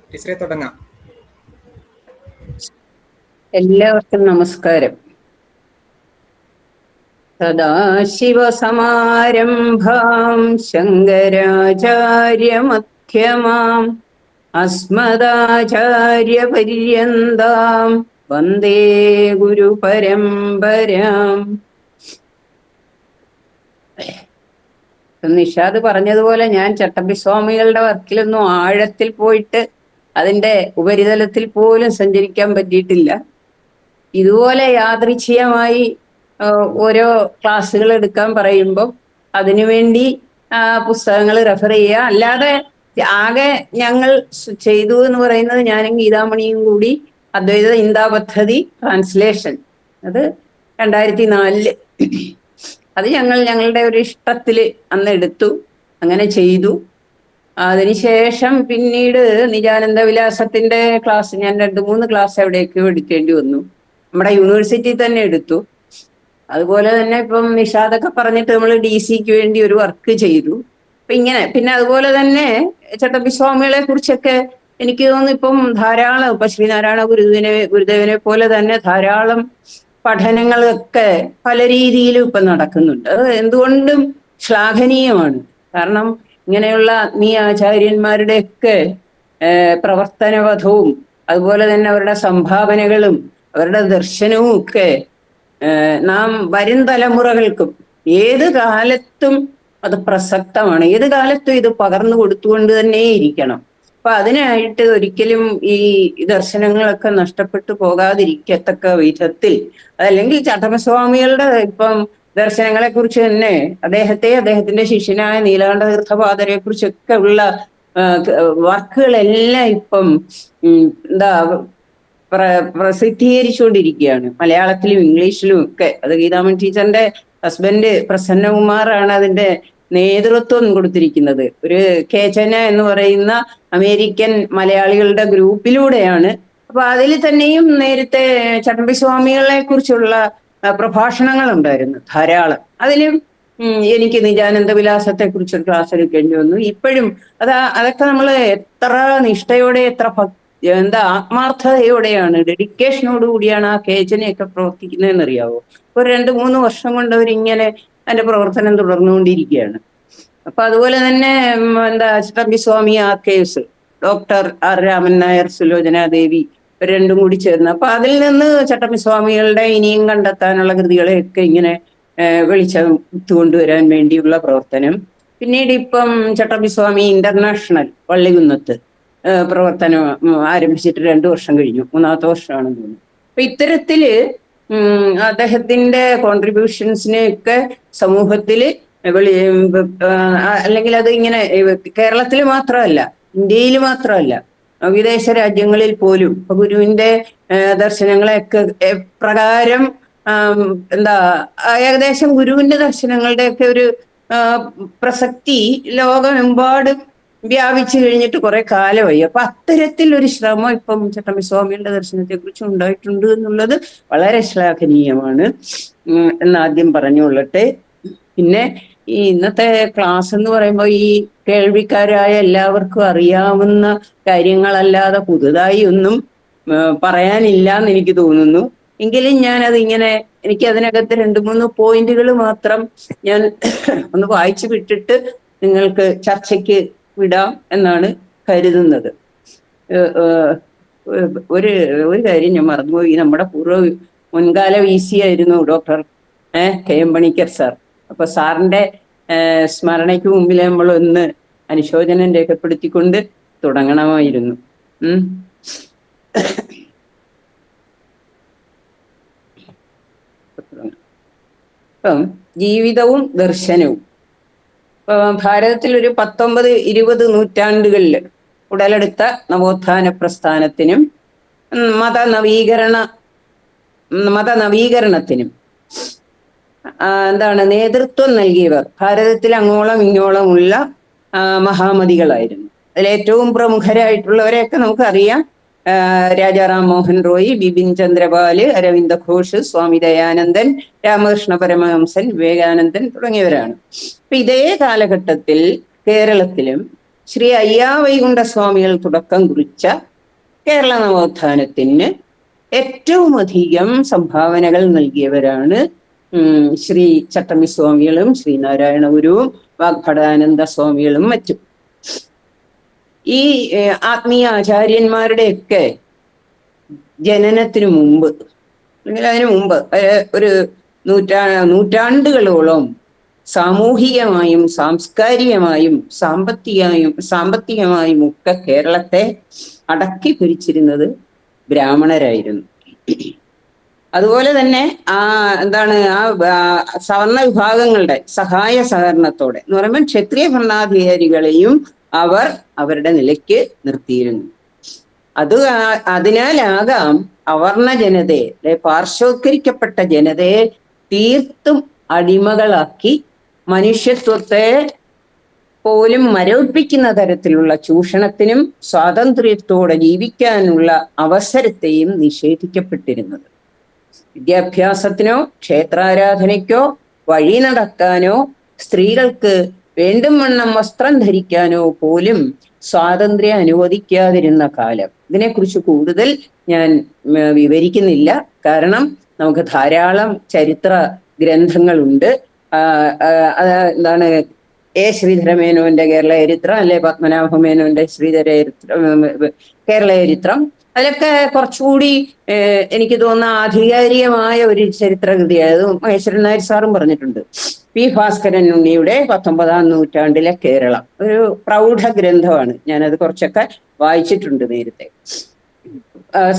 ടീച്ചറെ തുടങ്ങാം. എല്ലാവർക്കും നമസ്കാരം. സദാശിവസമാരംഭാം ശങ്കരാചാര്യമധ്യമാം അസ്മദാചാര്യപര്യന്താം വന്ദേ ഗുരുപരമ്പരാം. നിഷാദ് പറഞ്ഞതുപോലെ ഞാൻ ചട്ടമ്പിസ്വാമികളുടെ വർക്കിലൊന്നും ആഴത്തിൽ പോയിട്ട് അതിന്റെ ഉപരിതലത്തിൽ പോലും സഞ്ചരിക്കാൻ പറ്റിയിട്ടില്ല. ഇതുപോലെ യാദൃച്ഛികമായി ഓരോ ക്ലാസ്സുകൾ എടുക്കാൻ പറയുമ്പോൾ അതിനുവേണ്ടി പുസ്തകങ്ങൾ റെഫർ ചെയ്യുക. അല്ലാതെ ആകെ ഞങ്ങൾ ചെയ്തു എന്ന് പറയുന്നത് ഞാനും ഗീതാമണിയും കൂടി അദ്വൈത ചിന്താ പദ്ധതി ട്രാൻസ്ലേഷൻ, അത് 2004 അത് ഞങ്ങളുടെ ഒരു ഇഷ്ടത്തിൽ അന്ന് എടുത്തു, അങ്ങനെ ചെയ്തു. അതിനുശേഷം പിന്നീട് നിജാനന്ദ വിലാസത്തിന്റെ ക്ലാസ് ഞാൻ 2-3 ക്ലാസ് എവിടേക്കോ എടുക്കേണ്ടി വന്നു. നമ്മുടെ യൂണിവേഴ്സിറ്റി തന്നെ എടുത്തു. അതുപോലെ തന്നെ ഇപ്പം നിഷാദൊക്കെ പറഞ്ഞിട്ട് നമ്മൾ DC-ക്ക് വേണ്ടി ഒരു വർക്ക് ചെയ്തു. അപ്പൊ ഇങ്ങനെ പിന്നെ അതുപോലെ തന്നെ ചട്ടമ്പിസ്വാമികളെ കുറിച്ചൊക്കെ എനിക്ക് തോന്നുന്നു ഇപ്പം ധാരാളം, ഇപ്പൊ ശ്രീനാരായണ ഗുരുദേവനെ പോലെ തന്നെ ധാരാളം പഠനങ്ങളൊക്കെ പല രീതിയിലും ഇപ്പൊ നടക്കുന്നുണ്ട്. അത് എന്തുകൊണ്ടും ശ്ലാഘനീയമാണ്. കാരണം ഇങ്ങനെയുള്ള ആത്മീയ ആചാര്യന്മാരുടെയൊക്കെ പ്രവർത്തനപഥവും അതുപോലെ തന്നെ അവരുടെ സംഭാവനകളും അവരുടെ ദർശനവും ഒക്കെ നാം വരും തലമുറകൾക്കും ഏത് കാലത്തും അത് പ്രസക്തമാണ്. ഏത് കാലത്തും ഇത് പകർന്നു കൊടുത്തുകൊണ്ട് തന്നെ ഇരിക്കണം. അപ്പൊ അതിനായിട്ട് ഒരിക്കലും ഈ ദർശനങ്ങളൊക്കെ നഷ്ടപ്പെട്ടു പോകാതിരിക്കത്തക്ക വിധത്തിൽ, അതല്ലെങ്കിൽ ചട്ടമ്പിസ്വാമികളുടെ ഇപ്പം ദർശനങ്ങളെ കുറിച്ച് തന്നെ അദ്ദേഹത്തിന്റെ ശിഷ്യനായ നീലകണ്ഠ തീർത്ഥപാദരെ കുറിച്ചൊക്കെ ഉള്ള വർക്കുകളെല്ലാം ഇപ്പം പ്രസിദ്ധീകരിച്ചുകൊണ്ടിരിക്കുകയാണ്, മലയാളത്തിലും ഇംഗ്ലീഷിലും ഒക്കെ. അത് ഗീതാമണി ടീച്ചറിന്റെ ഹസ്ബൻഡ് പ്രസന്നകുമാറാണ് അതിന്റെ നേതൃത്വം കൊടുത്തിരിക്കുന്നത്. ഒരു കേചന എന്ന് പറയുന്ന അമേരിക്കൻ മലയാളികളുടെ ഗ്രൂപ്പിലൂടെയാണ്. അപ്പൊ അതിൽ തന്നെയും നേരത്തെ ചട്ടമ്പിസ്വാമികളെ കുറിച്ചുള്ള പ്രഭാഷണങ്ങൾ ഉണ്ടായിരുന്നു ധാരാളം. അതിലും എനിക്ക് നിജാനന്ദ വിലാസത്തെ കുറിച്ചൊരു ക്ലാസ് എടുക്കേണ്ടി വന്നു. ഇപ്പോഴും അതൊക്കെ നമ്മൾ എത്ര നിഷ്ഠയോടെ, എത്ര ആത്മാർത്ഥതയോടെയാണ്, ഡെഡിക്കേഷനോടുകൂടിയാണ് ആ കേജനെയൊക്കെ പ്രവർത്തിക്കുന്നതെന്ന് അറിയാവോ. ഒരു 2-3 വർഷം കൊണ്ട് അവരിങ്ങനെ അതിന്റെ പ്രവർത്തനം തുടർന്നുകൊണ്ടിരിക്കുകയാണ്. അപ്പൊ അതുപോലെ തന്നെ Chattampi Swami archives, doctor R Raman Nair, Sulochana Devi രണ്ടും കൂടി ചേർന്ന്, അപ്പൊ അതിൽ നിന്ന് ചട്ടമ്പിസ്വാമികളുടെ ഇനിയും കണ്ടെത്താനുള്ള കൃതികളെയൊക്കെ ഇങ്ങനെ വെളിച്ചെടുത്തുകൊണ്ടുവരാൻ വേണ്ടിയുള്ള പ്രവർത്തനം. പിന്നീട് ഇപ്പം ചട്ടമ്പിസ്വാമി ഇന്റർനാഷണൽ വള്ളികുന്നത്ത് പ്രവർത്തനം ആരംഭിച്ചിട്ട് 2 വർഷം കഴിഞ്ഞു, 3-ാമത്തെ വർഷമാണെന്ന് തോന്നുന്നു. അപ്പൊ ഇത്തരത്തില് അദ്ദേഹത്തിന്റെ കോൺട്രിബ്യൂഷൻസിനെയൊക്കെ സമൂഹത്തില് അല്ലെങ്കിൽ അത് ഇങ്ങനെ കേരളത്തിൽ മാത്രമല്ല, ഇന്ത്യയിൽ മാത്രമല്ല, വിദേശ രാജ്യങ്ങളിൽ പോലും ഇപ്പൊ ഗുരുവിന്റെ ദർശനങ്ങളെയൊക്കെ പ്രകാരം ഏകദേശം ഗുരുവിന്റെ ദർശനങ്ങളുടെയൊക്കെ ഒരു പ്രസക്തി ലോകമെമ്പാടും വ്യാപിച്ചു കഴിഞ്ഞിട്ട് കുറെ കാലമായി. അപ്പൊ അത്തരത്തിൽ ഒരു ശ്രമം ഇപ്പം ചട്ടമ്പിസ്വാമികളുടെ ദർശനത്തെ കുറിച്ച് ഉണ്ടായിട്ടുണ്ട് എന്നുള്ളത് വളരെ ശ്ലാഘനീയമാണ് എന്നാദ്യം പറഞ്ഞുകൊള്ളട്ടെ. പിന്നെ ഈ ഇന്നത്തെ ക്ലാസ് എന്ന് പറയുമ്പോൾ ഈ കേൾവിക്കാരായ എല്ലാവർക്കും അറിയാവുന്ന കാര്യങ്ങളല്ലാതെ പുതുതായി ഒന്നും പറയാനില്ല എന്ന് എനിക്ക് തോന്നുന്നു. എങ്കിലും ഞാനത് ഇങ്ങനെ എനിക്ക് അതിനകത്ത് 2-3 പോയിന്റുകൾ മാത്രം ഞാൻ ഒന്ന് വായിച്ചു വിട്ടിട്ട് നിങ്ങൾക്ക് ചർച്ചയ്ക്ക് വിടാം എന്നാണ് കരുതുന്നത്. ഒരു കാര്യം ഞാൻ മറന്നുപോയി. നമ്മുടെ മുൻകാല VC ആയിരുന്നു ഡോക്ടർ KM പണിക്കർ സാർ. അപ്പൊ സാറിന്റെ സ്മരണയ്ക്ക് മുമ്പിൽ നമ്മൾ ഒന്ന് അനുശോചനം രേഖപ്പെടുത്തിക്കൊണ്ട് തുടങ്ങണമായിരുന്നു. ഇപ്പം ജീവിതവും ദർശനവും ഭാരതത്തിൽ ഒരു 19-20 നൂറ്റാണ്ടുകളിൽ ഉടലെടുത്ത നവോത്ഥാന പ്രസ്ഥാനത്തിനും മതനവീകരണത്തിനും നേതൃത്വം നൽകിയവർ ഭാരതത്തിൽ അങ്ങോളം ഇങ്ങോളമുള്ള മഹാമതികളായിരുന്നു. അതിലേറ്റവും പ്രമുഖരായിട്ടുള്ളവരെയൊക്കെ നമുക്കറിയാം. രാജാ റാം മോഹൻ റോയ്, ബിപിൻ ചന്ദ്രപാല്, അരവിന്ദ ഘോഷ്, സ്വാമി ദയാനന്ദൻ, രാമകൃഷ്ണ പരമഹംസൻ, വിവേകാനന്ദൻ തുടങ്ങിയവരാണ്. അപ്പൊ ഇതേ കാലഘട്ടത്തിൽ കേരളത്തിലും ശ്രീ അയ്യാവൈകുണ്ഠ സ്വാമികൾ തുടക്കം കുറിച്ച കേരള നവോത്ഥാനത്തിന് ഏറ്റവും അധികം സംഭാവനകൾ നൽകിയവരാണ് ശ്രീ ചട്ടമ്പി സ്വാമികളും ശ്രീനാരായണ ഗുരുവും വാഗ്ഭടാനന്ദ സ്വാമികളും മറ്റും. ഈ ആത്മീയ ആചാര്യന്മാരുടെയൊക്കെ ജനനത്തിനു മുമ്പ് അല്ലെങ്കിൽ അതിനു മുമ്പ് ഒരു നൂറ്റാണ്ടുകളോളം സാമൂഹികമായും സാംസ്കാരികമായും സാമ്പത്തികമായും ഒക്കെ കേരളത്തെ അടക്കി ഭരിച്ചിരുന്നത് ബ്രാഹ്മണരായിരുന്നു. അതുപോലെ തന്നെ സവർണ വിഭാഗങ്ങളുടെ സഹായ സഹകരണത്തോടെ എന്ന് പറയുമ്പോൾ ക്ഷത്രിയ ഭരണാധികാരികളെയും അവർ അവരുടെ നിലയ്ക്ക് നിർത്തിയിരുന്നു. അതിനാലാകാം അവർണ ജനതയെ, പാർശ്വവൽക്കരിക്കപ്പെട്ട ജനതയെ തീർത്തും അടിമകളാക്കി മനുഷ്യത്വത്തെ പോലും മരവിപ്പിക്കുന്ന തരത്തിലുള്ള ചൂഷണത്തിനും സ്വാതന്ത്ര്യത്തോടെ ജീവിക്കാനുള്ള അവസരത്തെയും നിഷേധിക്കപ്പെട്ടിരുന്നത്. വിദ്യാഭ്യാസത്തിനോ ക്ഷേത്രാരാധനയ്ക്കോ വഴി നടക്കാനോ സ്ത്രീകൾക്ക് വേണ്ടും വണ്ണം വസ്ത്രം ധരിക്കാനോ പോലും സ്വാതന്ത്ര്യം അനുവദിക്കാതിരുന്ന കാലം. ഇതിനെക്കുറിച്ച് കൂടുതൽ ഞാൻ വിവരിക്കുന്നില്ല. കാരണം നമുക്ക് ധാരാളം ചരിത്ര ഗ്രന്ഥങ്ങളുണ്ട്. ശ്രീധരമേനോന്റെ കേരള ചരിത്രം, അല്ലെ പത്മനാഭമേനോന്റെ കേരള ചരിത്രം. അതിലൊക്കെ കുറച്ചുകൂടി എനിക്ക് തോന്നുന്ന ആധികാരികമായ ഒരു ചരിത്രകൃതിയായത് മഹേശ്വരൻ നായർ സാറും പറഞ്ഞിട്ടുണ്ട്. പി ഭാസ്കരൻ ഉണ്ണിയുടെ 19ാം നൂറ്റാണ്ടിലെ കേരളം ഒരു പ്രൗഢ ഗ്രന്ഥമാണ്. ഞാനത് കുറച്ചൊക്കെ വായിച്ചിട്ടുണ്ട് നേരത്തെ.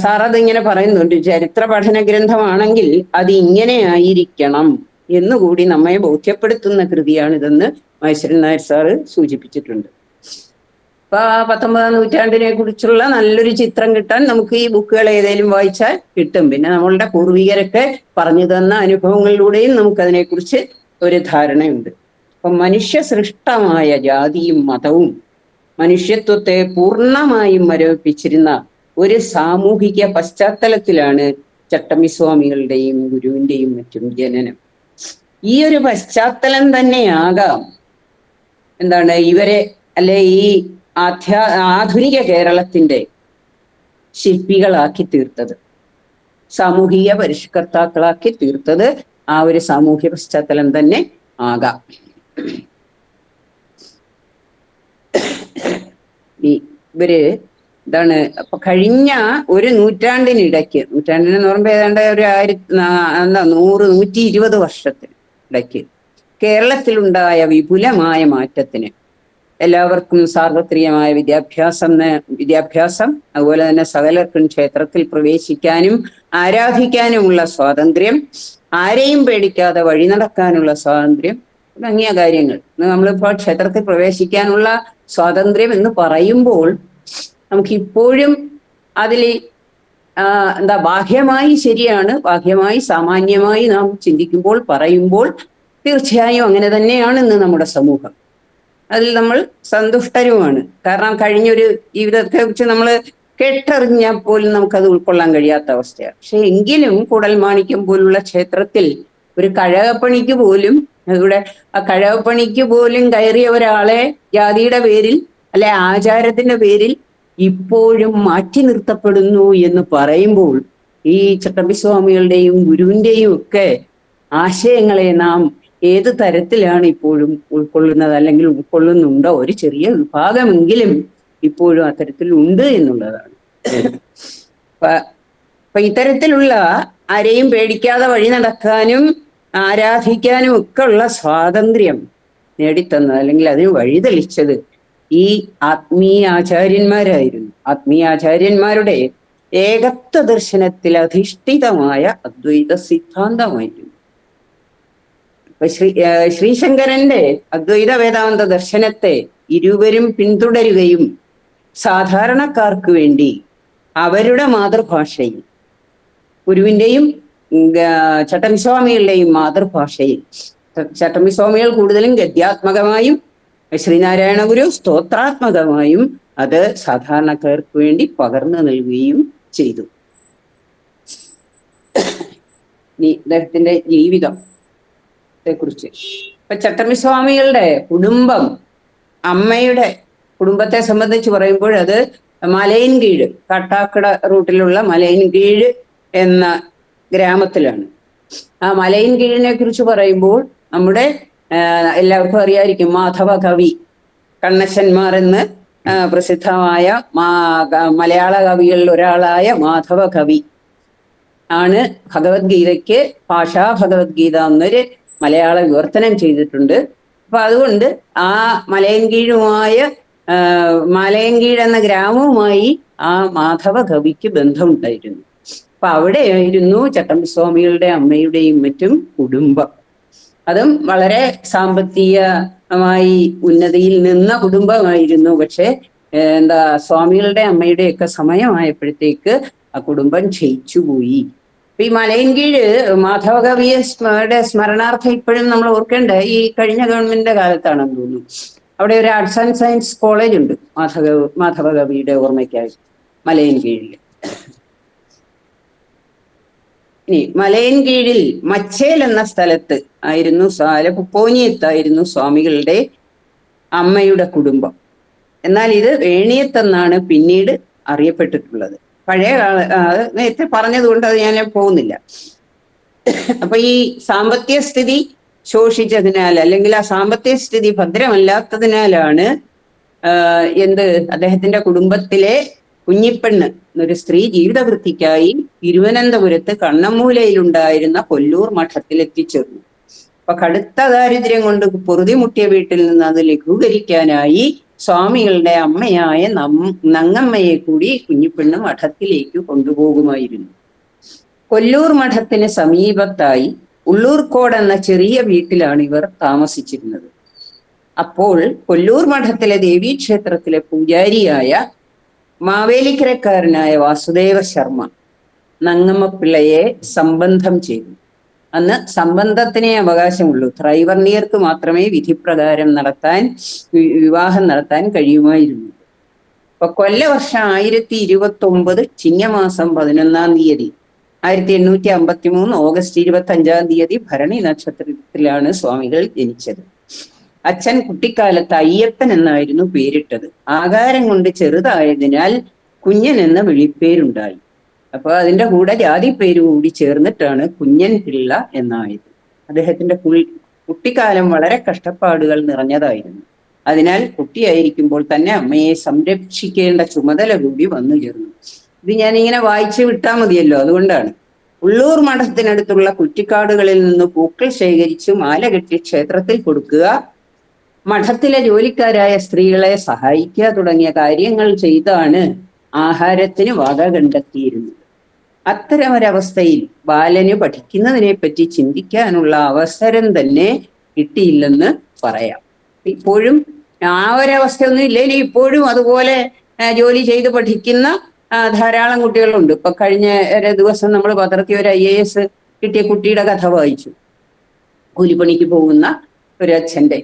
സാർ അതിങ്ങനെ പറയുന്നുണ്ട്, ചരിത്ര പഠന ഗ്രന്ഥമാണെങ്കിൽ അത് ഇങ്ങനെ ആയിരിക്കണം എന്നുകൂടി നമ്മെ ബോധ്യപ്പെടുത്തുന്ന കൃതിയാണിതെന്ന് മഹേശ്വരൻ നായർ സാറ് സൂചിപ്പിച്ചിട്ടുണ്ട്. അപ്പൊ 19ാം നൂറ്റാണ്ടിനെ കുറിച്ചുള്ള നല്ലൊരു ചിത്രം കിട്ടാൻ നമുക്ക് ഈ ബുക്കുകൾ ഏതെങ്കിലും വായിച്ചാൽ കിട്ടും. പിന്നെ നമ്മളുടെ പൂർവികരൊക്കെ പറഞ്ഞു തന്ന അനുഭവങ്ങളിലൂടെയും നമുക്കതിനെക്കുറിച്ച് ഒരു ധാരണയുണ്ട്. അപ്പൊ മനുഷ്യ സൃഷ്ടമായ ജാതിയും മതവും മനുഷ്യത്വത്തെ പൂർണ്ണമായും മരവിപ്പിച്ചിരുന്ന ഒരു സാമൂഹിക പശ്ചാത്തലത്തിലാണ് ചട്ടമ്പി സ്വാമികളുടെയും ഗുരുവിന്റെയും മറ്റും ജനനം. ഈ ഒരു പശ്ചാത്തലം തന്നെയാകാം ഇവരെ ഈ ആധുനിക കേരളത്തിന്റെ ശില്പികളാക്കി തീർത്തത്, സാമൂഹിക പരിഷ്കർത്താക്കളാക്കി തീർത്തത് ആ ഒരു സാമൂഹ്യ പശ്ചാത്തലം തന്നെ ആകാം. ഇവര് അപ്പൊ കഴിഞ്ഞ ഒരു നൂറ്റാണ്ടിനിടയ്ക്ക്, നൂറ്റാണ്ടിനെന്ന് പറയുമ്പോ ഏതാണ്ട് ഒരു 100-120 വർഷത്തിന് ഇടയ്ക്ക് കേരളത്തിലുണ്ടായ വിപുലമായ മാറ്റത്തിന്, എല്ലാവർക്കും സാർവത്രികമായ വിദ്യാഭ്യാസം, അതുപോലെ തന്നെ സകലർക്കും ക്ഷേത്രത്തിൽ പ്രവേശിക്കാനും ആരാധിക്കാനുമുള്ള സ്വാതന്ത്ര്യം, ആരെയും പേടിക്കാതെ വഴി നടക്കാനുള്ള സ്വാതന്ത്ര്യം തുടങ്ങിയ കാര്യങ്ങൾ. നമ്മളിപ്പോൾ ക്ഷേത്രത്തിൽ പ്രവേശിക്കാനുള്ള സ്വാതന്ത്ര്യം എന്ന് പറയുമ്പോൾ നമുക്കിപ്പോഴും അതിൽ ബാഹ്യമായി ശരിയാണ്, ബാഹ്യമായി സാമാന്യമായി നാം ചിന്തിക്കുമ്പോൾ പറയുമ്പോൾ തീർച്ചയായും അങ്ങനെ തന്നെയാണ് ഇന്ന് നമ്മുടെ സമൂഹം. അതിൽ നമ്മൾ സന്തുഷ്ടരുമാണ്. കാരണം കഴിഞ്ഞൊരു ജീവിതത്തെ കുറിച്ച് നമ്മൾ കേട്ടറിഞ്ഞാൽ പോലും നമുക്കത് ഉൾക്കൊള്ളാൻ കഴിയാത്ത അവസ്ഥയാണ്. പക്ഷെ എങ്കിലും കൂടൽമാണിക്യം പോലുള്ള ക്ഷേത്രത്തിൽ ഒരു കഴകപ്പണിക്ക് പോലും, അതുകൂടെ ആ കഴകപ്പണിക്ക് പോലും കയറിയ ഒരാളെ ജാതിയുടെ പേരിൽ അല്ലെ ആചാരത്തിന്റെ പേരിൽ ഇപ്പോഴും മാറ്റി നിർത്തപ്പെടുന്നു എന്ന് പറയുമ്പോൾ ഈ ചട്ടമ്പി സ്വാമികളുടെയും ഗുരുവിന്റെയും ഒക്കെ ആശയങ്ങളെ നാം ഏത് തരത്തിലാണ് ഇപ്പോഴും ഉൾക്കൊള്ളുന്നത്, അല്ലെങ്കിൽ ഉൾക്കൊള്ളുന്നുണ്ടോ? ഒരു ചെറിയ വിഭാഗമെങ്കിലും ഇപ്പോഴും അത്തരത്തിൽ ഉണ്ട് എന്നുള്ളതാണ്. അപ്പൊ ഇത്തരത്തിലുള്ള ആരെയും പേടിക്കാതെ വഴി നടക്കാനും ആരാധിക്കാനും ഒക്കെ ഉള്ള സ്വാതന്ത്ര്യം നേടിത്തന്നത്, അല്ലെങ്കിൽ അതിന് വഴിതെളിച്ചത് ഈ ആത്മീയാചാര്യന്മാരായിരുന്നു. ആത്മീയാചാര്യന്മാരുടെ ഏകത്വ ദർശനത്തിൽ അധിഷ്ഠിതമായ അദ്വൈത സിദ്ധാന്തമായിരുന്നു. ശ്രീശങ്കരന്റെ അദ്വൈത വേദാന്ത ദർശനത്തെ ഇരുവരും പിന്തുടരുകയും സാധാരണക്കാർക്ക് വേണ്ടി അവരുടെ മാതൃഭാഷയിൽ, ഗുരുവിന്റെയും ചട്ടമ്പി സ്വാമികളുടെയും മാതൃഭാഷയിൽ, ചട്ടമ്പി സ്വാമികൾ കൂടുതലും ഗദ്യാത്മകമായും ശ്രീനാരായണ ഗുരു സ്തോത്രാത്മകമായും അത് സാധാരണക്കാർക്ക് വേണ്ടി പകർന്നു നൽകുകയും ചെയ്തു. ഇദ്ദേഹത്തിന്റെ ജീവിതത്തെ കുറിച്ച് ഇപ്പൊ ചട്ടമ്പി സ്വാമികളുടെ കുടുംബം, അമ്മയുടെ കുടുംബത്തെ സംബന്ധിച്ച് പറയുമ്പോൾ അത് മലയൻകീഴ്, കാട്ടാക്കട റൂട്ടിലുള്ള മലയൻകീഴ് എന്ന ഗ്രാമത്തിലാണ്. ആ മലയൻകീഴിനെ കുറിച്ച് പറയുമ്പോൾ നമ്മുടെ എല്ലാവർക്കും അറിയായിരിക്കും മാധവ കവി, കണ്ണശന്മാർ എന്ന് പ്രസിദ്ധമായ മലയാള കവികളിൽ ഒരാളായ മാധവ കവി ആണ് ഭഗവത്ഗീതയ്ക്ക് ഭാഷാ ഭഗവത്ഗീത എന്നൊരു മലയാള വിവർത്തനം ചെയ്തിട്ടുണ്ട്. അപ്പൊ അതുകൊണ്ട് ആ മലയൻകീഴ് എന്ന ഗ്രാമവുമായി ആ മാധവ കവിക്ക് ബന്ധമുണ്ടായിരുന്നു. അപ്പൊ അവിടെയായിരുന്നു ചട്ടമ്പിസ്വാമികളുടെ അമ്മയുടെയും മറ്റും കുടുംബം. അതും വളരെ സാമ്പത്തികമായി ഉന്നതിയിൽ നിന്ന കുടുംബമായിരുന്നു. പക്ഷെ സ്വാമികളുടെ അമ്മയുടെയൊക്കെ സമയമായപ്പോഴത്തേക്ക് ആ കുടുംബം ക്ഷയിച്ചുപോയി. അപ്പൊ ഈ മലയൻകീഴ് മാധവകവിയുടെ സ്മരണാർത്ഥം ഇപ്പോഴും നമ്മൾ ഓർക്കേണ്ട ഈ കഴിഞ്ഞ ഗവൺമെന്റിന്റെ കാലത്താണെന്ന് തോന്നുന്നു. അവിടെ ഒരു ആർട്സ് ആൻഡ് സയൻസ് കോളേജ് ഉണ്ട് മാധവകവിയുടെ ഓർമ്മയ്ക്കായി മലയൻകീഴിൽ. ഇനി മലയൻകീഴിൽ മച്ചേൽ എന്ന സ്ഥലത്ത് ആയിരുന്നു പൂപ്പോനിയത്തായിരുന്നു സ്വാമികളുടെ അമ്മയുടെ കുടുംബം. എന്നാൽ ഇത് വേണിയത്തെന്നാണ് പിന്നീട് അറിയപ്പെട്ടിട്ടുള്ളത്. പഴയ നേരത്തെ പറഞ്ഞതുകൊണ്ട് അത് ഞാൻ പോകുന്നില്ല. അപ്പൊ ഈ സാമ്പത്തിക സ്ഥിതി ശോഷിച്ചതിനാൽ, അല്ലെങ്കിൽ ആ സാമ്പത്തിക സ്ഥിതി ഭദ്രമല്ലാത്തതിനാലാണ് അദ്ദേഹത്തിന്റെ കുടുംബത്തിലെ കുഞ്ഞിപ്പെണ്ണ് എന്നൊരു സ്ത്രീ ജീവിതവൃത്തിക്കായി തിരുവനന്തപുരത്ത് കണ്ണമ്മൂലയിലുണ്ടായിരുന്ന കൊല്ലൂർ മഠത്തിൽ എത്തിച്ചേർന്നു. അപ്പൊ കടുത്ത ദാരിദ്ര്യം കൊണ്ട് പൊറുതിമുട്ടിയ വീട്ടിൽ നിന്ന് അത് ലഘൂകരിക്കാനായി സ്വാമികളുടെ അമ്മയായ നങ്ങമ്മയെ കൂടി കുഞ്ഞിപ്പെണ്ണ് മഠത്തിലേക്ക് കൊണ്ടുപോകുമായിരുന്നു. കൊല്ലൂർ മഠത്തിന് സമീപത്തായി ഉള്ളൂർക്കോട് എന്ന ചെറിയ വീട്ടിലാണ് ഇവർ താമസിച്ചിരുന്നത്. അപ്പോൾ കൊല്ലൂർ മഠത്തിലെ ദേവീക്ഷേത്രത്തിലെ പൂജാരിയായ മാവേലിക്കരക്കാരനായ വാസുദേവ ശർമ്മ നങ്ങമ്മപ്പിള്ളയെ സംബന്ധം ചെയ്തു. അന്ന് സംബന്ധത്തിനേ അവകാശമുള്ളൂ. ത്രൈവർണിയർക്ക് മാത്രമേ വിധിപ്രകാരം വിവാഹം നടത്താൻ കഴിയുമായിരുന്നു. അപ്പൊ കൊല്ലവർഷം 1029 ചിങ്ങമാസം 11-ാം തീയതി 1853 ഓഗസ്റ്റ് 25-ാം തീയതി ഭരണി നക്ഷത്രത്തിലാണ് സ്വാമികൾ ജനിച്ചത്. അച്ഛൻ കുട്ടിക്കാലത്ത് അയ്യപ്പൻ എന്നായിരുന്നു പേരിട്ടത്. ആകാരം കൊണ്ട് ചെറുതായതിനാൽ കുഞ്ഞൻ എന്ന വിളിപ്പേരുണ്ടായി. അപ്പൊ അതിന്റെ കൂടെ ജാതി പേര് കൂടി ചേർന്നിട്ടാണ് കുഞ്ഞൻ പിള്ള എന്നായത്. അദ്ദേഹത്തിന്റെ കുട്ടിക്കാലം വളരെ കഷ്ടപ്പാടുകൾ നിറഞ്ഞതായിരുന്നു. അതിനാൽ കുട്ടിയായിരിക്കുമ്പോൾ തന്നെ അമ്മയെ സംരക്ഷിക്കേണ്ട ചുമതല കൂടി വന്നു ചേർന്നു. ഇത് ഞാനിങ്ങനെ വായിച്ചു വിട്ടാൽ മതിയല്ലോ, അതുകൊണ്ടാണ്. ഉള്ളൂർ മഠത്തിനടുത്തുള്ള കുറ്റിക്കാടുകളിൽ നിന്ന് പൂക്കൾ ശേഖരിച്ച് മാല കെട്ടി ക്ഷേത്രത്തിൽ കൊടുക്കുക, മഠത്തിലെ ജോലിക്കാരായ സ്ത്രീകളെ സഹായിക്കുക തുടങ്ങിയ കാര്യങ്ങൾ ചെയ്താണ് ആഹാരത്തിന് വക കണ്ടെത്തിയിരുന്നത്. അത്തരമൊരവസ്ഥയിൽ ബാലന് പഠിക്കുന്നതിനെ പറ്റി ചിന്തിക്കാനുള്ള അവസരം തന്നെ കിട്ടിയില്ലെന്ന് പറയാം. ഇപ്പോഴും ആ ഒരവസ്ഥയൊന്നും ഇല്ലെങ്കിൽ ഇപ്പോഴും അതുപോലെ ജോലി ചെയ്ത് പഠിക്കുന്ന ധാരാളം കുട്ടികളുണ്ട്. ഇപ്പൊ കഴിഞ്ഞ ദിവസം നമ്മൾ പത്രത്തിൽ ഒരു IAS കിട്ടിയ കുട്ടിയുടെ കഥ വായിച്ചു. കൂലിപ്പണിക്ക് പോകുന്ന ഒരു അച്ഛന്റെ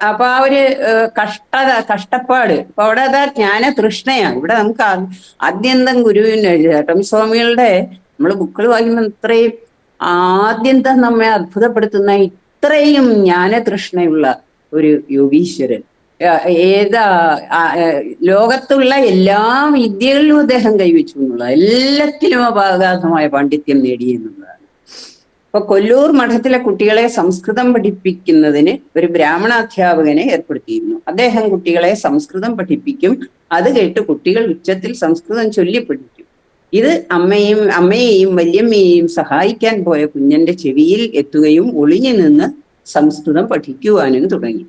അപ്പൊ ആ ഒരു കഷ്ടപ്പാട് ഇപ്പൊ അവിടെ അതാ ജ്ഞാന തൃഷ്ണയാണ്. ഇവിടെ നമുക്ക് ആദ്യന്തം ഗുരുവിന് ചട്ടമ്പിസ്വാമികളുടെ നമ്മൾ ബുക്കുകൾ വായിക്കുമ്പോൾ ഇത്രയും ആദ്യന്തം നമ്മെ അത്ഭുതപ്പെടുത്തുന്ന ഇത്രയും ജ്ഞാനതൃഷ്ണയുള്ള ഒരു യോഗീശ്വരൻ, ലോകത്തുള്ള എല്ലാ വിദ്യകളിലും അദ്ദേഹം കൈവച്ചു എന്നുള്ള, എല്ലാത്തിലും അപാഗാധമായ പാണ്ഡിത്യം നേടി എന്നുള്ളതാണ്. അപ്പൊ കൊല്ലൂർ മഠത്തിലെ കുട്ടികളെ സംസ്കൃതം പഠിപ്പിക്കുന്നതിന് ഒരു ബ്രാഹ്മണാധ്യാപകനെ ഏർപ്പെടുത്തിയിരുന്നു. അദ്ദേഹം കുട്ടികളെ സംസ്കൃതം പഠിപ്പിക്കും. അത് കേട്ട് കുട്ടികൾ ഉച്ചത്തിൽ സംസ്കൃതം ചൊല്ലി പഠിക്കും. ഇത് അമ്മയെയും വല്യമ്മയെയും സഹായിക്കാൻ പോയ കുഞ്ഞന്റെ ചെവിയിൽ എത്തുകയും ഒളിഞ്ഞു നിന്ന് സംസ്കൃതം പഠിക്കുവാനും തുടങ്ങി.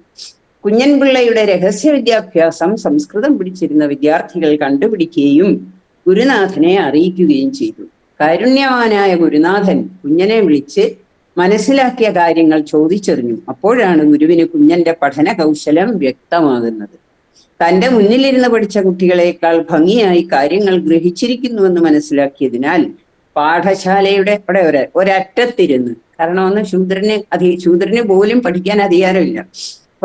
കുഞ്ഞൻപിള്ളയുടെ രഹസ്യ വിദ്യാഭ്യാസം സംസ്കൃതം പിടിച്ചിരുന്ന വിദ്യാർത്ഥികൾ കണ്ടുപിടിക്കുകയും ഗുരുനാഥനെ അറിയിക്കുകയും ചെയ്തു. കാരുണ്യവാനായ ഗുരുനാഥൻ കുഞ്ഞനെ വിളിച്ച് മനസ്സിലാക്കിയ കാര്യങ്ങൾ ചോദിച്ചറിഞ്ഞു. അപ്പോഴാണ് ഗുരുവിന് കുഞ്ഞന്റെ പഠന കൗശലം വ്യക്തമാകുന്നത്. തന്റെ മുന്നിലിരുന്ന് പഠിച്ച കുട്ടികളെക്കാൾ ഭംഗിയായി കാര്യങ്ങൾ ഗ്രഹിച്ചിരിക്കുന്നുവെന്ന് മനസ്സിലാക്കിയതിനാൽ പാഠശാലയുടെ ഒരറ്റത്തിരുന്ന്, കാരണം ഒന്ന് ശൂദ്രന് പോലും പഠിക്കാൻ അധികാരമില്ല,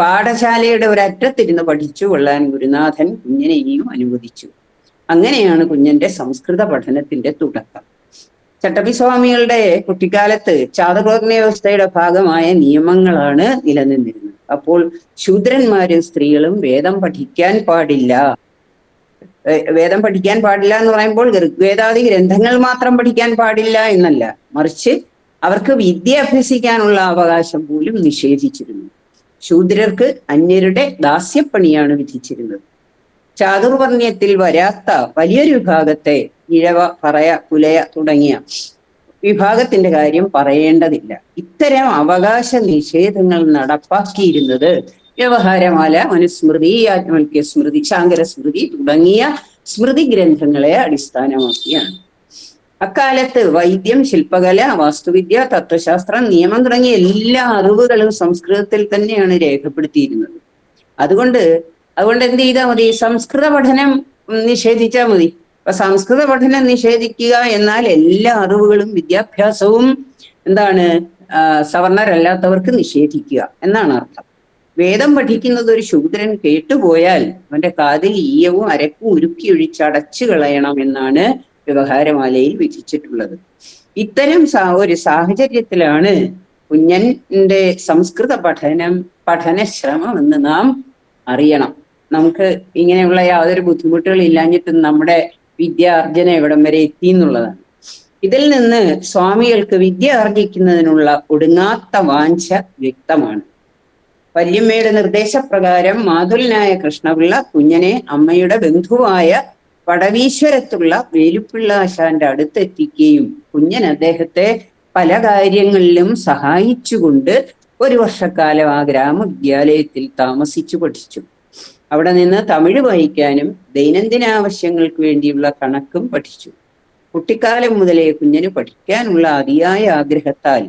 പാഠശാലയുടെ ഒരറ്റത്തിരുന്ന് പഠിച്ചു കൊള്ളാൻ ഗുരുനാഥൻ കുഞ്ഞനെയും അനുവദിച്ചു. അങ്ങനെയാണ് കുഞ്ഞന്റെ സംസ്കൃത പഠനത്തിന്റെ തുടക്കം. ചട്ടമ്പിസ്വാമികളുടെ കുട്ടിക്കാലത്ത് ചാതുർവർണ്ണ വ്യവസ്ഥയുടെ ഭാഗമായ നിയമങ്ങളാണ് നിലനിന്നിരുന്നത്. അപ്പോൾ ശൂദ്രന്മാരും സ്ത്രീകളും വേദം പഠിക്കാൻ പാടില്ല. വേദം പഠിക്കാൻ പാടില്ല എന്ന് പറയുമ്പോൾ ഋഗ്വേദാദി ഗ്രന്ഥങ്ങൾ മാത്രം പഠിക്കാൻ പാടില്ല എന്നല്ല, മറിച്ച് അവർക്ക് വിദ്യ അഭ്യസിക്കാനുള്ള അവകാശം പോലും നിഷേധിച്ചിരുന്നു. ശൂദ്രർക്ക് അന്യരുടെ ദാസ്യപ്പണിയാണ് വിധിച്ചിരുന്നത്. ചാതുർവർണ്ണ്യത്തിൽ വരാത്ത വലിയൊരു വിഭാഗത്തെ ഇഴവ, പറയ, പുലയ തുടങ്ങിയ വിഭാഗത്തിന്റെ കാര്യം പറയേണ്ടതില്ല. ഇത്തരം അവകാശ നിഷേധങ്ങൾ നടപ്പാക്കിയിരുന്നത് വ്യവഹാരമാല, മനുസ്മൃതി, യാജ്ഞവൽക്യ സ്മൃതി, ശാങ്കര സ്മൃതി തുടങ്ങിയ സ്മൃതി ഗ്രന്ഥങ്ങളെ അടിസ്ഥാനമാക്കിയാണ്. അക്കാലത്ത് വൈദ്യം, ശില്പകല, വാസ്തുവിദ്യ, തത്വശാസ്ത്രം, നിയമം തുടങ്ങിയ എല്ലാ അറിവുകളും സംസ്കൃതത്തിൽ തന്നെയാണ് രേഖപ്പെടുത്തിയിരുന്നത്. അതുകൊണ്ട് എന്ത് ചെയ്താൽ മതി? സംസ്കൃത പഠനം നിഷേധിച്ചാൽ മതി. അപ്പൊ സംസ്കൃത പഠനം നിഷേധിക്കുക എന്നാൽ എല്ലാ അറിവുകളും വിദ്യാഭ്യാസവും എന്താണ് സവർണരല്ലാത്തവർക്ക് നിഷേധിക്കുക എന്നാണ് അർത്ഥം. വേദം പഠിക്കുന്നത് ഒരു ശൂദ്രൻ കേട്ടുപോയാൽ അവന്റെ കാതിൽ ഈയവും അരക്കും ഉരുക്കി ഒഴിച്ചടച്ചു കളയണം എന്നാണ് വ്യവഹാരമാലയിൽ വിധിച്ചിട്ടുള്ളത്. ഇത്തരം ഒരു സാഹചര്യത്തിലാണ് കുഞ്ഞന്റെ സംസ്കൃത പഠനശ്രമം എന്ന് നാം അറിയണം. നമുക്ക് ഇങ്ങനെയുള്ള യാതൊരു ബുദ്ധിമുട്ടുകൾ ഇല്ലാഞ്ഞിട്ടും നമ്മുടെ വിദ്യാർജന എവിടം വരെ എത്തി എന്നുള്ളതാണ്. ഇതിൽ നിന്ന് സ്വാമികൾക്ക് വിദ്യ ആർജിക്കുന്നതിനുള്ള ഒടുങ്ങാത്ത വാഞ്ച വ്യക്തമാണ്. വല്യമ്മയുടെ നിർദ്ദേശപ്രകാരം മാതുലനായ കൃഷ്ണപിള്ള കുഞ്ഞനെ അമ്മയുടെ ബന്ധുവായ വടവീശ്വരത്തുള്ള വേലുപ്പിള്ള ആശാന്റെ അടുത്തെത്തിക്കുകയും കുഞ്ഞൻ അദ്ദേഹത്തെ പല കാര്യങ്ങളിലും സഹായിച്ചുകൊണ്ട് ഒരു വർഷക്കാലം ആ ഗ്രാമവിദ്യാലയത്തിൽ താമസിച്ചു പഠിച്ചു. അവിടെ നിന്ന് തമിഴ് വായിക്കാനും ദൈനംദിന ആവശ്യങ്ങൾക്ക് വേണ്ടിയുള്ള കണക്കും പഠിച്ചു. കുട്ടിക്കാലം മുതലേ കുഞ്ഞന് പഠിക്കാനുള്ള അതിയായ ആഗ്രഹത്താൽ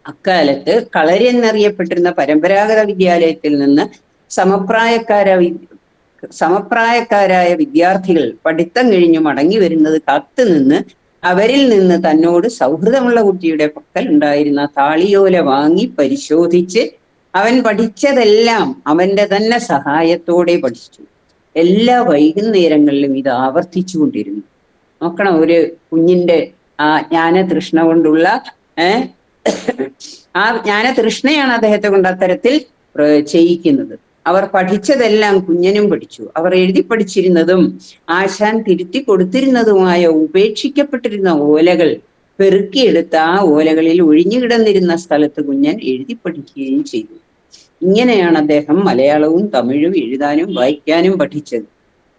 അക്കാലത്ത് കളരി എന്നറിയപ്പെട്ടിരുന്ന പരമ്പരാഗത വിദ്യാലയത്തിൽ നിന്ന് സമപ്രായക്കാരായ വിദ്യാർത്ഥികൾ പഠിത്തം കഴിഞ്ഞു മടങ്ങി വരുന്നത് കാത്തുനിന്ന് അവരിൽ നിന്ന് തന്നോട് സൗഹൃദമുള്ള കുട്ടിയുടെ പക്കൽ ഉണ്ടായിരുന്ന താളിയോല വാങ്ങി പരിശോധിച്ച് അവൻ പഠിച്ചതെല്ലാം അവന്റെ തന്നെ സഹായത്തോടെ പഠിച്ചു. എല്ലാ വൈകുന്നേരങ്ങളിലും ഇത് ആവർത്തിച്ചു കൊണ്ടിരുന്നു. നോക്കണം, ഒരു കുഞ്ഞിന്റെ ആ ജ്ഞാനതൃഷ്ണ കൊണ്ടുള്ള ആ ജ്ഞാനതൃഷ്ണയാണ് അദ്ദേഹത്തെ കൊണ്ട് അത്തരത്തിൽ ചെയ്യിക്കുന്നത്. അവർ പഠിച്ചതെല്ലാം കുഞ്ഞനും പഠിച്ചു. അവർ എഴുതി പഠിച്ചിരുന്നതും ആശാൻ തിരുത്തി കൊടുത്തിരുന്നതുമായ ഉപേക്ഷിക്കപ്പെട്ടിരുന്ന ഓലകൾ പെറുക്കിയെടുത്ത് ആ ഓലകളിൽ ഒഴിഞ്ഞുകിടന്നിരുന്ന സ്ഥലത്ത് കുഞ്ഞൻ എഴുതി പഠിക്കുകയും ചെയ്തു. ഇങ്ങനെയാണ് അദ്ദേഹം മലയാളവും തമിഴും എഴുതാനും വായിക്കാനും പഠിച്ചത്.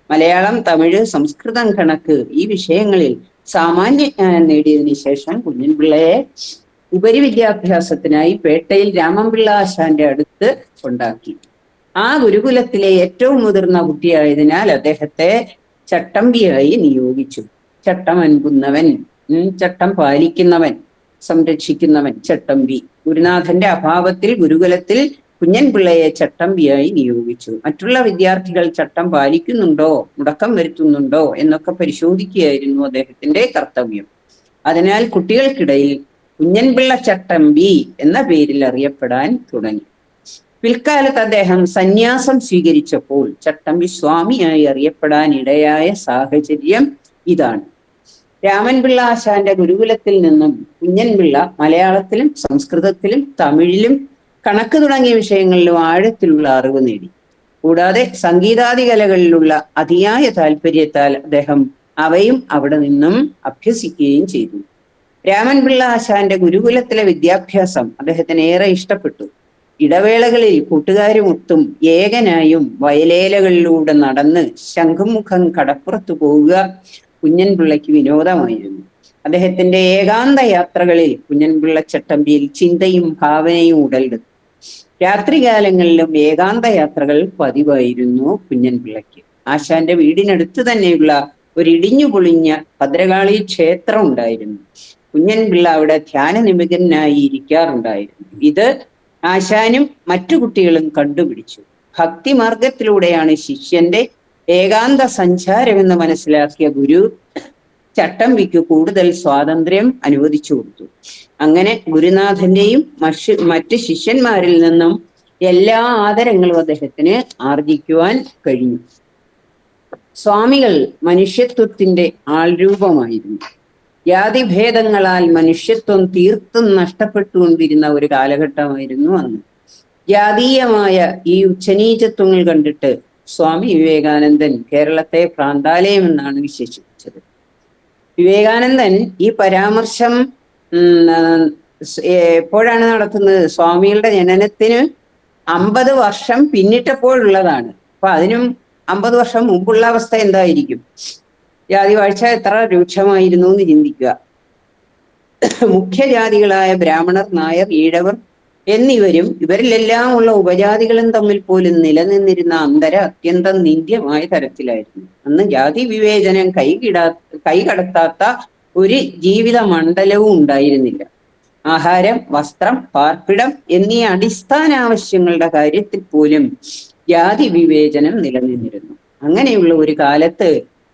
മലയാളം, തമിഴ്, സംസ്കൃതം കണക്ക് ഈ വിഷയങ്ങളിൽ സാമാന്യ ജ്ഞാനം നേടിയതിനു ശേഷം കുഞ്ഞൻപിള്ളയെ ഉപരിവിദ്യാഭ്യാസത്തിനായി പേട്ടയിൽ രാമൻപിള്ള ആശാന്റെ അടുത്ത് കൊണ്ടാക്കി. ആ ഗുരുകുലത്തിലെ ഏറ്റവും മുതിർന്ന കുട്ടിയായതിനാൽ അദ്ദേഹത്തെ ചട്ടമ്പിയായി നിയോഗിച്ചു. ചട്ടം അൻപുന്നവൻ, ചട്ടം പാലിക്കുന്നവൻ, സംരക്ഷിക്കുന്നവൻ, ചട്ടമ്പി. ഗുരുനാഥന്റെ അഭാവത്തിൽ ഗുരുകുലത്തിൽ കുഞ്ഞൻപിള്ളയെ ചട്ടമ്പിയായി നിയോഗിച്ചു. മറ്റുള്ള വിദ്യാർത്ഥികൾ ചട്ടം പാലിക്കുന്നുണ്ടോ, മുടക്കം വരുത്തുന്നുണ്ടോ എന്നൊക്കെ പരിശോധിക്കുകയായിരുന്നു അദ്ദേഹത്തിന്റെ കർത്തവ്യം. അതിനാൽ കുട്ടികൾക്കിടയിൽ കുഞ്ഞൻപിള്ള ചട്ടമ്പി എന്ന പേരിൽ അറിയപ്പെടാൻ തുടങ്ങി. പിൽക്കാലത്ത് അദ്ദേഹം സന്യാസം സ്വീകരിച്ചപ്പോൾ ചട്ടമ്പി സ്വാമിയായി അറിയപ്പെടാൻ ഇടയായ സാഹചര്യം ഇതാണ്. രാമൻപിള്ള ആശാന്റെ ഗുരുകുലത്തിൽ നിന്നും കുഞ്ഞൻപിള്ള മലയാളത്തിലും സംസ്കൃതത്തിലും തമിഴിലും കണക്ക് തുടങ്ങിയ വിഷയങ്ങളിലും ആഴത്തിലുള്ള അറിവ് നേടി. കൂടാതെ സംഗീതാദി കലകളിലുള്ള അതിയായ താല്പര്യത്താൽ അദ്ദേഹം അവയും അവിടെ നിന്നും അഭ്യസിക്കുകയും ചെയ്തു. രാമൻപിള്ള ആശാന്റെ ഗുരുകുലത്തിലെ വിദ്യാഭ്യാസം അദ്ദേഹത്തിന് ഏറെ ഇഷ്ടപ്പെട്ടു. ഇടവേളകളിൽ കൂട്ടുകാരുമൊത്തും ഏകനായും വയലേലകളിലൂടെ നടന്ന് ശംഖുമുഖം കടപ്പുറത്തു പോവുക കുഞ്ഞൻപിള്ളയ്ക്ക് വിനോദമായിരുന്നു. അദ്ദേഹത്തിന്റെ ഏകാന്ത യാത്രകളിൽ കുഞ്ഞൻപിള്ള ചട്ടമ്പിയിൽ ചിന്തയും ഭാവനയും ഉടലെടുത്തു. രാത്രികാലങ്ങളിലും ഏകാന്ത യാത്രകൾ പതിവായിരുന്നു കുഞ്ഞൻപിള്ളയ്ക്ക്. ആശാന്റെ വീടിനടുത്ത് തന്നെയുള്ള ഒരു ഇടിഞ്ഞു പൊളിഞ്ഞ ഭദ്രകാളി ക്ഷേത്രം ഉണ്ടായിരുന്നു. കുഞ്ഞൻപിള്ള അവിടെ ധ്യാന നിമഗ്നായി ഇരിക്കാറുണ്ടായിരുന്നു. ഇത് ആശാനും മറ്റു കുട്ടികളും കണ്ടുപിടിച്ചു. ഭക്തിമാർഗത്തിലൂടെയാണ് ശിഷ്യന്റെ ഏകാന്ത സഞ്ചാരമെന്ന് മനസ്സിലാക്കിയ ഗുരു ചട്ടമ്പിക്ക് കൂടുതൽ സ്വാതന്ത്ര്യം അനുവദിച്ചു കൊടുത്തു. അങ്ങനെ ഗുരുനാഥന്റെയും മറ്റ് ശിഷ്യന്മാരിൽ നിന്നും എല്ലാ ആദരങ്ങളും അദ്ദേഹത്തിന് ആർജിക്കുവാൻ കഴിഞ്ഞു. സ്വാമികൾ മനുഷ്യത്വത്തിന്റെ ആൾരൂപമായിരുന്നു. ജാതിഭേദങ്ങളാൽ മനുഷ്യത്വം തീർത്തും നഷ്ടപ്പെട്ടുകൊണ്ടിരുന്ന ഒരു കാലഘട്ടമായിരുന്നു അന്ന്. ജാതീയമായ ഈ ഉച്ചനീചത്വങ്ങൾ കണ്ടിട്ട് സ്വാമി വിവേകാനന്ദൻ കേരളത്തെ ഭ്രാന്താലയം എന്നാണ് വിശേഷിപ്പിച്ചത്. വിവേകാനന്ദൻ ഈ പരാമർശം എപ്പോഴാണ് നടത്തുന്നത്? സ്വാമികളുടെ ജനനത്തിന് 50 വർഷം പിന്നിട്ടപ്പോഴുള്ളതാണ്. അപ്പൊ അതിനും 50 വർഷം മുമ്പുള്ള അവസ്ഥ എന്തായിരിക്കും? ജാതിവാഴ്ച എത്ര രൂക്ഷമായിരുന്നു എന്ന് ചിന്തിക്കുക. മുഖ്യജാതികളായ ബ്രാഹ്മണർ, നായർ, ഈഴവർ എന്നിവരും ഇവരിലെല്ലാം ഉള്ള ഉപജാതികളും തമ്മിൽ പോലും നിലനിന്നിരുന്ന അന്തരം അത്യന്തം നിന്ദ്യമായ തരത്തിലായിരുന്നു. അന്ന് ജാതി വിവേചനം കൈകടത്താത്ത ഒരു ജീവിത മണ്ഡലവും ഉണ്ടായിരുന്നില്ല. ആഹാരം, വസ്ത്രം, പാർപ്പിടം എന്നീ അടിസ്ഥാന ആവശ്യങ്ങളുടെ കാര്യത്തിൽ പോലും ജാതി വിവേചനം നിലനിന്നിരുന്നു. അങ്ങനെയുള്ള ഒരു കാലത്ത്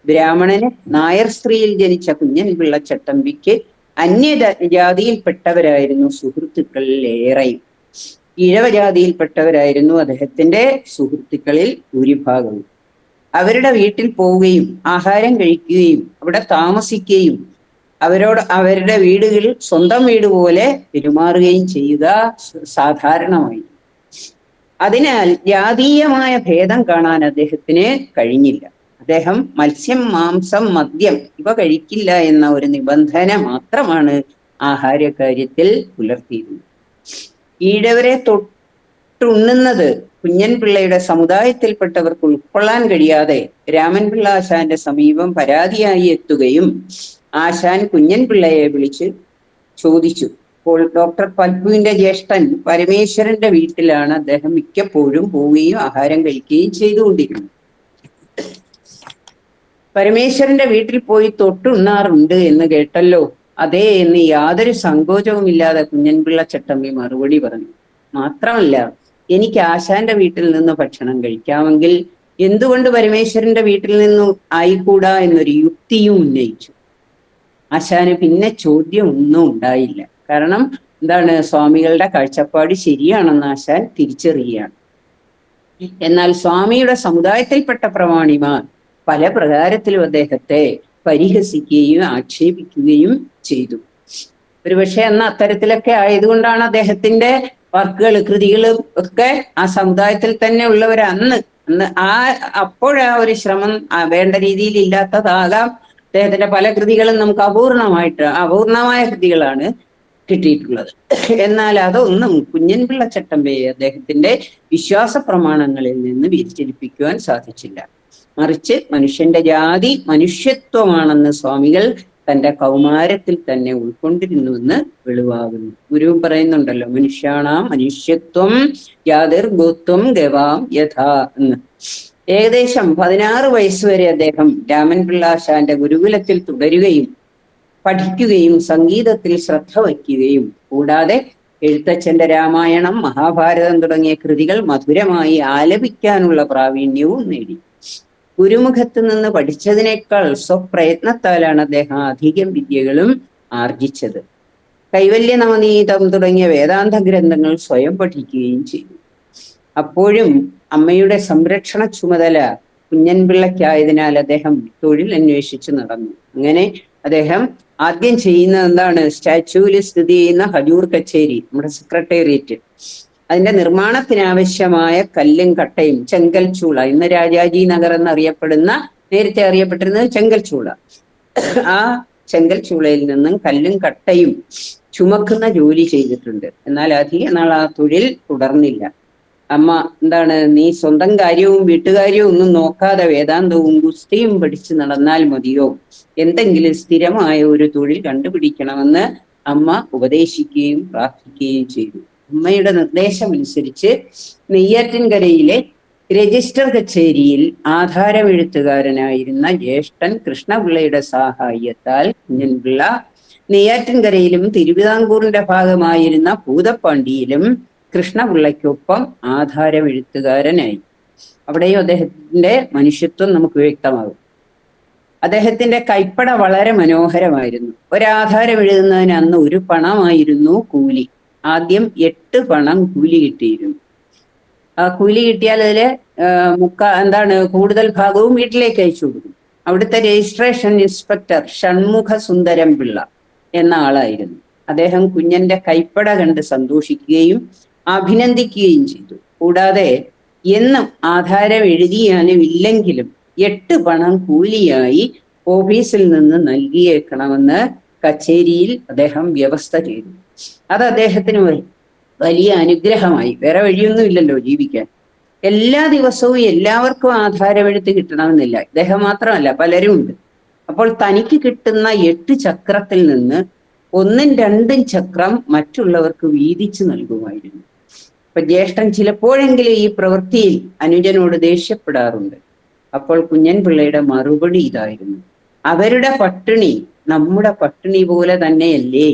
ബ്രാഹ്മണന് നായർ സ്ത്രീയിൽ ജനിച്ച കുഞ്ഞൻപിള്ള ചട്ടമ്പിക്ക് അന്യജാതിയിൽപ്പെട്ടവരായിരുന്നു സുഹൃത്തുക്കളിൽ ഏറെയും. ഈഴവജാതിയിൽപ്പെട്ടവരായിരുന്നു അദ്ദേഹത്തിന്റെ സുഹൃത്തുക്കളിൽ ഭൂരിഭാഗവും. അവരുടെ വീട്ടിൽ പോവുകയും ആഹാരം കഴിക്കുകയും അവിടെ താമസിക്കുകയും അവരുടെ വീടുകൾ സ്വന്തം വീട് പോലെ പെരുമാറുകയും ചെയ്യുക സാധാരണമായി. അതിനാൽ ജാതീയമായ ഭേദം കാണാൻ അദ്ദേഹത്തിന് കഴിഞ്ഞില്ല. അദ്ദേഹം മത്സ്യം, മാംസം, മദ്യം ഇവ കഴിക്കില്ല എന്ന ഒരു നിബന്ധന മാത്രമാണ് ആഹാരകാര്യത്തിൽ പുലർത്തിയിരുന്നത്. ഈഴവരെ തൊട്ടുണ്ണുന്നത് കുഞ്ഞൻപിള്ളയുടെ സമുദായത്തിൽപ്പെട്ടവർക്ക് ഉൾക്കൊള്ളാൻ കഴിയാതെ രാമൻപിള്ള ആശാന്റെ സമീപം പരാതിയായി എത്തുകയും ആശാൻ കുഞ്ഞൻപിള്ളയെ വിളിച്ച് ചോദിച്ചു. അപ്പോൾ ഡോക്ടർ പൽപുവിന്റെ ജ്യേഷ്ഠൻ പരമേശ്വരന്റെ വീട്ടിലാണ് അദ്ദേഹം മിക്കപ്പോഴും പോവുകയും ആഹാരം കഴിക്കുകയും ചെയ്തുകൊണ്ടിരുന്നത്. പരമേശ്വരന്റെ വീട്ടിൽ പോയി തൊട്ടുണ്ണാറുണ്ട് എന്ന് കേട്ടല്ലോ. അതേ എന്ന് യാതൊരു സങ്കോചവുമില്ലാതെ കുഞ്ഞൻപിള്ള ചട്ടമ്പി മറുപടി പറഞ്ഞു. മാത്രമല്ല, എനിക്ക് ആശാന്റെ വീട്ടിൽ നിന്ന് ഭക്ഷണം കഴിക്കാമെങ്കിൽ എന്തുകൊണ്ട് പരമേശ്വരന്റെ വീട്ടിൽ നിന്നും ആയിക്കൂടാ എന്നൊരു യുക്തിയും ഉന്നയിച്ചു. ആശാന് പിന്നെ ചോദ്യം ഒന്നും ഉണ്ടായില്ല. കാരണം എന്താണ്? സ്വാമികളുടെ കാഴ്ചപ്പാട് ശരിയാണെന്ന് ആശാൻ തിരിച്ചറിയുകയാണ്. എന്നാൽ സ്വാമിയുടെ സമുദായത്തിൽപ്പെട്ട പ്രമാണിമാർ പല പ്രകാരത്തിലും അദ്ദേഹത്തെ പരിഹസിക്കുകയും ആക്ഷേപിക്കുകയും ചെയ്തു. ഒരുപക്ഷെ അന്ന് അത്തരത്തിലൊക്കെ ആയതുകൊണ്ടാണ് അദ്ദേഹത്തിന്റെ വർക്കുകൾ, കൃതികൾ ഒക്കെ ആ സമുദായത്തിൽ തന്നെ ഉള്ളവർ അന്ന് അപ്പോഴാ ഒരു ശ്രമം വേണ്ട രീതിയിൽ ഇല്ലാത്തതാകാം. അദ്ദേഹത്തിന്റെ പല കൃതികളും നമുക്ക് അപൂർണമായ കൃതികളാണ് കിട്ടിയിട്ടുള്ളത്. എന്നാൽ അതൊന്നും കുഞ്ഞൻപിള്ള ചട്ടമ്പിയെ അദ്ദേഹത്തിന്റെ വിശ്വാസ പ്രമാണങ്ങളിൽ നിന്ന് വ്യതിചലിപ്പിക്കുവാൻ സാധിച്ചില്ല. മറിച്ച് മനുഷ്യന്റെ ജാതി മനുഷ്യത്വമാണെന്ന് സ്വാമികൾ തന്റെ കൗമാരത്തിൽ തന്നെ ഉൾക്കൊണ്ടിരുന്നുവെന്ന് വെളിവാകുന്നു. ഗുരു പറയുന്നുണ്ടല്ലോ, മനുഷ്യാണാം മനുഷ്യത്വം യാതിർഗോത്വം ഗവാം യഥാ എന്ന്. ഏകദേശം 16 വയസ്സുവരെ അദ്ദേഹം രാമൻപിള്ള ആശാന്റെ ഗുരുകുലത്തിൽ തുടരുകയും പഠിക്കുകയും സംഗീതത്തിൽ ശ്രദ്ധ വയ്ക്കുകയും കൂടാതെ എഴുത്തച്ഛന്റെ രാമായണം, മഹാഭാരതം തുടങ്ങിയ കൃതികൾ മധുരമായി ആലപിക്കാനുള്ള പ്രാവീണ്യവും നേടി. ഗുരുമുഖത്ത് നിന്ന് പഠിച്ചതിനേക്കാൾ സ്വപ്രയത്നത്താലാണ് അദ്ദേഹം അധികം വിദ്യകളും ആർജിച്ചത്. കൈവല്യ നവനീതം തുടങ്ങിയ വേദാന്ത ഗ്രന്ഥങ്ങൾ സ്വയം പഠിക്കുകയും ചെയ്തു. അപ്പോഴും അമ്മയുടെ സംരക്ഷണ ചുമതല കുഞ്ഞൻപിള്ളയ്ക്കായതിനാൽ അദ്ദേഹം തൊഴിൽ അന്വേഷിച്ച് നടന്നു. അങ്ങനെ അദ്ദേഹം ആദ്യം ചെയ്യുന്നത് എന്താണ്? സ്റ്റാച്യൂവിൽ സ്ഥിതി ചെയ്യുന്ന ഹജൂർ കച്ചേരി, നമ്മുടെ സെക്രട്ടേറിയറ്റ്, അതിന്റെ നിർമ്മാണത്തിനാവശ്യമായ കല്ലും കട്ടയും ചെങ്കൽ ചൂള, ഇന്ന് രാജാജി നഗർ എന്നറിയപ്പെടുന്ന, നേരത്തെ അറിയപ്പെട്ടിരുന്നത് ചെങ്കൽ ചൂള, ആ ചെങ്കൽ ചൂളയിൽ നിന്നും കല്ലും കട്ടയും ചുമക്കുന്ന ജോലി ചെയ്തിട്ടുണ്ട്. എന്നാൽ അധിക നാൾ ആ തൊഴിൽ തുടർന്നില്ല. അമ്മ എന്താണ്, നീ സ്വന്തം കാര്യവും വീട്ടുകാര്യവും ഒന്നും നോക്കാതെ വേദാന്തവും ഗുസ്തിയും പഠിച്ചു നടന്നാൽ മതിയോ, എന്തെങ്കിലും സ്ഥിരമായ ഒരു തൊഴിൽ കണ്ടുപിടിക്കണമെന്ന് അമ്മ ഉപദേശിക്കുകയും പ്രാർത്ഥിക്കുകയും ചെയ്തു. അമ്മയുടെ നിർദ്ദേശമനുസരിച്ച് നെയ്യാറ്റിൻകരയിലെ രജിസ്റ്റർ കച്ചേരിയിൽ ആധാരമെഴുത്തുകാരനായിരുന്ന ജ്യേഷ്ഠൻ കൃഷ്ണപിള്ളയുടെ സഹായത്താൽ കുഞ്ഞൻപിള്ള നെയ്യാറ്റിൻകരയിലും തിരുവിതാംകൂറിന്റെ ഭാഗമായിരുന്ന ഭൂതപ്പാണ്ടിയിലും കൃഷ്ണപിള്ളയ്ക്കൊപ്പം ആധാരമെഴുത്തുകാരനായി. അവിടെയും അദ്ദേഹത്തിന്റെ മനുഷ്യത്വം നമുക്ക് വ്യക്തമാകും. അദ്ദേഹത്തിന്റെ കൈപ്പട വളരെ മനോഹരമായിരുന്നു. ഒരാധാരം എഴുതുന്നതിന് അന്ന് 1 പണമായിരുന്നു കൂലി. ആദ്യം 8 പണം കൂലി കിട്ടിയിരുന്നു. ആ കൂലി കിട്ടിയാൽ അതില് കൂടുതൽ ഭാഗവും വീട്ടിലേക്ക് അയച്ചു കൊടുക്കും. അവിടുത്തെ രജിസ്ട്രേഷൻ ഇൻസ്പെക്ടർ ഷൺമുഖ സുന്ദരം പിള്ള എന്ന ആളായിരുന്നു. അദ്ദേഹം കുഞ്ഞന്റെ കൈപ്പട കണ്ട് സന്തോഷിക്കുകയും അഭിനന്ദിക്കുകയും ചെയ്തു. കൂടാതെ എന്നും ആധാരം എഴുതിയാലും ഇല്ലെങ്കിലും 8 പണം കൂലിയായി ഓഫീസിൽ നിന്ന് നൽകിയേക്കണമെന്ന് കച്ചേരിയിൽ അദ്ദേഹം വ്യവസ്ഥ ചെയ്തു. അത് അദ്ദേഹത്തിന് വലിയ അനുഗ്രഹമായി. വേറെ വഴിയൊന്നുമില്ലല്ലോ ജീവിക്കാൻ. എല്ലാ ദിവസവും എല്ലാവർക്കും ആധാരമെഴുത്ത് കിട്ടണമെന്നില്ല. ഇദ്ദേഹം മാത്രമല്ല, പലരും ഉണ്ട്. അപ്പോൾ തനിക്ക് കിട്ടുന്ന 8 ചക്രത്തിൽ നിന്ന് 1ഉം 2ഉം ചക്രം മറ്റുള്ളവർക്ക് വീതിച്ചു നൽകുമായിരുന്നു. അപ്പൊ ജ്യേഷ്ഠൻ ചിലപ്പോഴെങ്കിലും ഈ പ്രവൃത്തിയിൽ അനുജനോട് ദേഷ്യപ്പെടാറുണ്ട്. അപ്പോൾ കുഞ്ഞൻ പിള്ളയുടെ മറുപടി ഇതായിരുന്നു: അവരുടെ പട്ടിണി നമ്മുടെ പട്ടിണി പോലെ തന്നെയല്ലേ.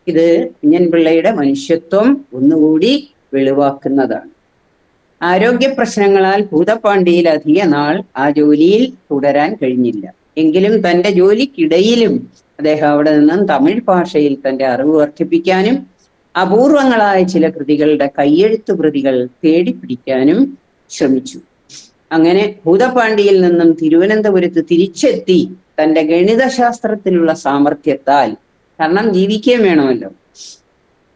ഇത് കുഞ്ഞൻ പിള്ളയുടെ മനുഷ്യത്വം ഒന്നുകൂടി വെളിവാക്കുന്നതാണ്. ആരോഗ്യ പ്രശ്നങ്ങളാൽ ഭൂതപ്പാണ്ടിയിൽ അധിക നാൾ ആ ജോലിയിൽ തുടരാൻ കഴിഞ്ഞില്ല. എങ്കിലും തന്റെ ജോലിക്കിടയിലും അദ്ദേഹം അവിടെ നിന്നും തമിഴ് ഭാഷയിൽ തന്റെ അറിവ് വർദ്ധിപ്പിക്കാനും അപൂർവങ്ങളായ ചില കൃതികളുടെ കയ്യെഴുത്തു പ്രതികൾ തേടിപ്പിടിക്കാനും ശ്രമിച്ചു. അങ്ങനെ ഭൂതപ്പാണ്ടിയിൽ നിന്നും തിരുവനന്തപുരത്ത് തിരിച്ചെത്തി തന്റെ ഗണിതശാസ്ത്രത്തിലുള്ള സാമർഥ്യത്താൽ, കാരണം ജീവിക്കുകയും വേണമല്ലോ,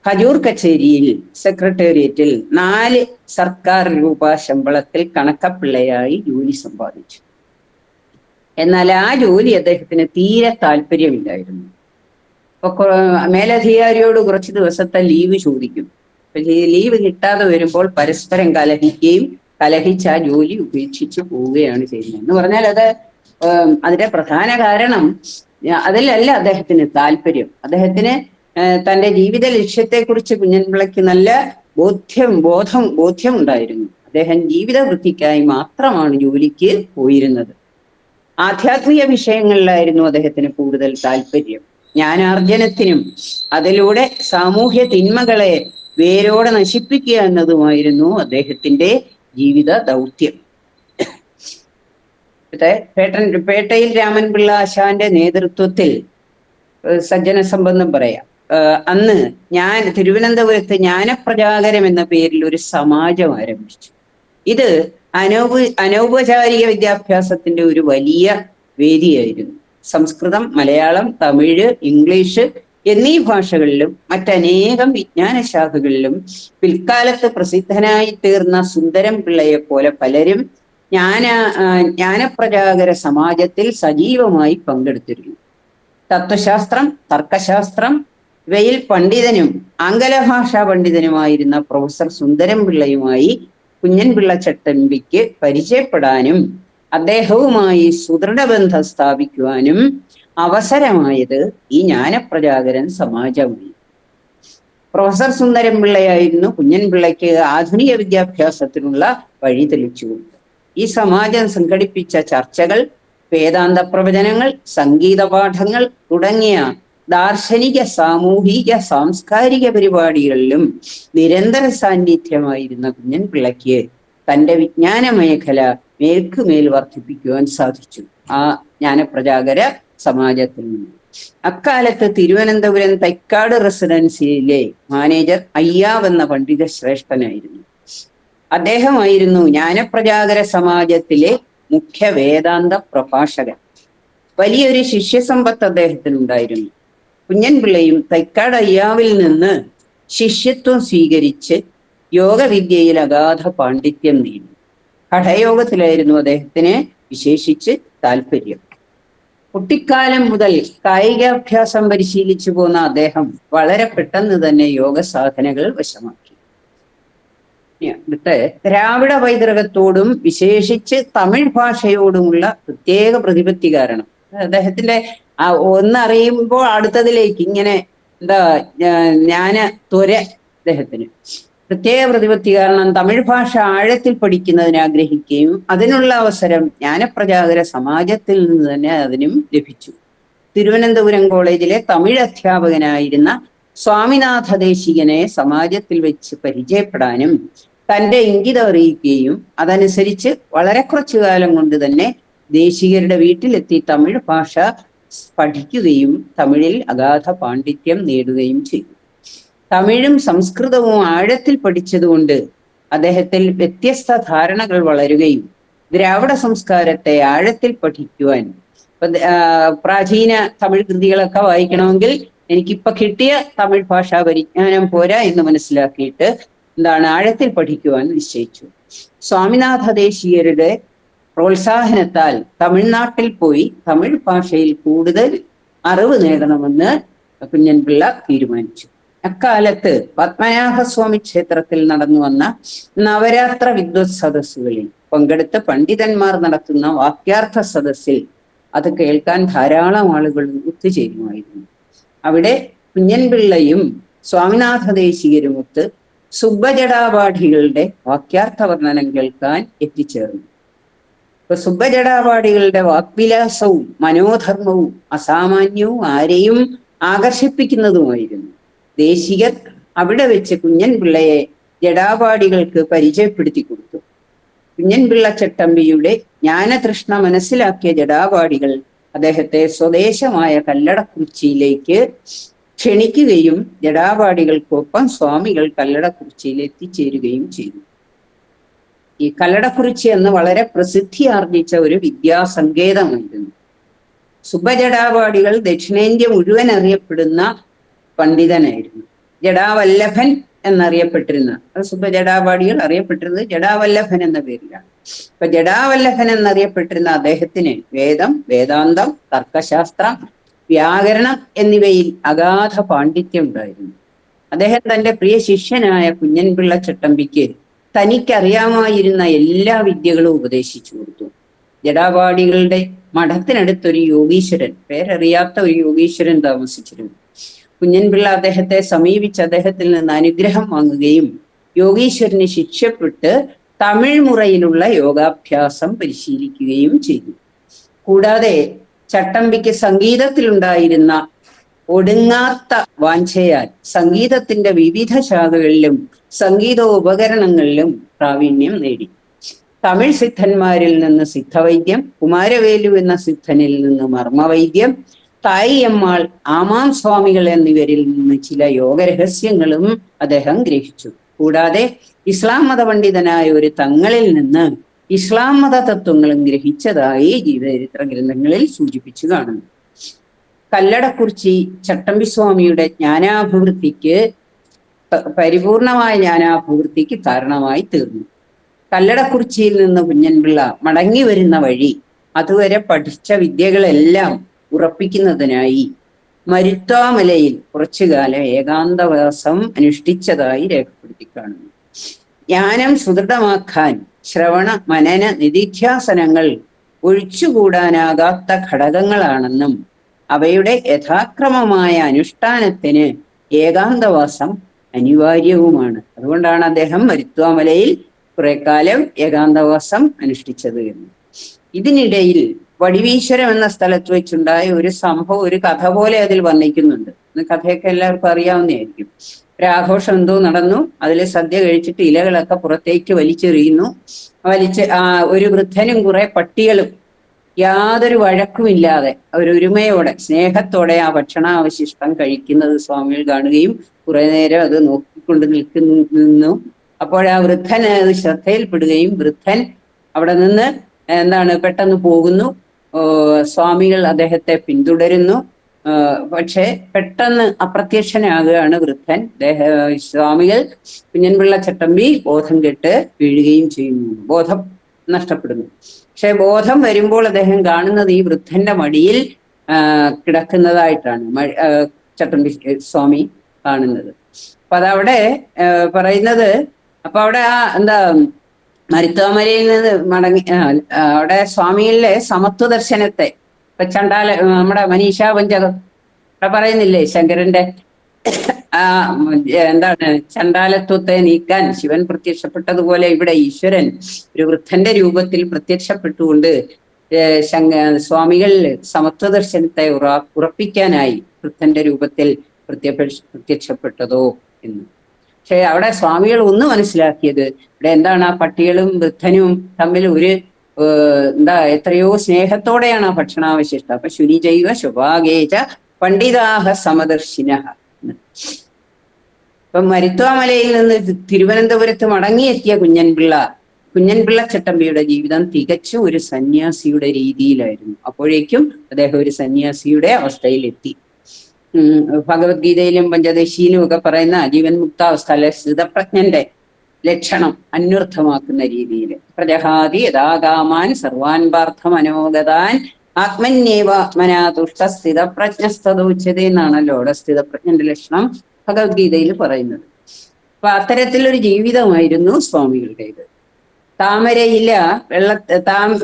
ഹജൂർ കച്ചേരിയിൽ സെക്രട്ടേറിയറ്റിൽ 4 സർക്കാർ രൂപ ശമ്പളത്തിൽ കണക്കപ്പിള്ളയായി ജോലി സമ്പാദിച്ചു. എന്നാൽ ആ ജോലി അദ്ദേഹത്തിന് തീരെ താല്പര്യമില്ലായിരുന്നു. അപ്പൊ മേലധികാരിയോട് കുറച്ച് ദിവസത്തെ ലീവ് ചോദിക്കും. ലീവ് കിട്ടാതെ വരുമ്പോൾ പരസ്പരം കലഹിക്കുകയും കലഹിച്ച് ആ ജോലി ഉപേക്ഷിച്ച് പോവുകയാണ് ചെയ്യുന്നത്. എന്ന് പറഞ്ഞാൽ അതിന്റെ പ്രധാന കാരണം അതിലല്ല അദ്ദേഹത്തിന് താല്പര്യം. അദ്ദേഹത്തിന് തന്റെ ജീവിത ലക്ഷ്യത്തെക്കുറിച്ച് കുഞ്ഞൻപിള്ളയ്ക്ക് നല്ല ബോധ്യമുണ്ടായിരുന്നു. അദ്ദേഹം ജീവിത വൃത്തിക്കായി മാത്രമാണ് ജോലിക്ക് പോയിരുന്നത്. ആധ്യാത്മിക വിഷയങ്ങളിലായിരുന്നു അദ്ദേഹത്തിന് കൂടുതൽ താല്പര്യം. ജ്ഞാനാർജനത്തിനും അതിലൂടെ സാമൂഹ്യ തിന്മകളെ വേരോടെ നശിപ്പിക്കുക എന്നതുമായിരുന്നു അദ്ദേഹത്തിന്റെ ജീവിത ദൗത്യം. പേട്ടയിൽ രാമൻപിള്ള ആശാന്റെ നേതൃത്വത്തിൽ സജ്ജന സംബന്ധം പറയാം. അന്ന് തിരുവനന്തപുരത്ത് ജ്ഞാനപ്രചാകരം എന്ന പേരിൽ ഒരു സമാജം ആരംഭിച്ചു. ഇത് അനൗപചാരിക വിദ്യാഭ്യാസത്തിന്റെ ഒരു വലിയ വേദിയായിരുന്നു. സംസ്കൃതം, മലയാളം, തമിഴ്, ഇംഗ്ലീഷ് എന്നീ ഭാഷകളിലും മറ്റനേകം വിജ്ഞാന ശാഖകളിലും പിൽക്കാലത്ത് പ്രസിദ്ധനായി തീർന്ന സുന്ദരം പിള്ളയെ പോലെ പലരും ജ്ഞാനപ്രചാകര സമാജത്തിൽ സജീവമായി പങ്കെടുത്തിരുന്നു. തത്വശാസ്ത്രം, തർക്കശാസ്ത്രം ഇവയിൽ പണ്ഡിതനും ആംഗലഭാഷാ പണ്ഡിതനുമായിരുന്ന പ്രൊഫസർ സുന്ദരം പിള്ളയുമായി കുഞ്ഞൻപിള്ള ചട്ടമ്പിക്ക് പരിചയപ്പെടാനും അദ്ദേഹവുമായി സുദൃഢബന്ധം സ്ഥാപിക്കുവാനും അവസരമായത് ഈ ജ്ഞാനപ്രചാകരൻ സമാജമായി. പ്രൊഫസർ സുന്ദരം പിള്ളയായിരുന്നു കുഞ്ഞൻപിള്ളയ്ക്ക് ആധുനിക വിദ്യാഭ്യാസത്തിനുള്ള വഴി തെളിച്ചുകൊണ്ട്. ഈ സമാജം സംഘടിപ്പിച്ച ചർച്ചകൾ, വേദാന്ത പ്രവചനങ്ങൾ, സംഗീത പാഠങ്ങൾ തുടങ്ങിയ ദാർശനിക, സാമൂഹിക, സാംസ്കാരിക പരിപാടികളിലും നിരന്തര സാന്നിധ്യമായിരുന്ന കുഞ്ഞൻപിള്ളയ്ക്ക് തന്റെ വിജ്ഞാന മേഖല മേൽക്കുമേൽ വർദ്ധിപ്പിക്കുവാൻ സാധിച്ചു ആ ജ്ഞാനപ്രചാകര സമാജത്തിൽ നിന്ന്. അക്കാലത്ത് തിരുവനന്തപുരം തൈക്കാട് റെസിഡൻസിയിലെ മാനേജർ അയ്യാവ് എന്ന പണ്ഡിത ശ്രേഷ്ഠനായിരുന്നു. അദ്ദേഹമായിരുന്നു ജ്ഞാനപ്രചാകര സമാജത്തിലെ മുഖ്യ വേദാന്ത പ്രഭാഷകൻ. വലിയൊരു ശിഷ്യസമ്പത്ത് അദ്ദേഹത്തിനുണ്ടായിരുന്നു. കുഞ്ഞൻപിള്ളയും തൈക്കാട് അയ്യാവിൽ നിന്ന് ശിഷ്യത്വം സ്വീകരിച്ച് യോഗവിദ്യയിൽ അഗാധ പാണ്ഡിത്യം നേടി. ഹഠയോഗത്തിലായിരുന്നു അദ്ദേഹത്തിന് വിശേഷിച്ച് താല്പര്യം. കുട്ടിക്കാലം മുതൽ കായികാഭ്യാസം പരിശീലിച്ചു പോന്ന അദ്ദേഹം വളരെ പെട്ടെന്ന് തന്നെ യോഗ സാധനകൾ വശമാക്കി. ദ്രാവിഡ പൈതൃകത്തോടും വിശേഷിച്ച് തമിഴ് ഭാഷയോടുമുള്ള പ്രത്യേക പ്രതിപത്തി കാരണം അദ്ദേഹത്തിന്റെ ഒന്നറിയുമ്പോൾ അടുത്തതിലേക്ക് ഇങ്ങനെ ത്വര അദ്ദേഹത്തിന് പ്രത്യേക പ്രതിപത്തി കാരണം തമിഴ് ഭാഷ ആഴത്തിൽ പഠിക്കുന്നതിന് ആഗ്രഹിക്കുകയും അതിനുള്ള അവസരം ജ്ഞാനപ്രചാകര സമാജത്തിൽ നിന്ന് തന്നെ അതിനും ലഭിച്ചു. തിരുവനന്തപുരം കോളേജിലെ തമിഴ് അധ്യാപകനായിരുന്ന സ്വാമിനാഥ ദേശികനെ സമാജത്തിൽ വെച്ച് പരിചയപ്പെടാനും തന്റെ ഇംഗിതം അറിയിക്കുകയും അതനുസരിച്ച് വളരെ കുറച്ചു കാലം കൊണ്ട് തന്നെ ദേശികരുടെ വീട്ടിലെത്തി തമിഴ് ഭാഷ പഠിക്കുകയും തമിഴിൽ അഗാധ പാണ്ഡിത്യം നേടുകയും ചെയ്തു. തമിഴും സംസ്കൃതവും ആഴത്തിൽ പഠിച്ചതുകൊണ്ട് അദ്ദേഹത്തിൽ വ്യത്യസ്ത ധാരണകൾ വളരുകയും ദ്രാവിഡ സംസ്കാരത്തെ ആഴത്തിൽ പഠിക്കുവാൻ, പ്രാചീന തമിഴ് കൃതികളൊക്കെ വായിക്കണമെങ്കിൽ എനിക്കിപ്പൊ കിട്ടിയ തമിഴ് ഭാഷാ പരിജ്ഞാനം പോരാ എന്ന് മനസ്സിലാക്കിയിട്ട് ആഴത്തിൽ പഠിക്കുവാൻ നിശ്ചയിച്ചു. സ്വാമിനാഥ ദേശീയരുടെ പ്രോത്സാഹനത്താൽ തമിഴ്നാട്ടിൽ പോയി തമിഴ് ഭാഷയിൽ കൂടുതൽ അറിവ് നേടണമെന്ന് കുഞ്ഞൻപിള്ള തീരുമാനിച്ചു. അക്കാലത്ത് പത്മനാഭസ്വാമി ക്ഷേത്രത്തിൽ നടന്നു വന്ന നവരാത്ര വിദ്വത് സദസ്സുകളിൽ പങ്കെടുത്ത് പണ്ഡിതന്മാർ നടത്തുന്ന വാക്യാർത്ഥ സദസ്സിൽ അത് കേൾക്കാൻ ധാരാളം ആളുകൾ ഒത്തുചേരുമായിരുന്നു. അവിടെ കുഞ്ഞൻപിള്ളയും സ്വാമിനാഥ ദേശീയരുമൊത്ത് സുബ്ബജടാപാഠികളുടെ വാക്യാർത്ഥ വർണ്ണനം കേൾക്കാൻ എത്തിച്ചേർന്നു. ഇപ്പൊ സുബ്ബജടാപാഠികളുടെ വാക്വിലാസവും മനോധർമ്മവും അസാമാന്യവും ആരെയും ആകർഷിപ്പിക്കുന്നതുമായിരുന്നു. ദേശികർ അവിടെ വെച്ച് കുഞ്ഞൻപിള്ളയെ ജടാപാഠികൾക്ക് പരിചയപ്പെടുത്തി കൊടുത്തു. കുഞ്ഞൻപിള്ള ചട്ടമ്പിയുടെ ജ്ഞാനതൃഷ്ണ മനസ്സിലാക്കിയ ജടാപാഠികൾ അദ്ദേഹത്തെ സ്വദേശമായ കല്ലടക്കുറിച്ചിയിലേക്ക് ക്ഷണിക്കുകയും ജടാപാഠികൾക്കൊപ്പം സ്വാമികൾ കല്ലടക്കുറിച്ചിയിൽ എത്തിച്ചേരുകയും ചെയ്തു. ഈ കല്ലടക്കുറിച്ചി എന്ന് വളരെ പ്രസിദ്ധി ആർജിച്ച ഒരു വിദ്യാസങ്കേതമായിരുന്നു. സുബ്ബജടാപാഠികൾ ദക്ഷിണേന്ത്യ മുഴുവൻ അറിയപ്പെടുന്ന പണ്ഡിതനായിരുന്നു. ജടാവല്ലഭൻ എന്നറിയപ്പെട്ടിരുന്ന സുബ്ബജടാപാഠികൾ അറിയപ്പെട്ടിരുന്നത് ജടാവല്ലഭൻ എന്ന പേരിലാണ്. ഇപ്പൊ ജടാവല്ലഭൻ എന്നറിയപ്പെട്ടിരുന്ന അദ്ദേഹത്തിന് വേദം, വേദാന്തം, തർക്കശാസ്ത്രം, വ്യാകരണം എന്നിവയിൽ അഗാധ പാണ്ഡിത്യം ഉണ്ടായിരുന്നു. അദ്ദേഹം തന്റെ പ്രിയ ശിഷ്യനായ കുഞ്ഞൻപിള്ള ചട്ടമ്പിക്ക് തനിക്കറിയാമായിരുന്ന എല്ലാ വിദ്യകളും ഉപദേശിച്ചു കൊടുത്തു. ജടാപാഠികളുടെ മഠത്തിനടുത്തൊരു യോഗീശ്വരൻ, പേരറിയാത്ത ഒരു യോഗീശ്വരൻ താമസിച്ചിരുന്നു. കുഞ്ഞൻപിള്ള അദ്ദേഹത്തെ സമീപിച്ച് അദ്ദേഹത്തിൽ നിന്ന് അനുഗ്രഹം വാങ്ങുകയും യോഗീശ്വരന് ശിക്ഷപ്പെട്ട് തമിഴ് മുറയിലുള്ള യോഗാഭ്യാസം പരിശീലിക്കുകയും ചെയ്തു. കൂടാതെ ചട്ടമ്പിക്ക് സംഗീതത്തിലുണ്ടായിരുന്ന ഒടുങ്ങാത്ത വാഞ്ചയാൽ സംഗീതത്തിന്റെ വിവിധ ശാഖകളിലും സംഗീതോപകരണങ്ങളിലും പ്രാവീണ്യം നേടി. തമിഴ് സിദ്ധന്മാരിൽ നിന്ന് സിദ്ധവൈദ്യം, കുമാരവേലു എന്ന സിദ്ധനിൽ നിന്ന് മർമ്മവൈദ്യം, തായിയമ്മാൾ, ആമാം സ്വാമികൾ എന്നിവരിൽ നിന്ന് ചില യോഗരഹസ്യങ്ങളും അദ്ദേഹം ഗ്രഹിച്ചു. കൂടാതെ ഇസ്ലാം മത പണ്ഡിതനായ ഒരു തങ്ങളിൽ നിന്ന് ഇസ്ലാം മത തത്വങ്ങളും ഗ്രഹിച്ചതായി ജീവചരിത്ര ഗ്രന്ഥങ്ങളിൽ സൂചിപ്പിച്ചു കാണുന്നു. കല്ലടക്കുറിച്ചി ചട്ടമ്പിസ്വാമിയുടെ ജ്ഞാനാഭിവൃദ്ധിക്ക് പരിപൂർണമായ ജ്ഞാനാഭിവൃദ്ധിക്ക് കാരണമായി തീർന്നു. കല്ലടക്കുറിച്ചിയിൽ നിന്ന് കുഞ്ഞൻപിള്ള മടങ്ങി വരുന്ന വഴി അതുവരെ പഠിച്ച വിദ്യകളെല്ലാം ഉറപ്പിക്കുന്നതിനായി മരുത്വാമലയിൽ കുറച്ചുകാലം ഏകാന്തവാസം അനുഷ്ഠിച്ചതായി രേഖപ്പെടുത്തി കാണുന്നു. ജ്ഞാനം സുദൃഢമാക്കാൻ ശ്രവണ മനന നിധിധ്യാസനങ്ങൾ ഒഴിച്ചുകൂടാനാകാത്ത ഘടകങ്ങളാണെന്നും അവയുടെ യഥാക്രമമായ അനുഷ്ഠാനത്തിന് ഏകാന്തവാസം അനിവാര്യവുമാണ്. അതുകൊണ്ടാണ് അദ്ദേഹം മരുത്വാമലയിൽ കുറെ കാലം ഏകാന്തവാസം അനുഷ്ഠിച്ചത് എന്ന്. ഇതിനിടയിൽ വടിവീശ്വരം എന്ന സ്ഥലത്ത് വെച്ചുണ്ടായ ഒരു സംഭവം, ഒരു കഥ പോലെ അതിൽ വർണ്ണിക്കുന്നുണ്ട്. കഥയൊക്കെ എല്ലാവർക്കും അറിയാവുന്നതായിരിക്കും. ഒരാഘോഷം എന്തോ നടന്നു, അതിൽ സദ്യ കഴിച്ചിട്ട് ഇലകളൊക്കെ പുറത്തേക്ക് വലിച്ചെറിയുന്നു. ഒരു വൃദ്ധനും കുറെ പട്ടികളും യാതൊരു വഴക്കുമില്ലാതെ ഒരുമയോടെ സ്നേഹത്തോടെ ആ ഭക്ഷണാവശിഷ്ടം കഴിക്കുന്നത് സ്വാമികൾ കാണുകയും കുറെ നേരം അത് നോക്കിക്കൊണ്ട് നിന്നു. അപ്പോൾ ആ വൃദ്ധൻ അത് ശ്രദ്ധയിൽപ്പെടുകയും വൃദ്ധൻ അവിടെ നിന്ന് പെട്ടെന്ന് പോകുന്നു. സ്വാമികൾ അദ്ദേഹത്തെ പിന്തുടരുന്നു. പക്ഷെ പെട്ടെന്ന് അപ്രത്യക്ഷനാകുകയാണ് വൃദ്ധൻ. സ്വാമികൾ കുഞ്ഞൻപിള്ള ചട്ടമ്പി ബോധം കെട്ട് വീഴുകയും ചെയ്യുന്നു. ബോധം നഷ്ടപ്പെടുന്നു. പക്ഷെ ബോധം വരുമ്പോൾ അദ്ദേഹം കാണുന്നത് ഈ വൃദ്ധന്റെ മടിയിൽ കിടക്കുന്നതായിട്ടാണ് ചട്ടമ്പി സ്വാമി കാണുന്നത്. അപ്പൊ അതവിടെ പറയുന്നത്, അപ്പൊ അവിടെ മരുത്വാമലയിൽ നിന്ന് മടങ്ങി അവിടെ സ്വാമികളിലെ സമത്വ ദർശനത്തെ ഇപ്പൊ നമ്മുടെ മനീഷാ പഞ്ചകം ഇവിടെ പറയുന്നില്ലേ, ശങ്കരന്റെ ചണ്ടാലത്വത്തെ നീക്കാൻ ശിവൻ പ്രത്യക്ഷപ്പെട്ടതുപോലെ ഇവിടെ ഈശ്വരൻ ഒരു വൃദ്ധന്റെ രൂപത്തിൽ പ്രത്യക്ഷപ്പെട്ടുകൊണ്ട് സ്വാമികൾ സമത്വ ദർശനത്തെ ഉറപ്പിക്കാനായി വൃദ്ധന്റെ രൂപത്തിൽ പ്രത്യക്ഷപ്പെട്ടതോ എന്ന്. പക്ഷെ അവിടെ സ്വാമികൾ ഒന്ന് മനസ്സിലാക്കിയത്, ഇവിടെ ആ പട്ടികളും വൃദ്ധനും തമ്മിൽ ഒരു എത്രയോ സ്നേഹത്തോടെയാണ് ആ ഭക്ഷണാവശിഷ്ടം. അപ്പൊ ശുനിജൈവ ശുഭാഗേച പണ്ഡിതാഹ സമദർശിന. ഇപ്പൊ മരുത്വാമലയിൽ നിന്ന് തിരുവനന്തപുരത്ത് മടങ്ങിയെത്തിയ കുഞ്ഞൻപിള്ള ചട്ടമ്പിയുടെ ജീവിതം തികച്ചും ഒരു സന്യാസിയുടെ രീതിയിലായിരുന്നു. അപ്പോഴേക്കും അദ്ദേഹം ഒരു സന്യാസിയുടെ അവസ്ഥയിലെത്തി. ഭഗവത്ഗീതയിലും പഞ്ചദശിയിലും ഒക്കെ പറയുന്ന ജീവൻ മുക്താവസ്ഥ, അല്ലെ സ്ഥിതപ്രജ്ഞന്റെ ലക്ഷണം അന്വർത്ഥമാക്കുന്ന രീതിയിൽ പ്രജഹാതി യഥാകാമാൻ സർവാൻ പാർത്ഥ മനോഗതാൻ ആത്മന്യേവാത്മനാ തുഷ്ട സ്ഥിതപ്രജ്ഞസ്തോച്ചത എന്നാണല്ലോ അവിടെ സ്ഥിതപ്രജ്ഞന്റെ ലക്ഷണം ഭഗവത്ഗീതയിൽ പറയുന്നത്. അപ്പൊ അത്തരത്തിലൊരു ജീവിതമായിരുന്നു സ്വാമികളുടേത്. താമരയില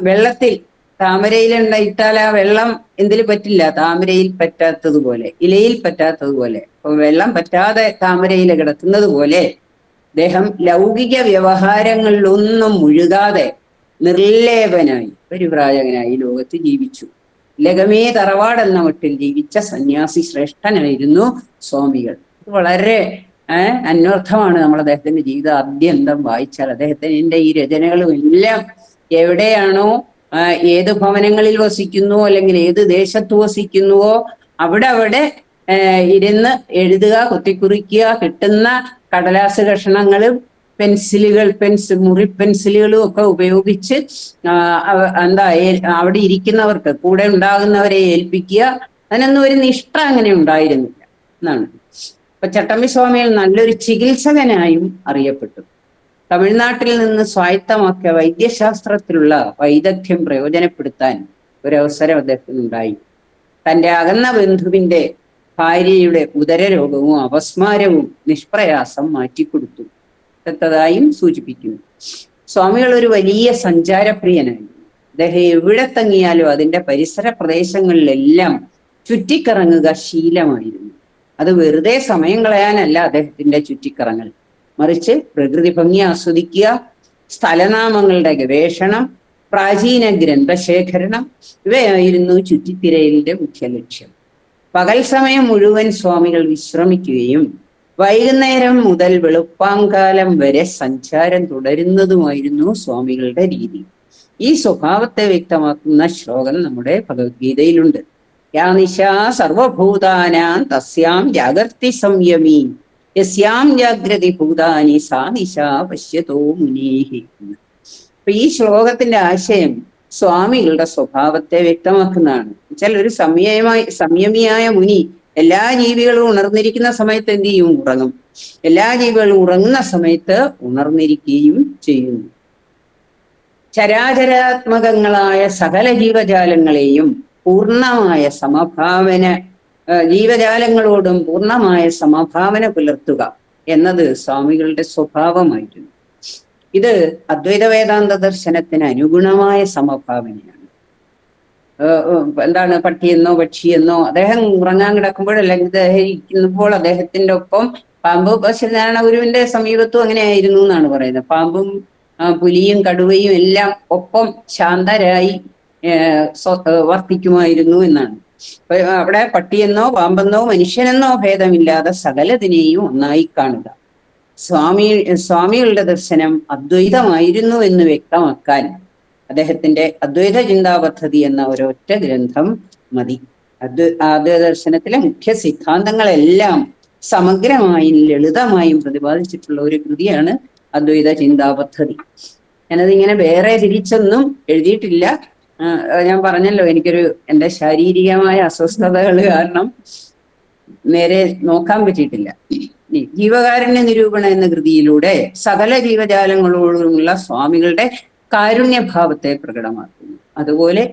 വെള്ളത്തിൽ താമരയില ഇട്ടാൽ ആ വെള്ളം എന്തിൽ പറ്റില്ല, താമരയിൽ പറ്റാത്തതുപോലെ, ഇലയിൽ പറ്റാത്തതുപോലെ. അപ്പൊ വെള്ളം പറ്റാതെ താമരയില കിടക്കുന്നത് പോലെ അദ്ദേഹം ലൗകിക വ്യവഹാരങ്ങളിലൊന്നും മുഴുകാതെ നിർലേപനായി പരിവ്രാജകനായി ലോകത്ത് ജീവിച്ചു. ലഗമേ തറവാടെന്ന മട്ടിൽ ജീവിച്ച സന്യാസി ശ്രേഷ്ഠനായിരുന്നു സ്വാമികൾ. വളരെ അന്വർത്ഥമാണ് നമ്മൾ അദ്ദേഹത്തിന്റെ ജീവിതം ആദ്യന്തം വായിച്ചാൽ. അദ്ദേഹത്തിന്റെ ഈ രചനകളും എല്ലാം എവിടെയാണോ ഏത് ഭവനങ്ങളിൽ വസിക്കുന്നുവോ അല്ലെങ്കിൽ ഏത് ദേശത്ത് വസിക്കുന്നുവോ അവിടെ ഇരുന്ന് എഴുതുക, കുത്തിക്കുറിക്കുക, കിട്ടുന്ന കടലാസ് കഷണങ്ങളും മുറി പെൻസിലുകളും ഒക്കെ ഉപയോഗിച്ച് അവിടെ ഇരിക്കുന്നവർക്ക്, കൂടെ ഉണ്ടാകുന്നവരെ ഏൽപ്പിക്കുക. അതിനൊന്നും ഒരു നിഷ്ഠ അങ്ങനെ ഉണ്ടായിരുന്നില്ല എന്നാണ്. അപ്പൊ ചട്ടമ്പി സ്വാമികൾ നല്ലൊരു ചികിത്സകനായും അറിയപ്പെട്ടു. തമിഴ്നാട്ടിൽ നിന്ന് സ്വായത്തമാക്കിയ വൈദ്യശാസ്ത്രത്തിലുള്ള വൈദഗ്ധ്യം പ്രയോജനപ്പെടുത്താൻ ഒരവസരം അദ്ദേഹത്തിനുണ്ടായി. തൻ്റെ അകന്ന ബന്ധുവിന്റെ ഭാര്യയുടെ ഉദരരോഗവും അപസ്മാരവും നിഷ്പ്രയാസം മാറ്റിക്കൊടുത്തു എന്നതായും സൂചിപ്പിക്കുന്നു. സ്വാമികൾ ഒരു വലിയ സഞ്ചാരപ്രിയനായിരുന്നു. അദ്ദേഹം എവിടെ തങ്ങിയാലും അതിൻ്റെ പരിസര പ്രദേശങ്ങളിലെല്ലാം ചുറ്റിക്കറങ്ങുക ശീലമായിരുന്നു. അത് വെറുതെ സമയം കളയാനല്ല അദ്ദേഹത്തിന്റെ ചുറ്റിക്കറങ്ങൽ, മറിച്ച് പ്രകൃതി ഭംഗി ആസ്വദിക്കുക, സ്ഥലനാമങ്ങളുടെ ഗവേഷണം, പ്രാചീന ഗ്രന്ഥശേഖരണം ഇവയായിരുന്നു ചുറ്റിത്തിരയലിന്റെ മുഖ്യ ലക്ഷ്യം. പകൽ സമയം മുഴുവൻ സ്വാമികൾ വിശ്രമിക്കുകയും വൈകുന്നേരം മുതൽ വെളുപ്പാങ്കാലം വരെ സഞ്ചാരം തുടരുന്നതുമായിരുന്നു സ്വാമികളുടെ രീതി. ഈ സ്വഭാവത്തെ വ്യക്തമാക്കുന്ന ശ്ലോകം നമ്മുടെ ഭഗവത്ഗീതയിലുണ്ട്. യാ നിശാ സർവഭൂതാനാം തസ്യാം ജാഗർത്തി സംയമീ യസ്യാം ജാഗ്രതി ഭൂതാനി സാ നിശാ പശ്യതോ മുനീഹി. അപ്പൊ ഈ ശ്ലോകത്തിന്റെ ആശയം സ്വാമികളുടെ സ്വഭാവത്തെ വ്യക്തമാക്കുന്നതാണ്. വെച്ചാൽ ഒരു സംയമിയായ മുനി എല്ലാ ജീവികളും ഉണർന്നിരിക്കുന്ന സമയത്ത് എന്ത് ചെയ്യും? ഉറങ്ങും. എല്ലാ ജീവികളും ഉറങ്ങുന്ന സമയത്ത് ഉണർന്നിരിക്കുകയും ചെയ്യുന്നു. ചരാചരാത്മകങ്ങളായ സകല ജീവജാലങ്ങളെയും പൂർണ്ണമായ സമഭാവന, ജീവജാലങ്ങളോടും പൂർണ്ണമായ സമഭാവന പുലർത്തുക എന്നത് സ്വാമികളുടെ സ്വഭാവമായിരുന്നു. ഇത് അദ്വൈത വേദാന്ത ദർശനത്തിന് അനുഗുണമായ സമഭാവനയാണ്. എന്താണ്, പട്ടിയെന്നോ പക്ഷിയെന്നോ അദ്ദേഹം ഉറങ്ങാൻ കിടക്കുമ്പോഴല്ലെങ്കിൽ അദ്ദേഹം ഇരിക്കുമ്പോൾ അദ്ദേഹത്തിന്റെ ഒപ്പം പാമ്പ്, ശ്രീനാരായണ ഗുരുവിന്റെ സമീപത്തും അങ്ങനെയായിരുന്നു എന്നാണ് പറയുന്നത്. പാമ്പും പുലിയും കടുവയും എല്ലാം ഒപ്പം ശാന്തരായി വർത്തിക്കുമായിരുന്നു എന്നാണ്. അവിടെ പട്ടിയെന്നോ പാമ്പെന്നോ മനുഷ്യനെന്നോ സകലതിനെയും ഒന്നായി കാണുക. സ്വാമികളുടെ ദർശനം അദ്വൈതമായിരുന്നു എന്ന് വ്യക്തമാക്കാൻ അദ്ദേഹത്തിന്റെ അദ്വൈത ചിന്താ പദ്ധതി എന്ന ഒരൊറ്റ ഗ്രന്ഥം മതി. അദ്വൈത ദർശനത്തിലെ മുഖ്യ സിദ്ധാന്തങ്ങളെല്ലാം സമഗ്രമായും ലളിതമായും പ്രതിപാദിച്ചിട്ടുള്ള ഒരു കൃതിയാണ് അദ്വൈത ചിന്താ പദ്ധതി. ഞാനതിങ്ങനെ വേറെ തിരിച്ചൊന്നും എഴുതിയിട്ടില്ല. ഞാൻ പറഞ്ഞല്ലോ, എൻ്റെ ശാരീരികമായ അസ്വസ്ഥതകൾ കാരണം നേരെ നോക്കാൻ പറ്റിയിട്ടില്ല. ജീവകാരുണ്യ നിരൂപണ എന്ന കൃതിയിലൂടെ സകല ജീവജാലങ്ങളോടുമുള്ള സ്വാമികളുടെ കാരുണ്യഭാവത്തെ പ്രകടമാക്കുന്നു. അതുപോലെ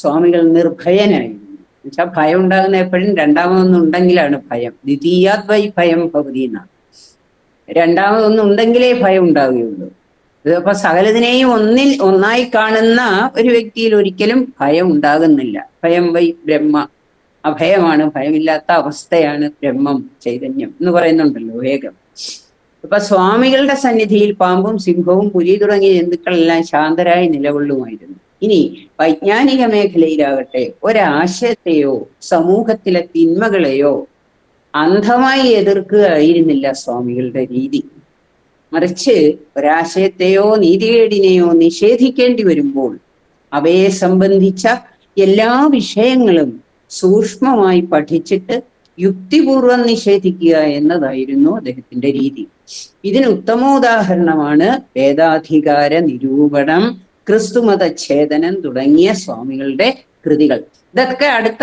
സ്വാമികൾ നിർഭയനായിരുന്നു. എന്നുവെച്ചാൽ ഭയം ഉണ്ടാകുന്ന എപ്പോഴും രണ്ടാമതൊന്നുണ്ടെങ്കിലാണ് ഭയം. ദ്വിതീയാദ്വൈ ഭയം ഭവതി എന്നാണ്. രണ്ടാമതൊന്നുണ്ടെങ്കിലേ ഭയം ഉണ്ടാവുകയുള്ളൂ. അപ്പൊ സകലതിനെയും ഒന്നായി കാണുന്ന ഒരു വ്യക്തിയിൽ ഒരിക്കലും ഭയം ഉണ്ടാകുന്നില്ല. ഭയം വൈ ബ്രഹ്മ, അഭയമാണ്, ഭയമില്ലാത്ത അവസ്ഥയാണ് ബ്രഹ്മം, ചൈതന്യം എന്ന് പറയുന്നുണ്ടല്ലോ വേഗം. അപ്പൊ സ്വാമികളുടെ സന്നിധിയിൽ പാമ്പും സിംഹവും പുലി തുടങ്ങിയ ജന്തുക്കളെല്ലാം ശാന്തരായി നിലകൊള്ളുമായിരുന്നു. ഇനി വൈജ്ഞാനിക മേഖലയിലാകട്ടെ ഒരാശയത്തെയോ സമൂഹത്തിലെ തിന്മകളെയോ അന്ധമായി എതിർക്കുകയായിരുന്നില്ല സ്വാമികളുടെ രീതി. മറിച്ച് ഒരാശയത്തെയോ നീതികേടിനെയോ നിഷേധിക്കേണ്ടി വരുമ്പോൾ അവയെ സംബന്ധിച്ച എല്ലാ വിഷയങ്ങളും സൂക്ഷ്മമായി പഠിച്ചിട്ട് യുക്തിപൂർവം നിഷേധിക്കുക എന്നതായിരുന്നു അദ്ദേഹത്തിന്റെ രീതി. ഇതിന് ഉത്തമോദാഹരണമാണ് വേദാധികാര നിരൂപണം, ക്രിസ്തുമതഛേദനം തുടങ്ങിയ സ്വാമികളുടെ കൃതികൾ. ഇതൊക്കെ അടുത്ത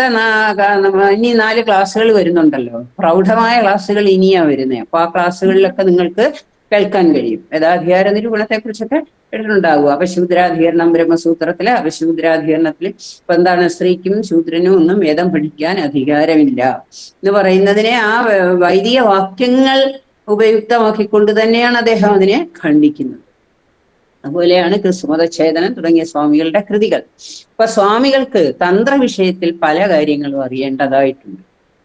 ഇനി 4 ക്ലാസ്സുകൾ വരുന്നുണ്ടല്ലോ, പ്രൗഢമായ ക്ലാസ്സുകൾ ഇനിയാ വരുന്നത്. അപ്പൊ ആ ക്ലാസ്സുകളിലൊക്കെ നിങ്ങൾക്ക് കേൾക്കാൻ കഴിയും. വേദാധികാര നിരൂപണത്തെ കുറിച്ചൊക്കെ കേട്ടിട്ടുണ്ടാകും. അപശൂദ്രാധികരണം ബ്രഹ്മസൂത്രത്തിലെ അപശൂദ്രാധികരണത്തിൽ ഇപ്പൊ എന്താണ്, സ്ത്രീക്കും ശൂദ്രനും ഒന്നും വേദം പഠിക്കാൻ അധികാരമില്ല എന്ന് പറയുന്നതിനെ ആ വൈദിക വാക്യങ്ങൾ ഉപയുക്തമാക്കിക്കൊണ്ട് തന്നെയാണ് അദ്ദേഹം അതിനെ ഖണ്ഡിക്കുന്നത്. അതുപോലെയാണ് ക്രിസ്തുമതച്ഛേദനം തുടങ്ങിയ സ്വാമികളുടെ കൃതികൾ. ഇപ്പൊ സ്വാമികൾക്ക് തന്ത്ര വിഷയത്തിൽ പല കാര്യങ്ങളും അറിയേണ്ടതായിട്ടുണ്ട്.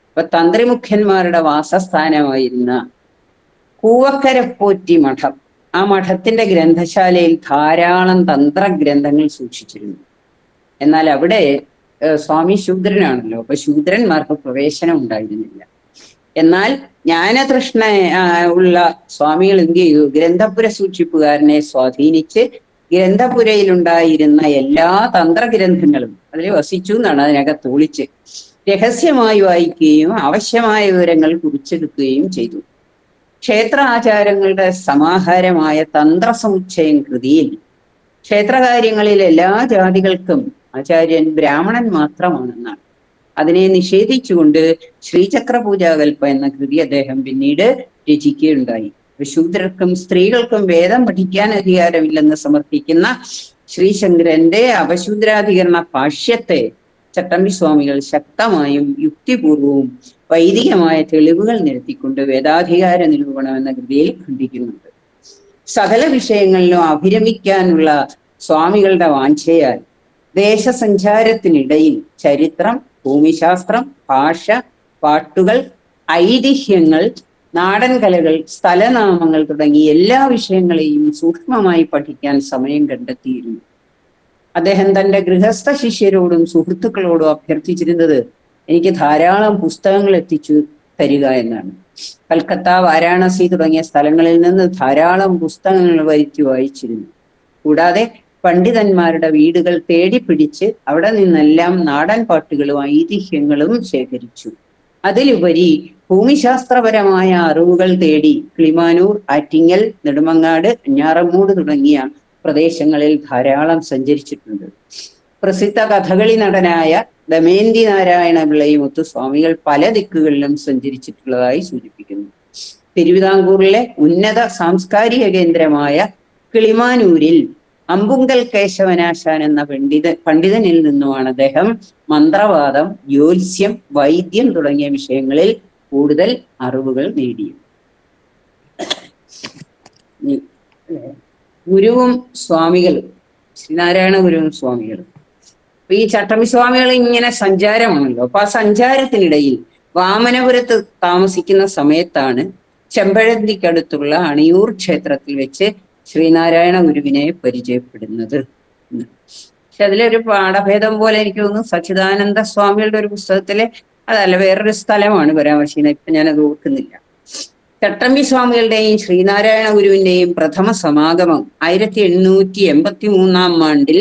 ഇപ്പൊ തന്ത്രിമുഖ്യന്മാരുടെ വാസസ്ഥാനമായിരുന്ന കൂവക്കരപ്പോറ്റി മഠം, ആ മഠത്തിന്റെ ഗ്രന്ഥശാലയിൽ ധാരാളം തന്ത്രഗ്രന്ഥങ്ങൾ സൂക്ഷിച്ചിരുന്നു. എന്നാൽ അവിടെ സ്വാമി ശൂദ്രനാണല്ലോ, അപ്പൊ ശൂദ്രന്മാർക്ക് പ്രവേശനം ഉണ്ടായിരുന്നില്ല. എന്നാൽ ജ്ഞാനതൃഷ്ണ ഉള്ള സ്വാമികൾ എന്ത് ചെയ്തു, ഗ്രന്ഥപുര സൂക്ഷിപ്പുകാരനെ സ്വാധീനിച്ച് ഗ്രന്ഥപുരയിലുണ്ടായിരുന്ന എല്ലാ തന്ത്രഗ്രന്ഥങ്ങളും അതിൽ വസിച്ചു എന്നാണ് അതിനകത്ത് ഒളിച്ച് രഹസ്യമായി വായിക്കുകയും ആവശ്യമായ വിവരങ്ങൾ കുറിച്ചെടുക്കുകയും ചെയ്തു. ക്ഷേത്ര ആചാരങ്ങളുടെ സമാഹാരമായ തന്ത്രസമുച്ചയം കൃതിയിൽ ക്ഷേത്രകാര്യങ്ങളിൽ എല്ലാ ജാതികൾക്കും ആചാര്യൻ ബ്രാഹ്മണൻ മാത്രമാണെന്നാണ്. അതിനെ നിഷേധിച്ചുകൊണ്ട് ശ്രീചക്രപൂജാകൽപ്പ എന്ന കൃതി അദ്ദേഹം പിന്നീട് രചിക്കുകയുണ്ടായി. ശൂദ്രർക്കും സ്ത്രീകൾക്കും വേദം പഠിക്കാൻ അധികാരമില്ലെന്ന് സമർത്ഥിക്കുന്ന ശ്രീശങ്കരന്റെ അപശൂദ്രാധികരണ ഭാഷ്യത്തെ ചട്ടമ്പി സ്വാമികൾ ശക്തമായും യുക്തിപൂർവവും വൈദികമായ തെളിവുകൾ നിരത്തിക്കൊണ്ട് വേദാധികാര നിരൂപണം എന്ന കൃതിയിൽ ഖണ്ഡിക്കുന്നുണ്ട്. സകല വിഷയങ്ങളിലും അഭിരമിക്കാനുള്ള സ്വാമികളുടെ വാഞ്ഛയാൽ ദേശസഞ്ചാരത്തിനിടയിൽ ചരിത്രം, ഭൂമിശാസ്ത്രം, ഭാഷ, പാട്ടുകൾ, ഐതിഹ്യങ്ങൾ, നാടൻ കലകൾ, സ്ഥലനാമങ്ങൾ തുടങ്ങി എല്ലാ വിഷയങ്ങളെയും സൂക്ഷ്മമായി പഠിക്കാൻ സമയം കണ്ടെത്തിയിരുന്നു. അദ്ദേഹം തന്റെ ഗൃഹസ്ഥ ശിഷ്യരോടും സുഹൃത്തുക്കളോടും അഭ്യർത്ഥിച്ചിരുന്നത് എനിക്ക് ധാരാളം പുസ്തകങ്ങൾ എത്തിച്ചു തരിക എന്നാണ്. കൽക്കത്ത, വാരാണസി തുടങ്ങിയ സ്ഥലങ്ങളിൽ നിന്ന് ധാരാളം പുസ്തകങ്ങൾ വരുത്തി വായിച്ചിരുന്നു. കൂടാതെ പണ്ഡിതന്മാരുടെ വീടുകൾ തേടിപ്പിടിച്ച് അവിടെ നിന്നെല്ലാം നാടൻ പാട്ടുകളും ഐതിഹ്യങ്ങളും ശേഖരിച്ചു. അതിലുപരി ഭൂമിശാസ്ത്രപരമായ അറിവുകൾ തേടി കിളിമാനൂർ, ആറ്റിങ്ങൽ, നെടുമങ്ങാട്, ഞാറമൂട് തുടങ്ങിയ പ്രദേശങ്ങളിൽ ധാരാളം സഞ്ചരിച്ചിട്ടുണ്ട്. പ്രസിദ്ധ കഥകളി നടനായ ദമയന്തി നാരായണ പിള്ളയുമൊത്ത് സ്വാമികൾ പല ദിക്കുകളിലും സഞ്ചരിച്ചിട്ടുള്ളതായി സൂചിപ്പിക്കുന്നു. തിരുവിതാംകൂറിലെ ഉന്നത സാംസ്കാരിക കേന്ദ്രമായ കിളിമാനൂരിൽ അമ്പുങ്കൽ കേശവനാശാൻ എന്ന പണ്ഡിതനിൽ നിന്നുമാണ് അദ്ദേഹം മന്ത്രവാദം, ജ്യോത്സ്യം, വൈദ്യം തുടങ്ങിയ വിഷയങ്ങളിൽ കൂടുതൽ അറിവുകൾ നേടിയത്. ഗുരുവും സ്വാമികളും, ശ്രീനാരായണ ഗുരുവും സ്വാമികളും, അപ്പൊ ഈ ചട്ടമ്പി സ്വാമികൾ ഇങ്ങനെ സഞ്ചാരമാണല്ലോ. അപ്പൊ ആ സഞ്ചാരത്തിനിടയിൽ വാമനപുരത്ത് താമസിക്കുന്ന സമയത്താണ് ചെമ്പഴന്തിക്കടുത്തുള്ള അണിയൂർ ക്ഷേത്രത്തിൽ വെച്ച് ശ്രീനാരായണ ഗുരുവിനെ പരിചയപ്പെടുന്നത്. പക്ഷെ അതിലൊരു പാഠഭേദം പോലെ എനിക്ക് തോന്നുന്നു സച്ചിദാനന്ദ സ്വാമികളുടെ ഒരു പുസ്തകത്തിലെ, അതല്ല വേറൊരു സ്ഥലമാണ് പരാമർശിക്കുന്നത്, ഇപ്പൊ ഞാനത് ഓർക്കുന്നില്ല. ചട്ടമ്പി സ്വാമികളുടെയും ശ്രീനാരായണ ഗുരുവിന്റെയും പ്രഥമ സമാഗമം 1883 ആണ്ടിൽ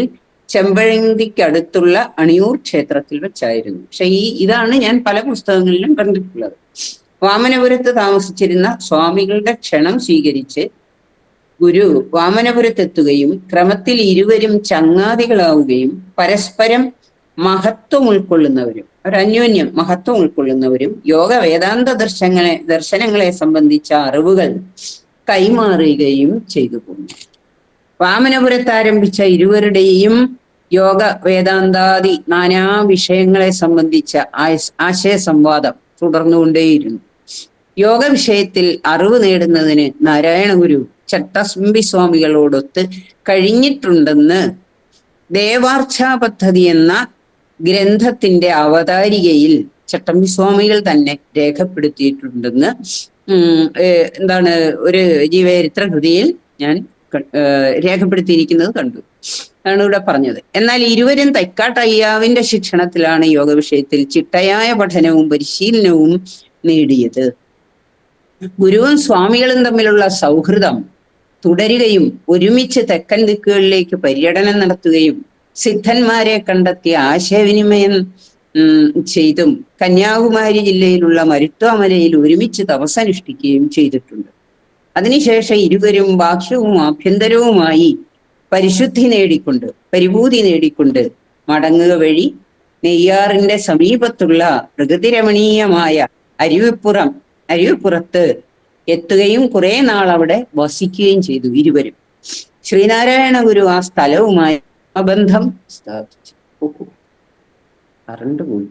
ചെമ്പഴന്തിക്കടുത്തുള്ള അണിയൂർ ക്ഷേത്രത്തിൽ വെച്ചായിരുന്നു. പക്ഷെ ഇതാണ് ഞാൻ പല പുസ്തകങ്ങളിലും കണ്ടിട്ടുള്ളത്. വാമനപുരത്ത് താമസിച്ചിരുന്ന സ്വാമികളുടെ ക്ഷണം സ്വീകരിച്ച് ഗുരു വാമനപുരത്തെത്തുകയും ക്രമത്തിൽ ഇരുവരും ചങ്ങാതികളാവുകയും പരസ്പരം മഹത്വം ഉൾക്കൊള്ളുന്നവരും ഒരന്യോന്യം മഹത്വം ഉൾക്കൊള്ളുന്നവരും യോഗ വേദാന്ത ദർശനങ്ങളെ സംബന്ധിച്ച അറിവുകൾ കൈമാറുകയും ചെയ്തു പോന്നു. വാമനപുരത്ത് ആരംഭിച്ച ഇരുവരുടെയും യോഗ വേദാന്താദി നാനാ വിഷയങ്ങളെ സംബന്ധിച്ച ആശയ സംവാദം തുടർന്നുകൊണ്ടേയിരുന്നു. യോഗ വിഷയത്തിൽ അറിവ് നേടുന്നതിന് നാരായണ ഗുരു ചട്ടമ്പി സ്വാമികളോടൊത്ത് കഴിഞ്ഞിട്ടുണ്ടെന്ന് ദേവാർച്ചാ പദ്ധതി എന്ന ഗ്രന്ഥത്തിന്റെ അവതാരികയിൽ ചട്ടമ്പി സ്വാമികൾ തന്നെ രേഖപ്പെടുത്തിയിട്ടുണ്ടെന്ന് ഒരു ജീവചരിത്ര കൃതിയിൽ ഞാൻ രേഖപ്പെടുത്തിയിരിക്കുന്നത് കണ്ടു. ആണ് ഇവിടെ പറഞ്ഞത്. എന്നാൽ ഇരുവരും തൈക്കാട്ടയ്യാവിന്റെ ശിക്ഷണത്തിലാണ് യോഗ വിഷയത്തിൽ ചിട്ടയായ പഠനവും പരിശീലനവും നേടിയത്. ഗുരുവും സ്വാമികളും തമ്മിലുള്ള സൗഹൃദം തുടരുകയും ഒരുമിച്ച് തെക്കൻ ദിക്കുകളിലേക്ക് പര്യടനം നടത്തുകയും സിദ്ധന്മാരെ കണ്ടെത്തി ആശയവിനിമയം ചെയ്തും കന്യാകുമാരി ജില്ലയിലുള്ള മരുത്വാമലയിൽ ഒരുമിച്ച് തപസ്സനുഷ്ഠിക്കുകയും ചെയ്തിട്ടുണ്ട്. അതിനുശേഷം ഇരുവരും ബാഹ്യവും ആഭ്യന്തരവുമായി പരിപൂതി നേടിക്കൊണ്ട് മടങ്ങുക വഴി നെയ്യാറിന്റെ സമീപത്തുള്ള പ്രകൃതിരമണീയമായ അരുവിപ്പുറത്ത് എത്തുകയും കുറെ നാൾ അവിടെ വസിക്കുകയും ചെയ്തു ഇരുവരും. ശ്രീനാരായണ ഗുരു ആ സ്ഥലവുമായി ബന്ധം സ്ഥാപിച്ചു. കറണ്ട് പോയി.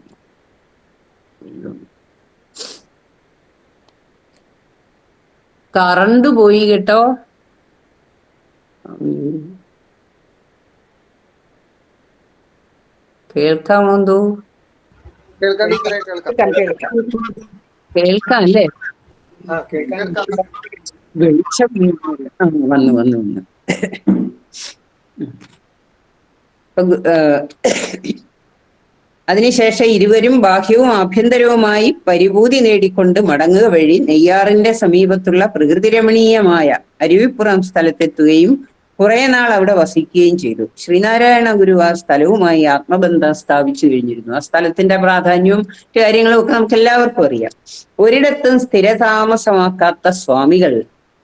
കറണ്ട് പോയി കേട്ടോ. കേൾക്കാമോ? എന്തോ കേൾക്കാം അല്ലേ? വെളിച്ചം വന്നു വന്നു വന്നു. അതിനുശേഷം ഇരുവരും ബാഹ്യവും ആഭ്യന്തരവുമായി പരിപൂതി നേടിക്കൊണ്ട് മടങ്ങുക വഴി നെയ്യാറിന്റെ സമീപത്തുള്ള പ്രകൃതിരമണീയമായ അരുവിപ്പുറം സ്ഥലത്തെത്തുകയും കുറെ നാൾ അവിടെ വസിക്കുകയും ചെയ്തു. ശ്രീനാരായണ ഗുരു ആ സ്ഥലവുമായി ആത്മബന്ധം സ്ഥാപിച്ചു കഴിഞ്ഞിരുന്നു. ആ സ്ഥലത്തിന്റെ പ്രാധാന്യവും കാര്യങ്ങളും ഒക്കെ നമുക്ക് എല്ലാവർക്കും അറിയാം. ഒരിടത്തും സ്ഥിരതാമസമാക്കാത്ത സ്വാമികൾ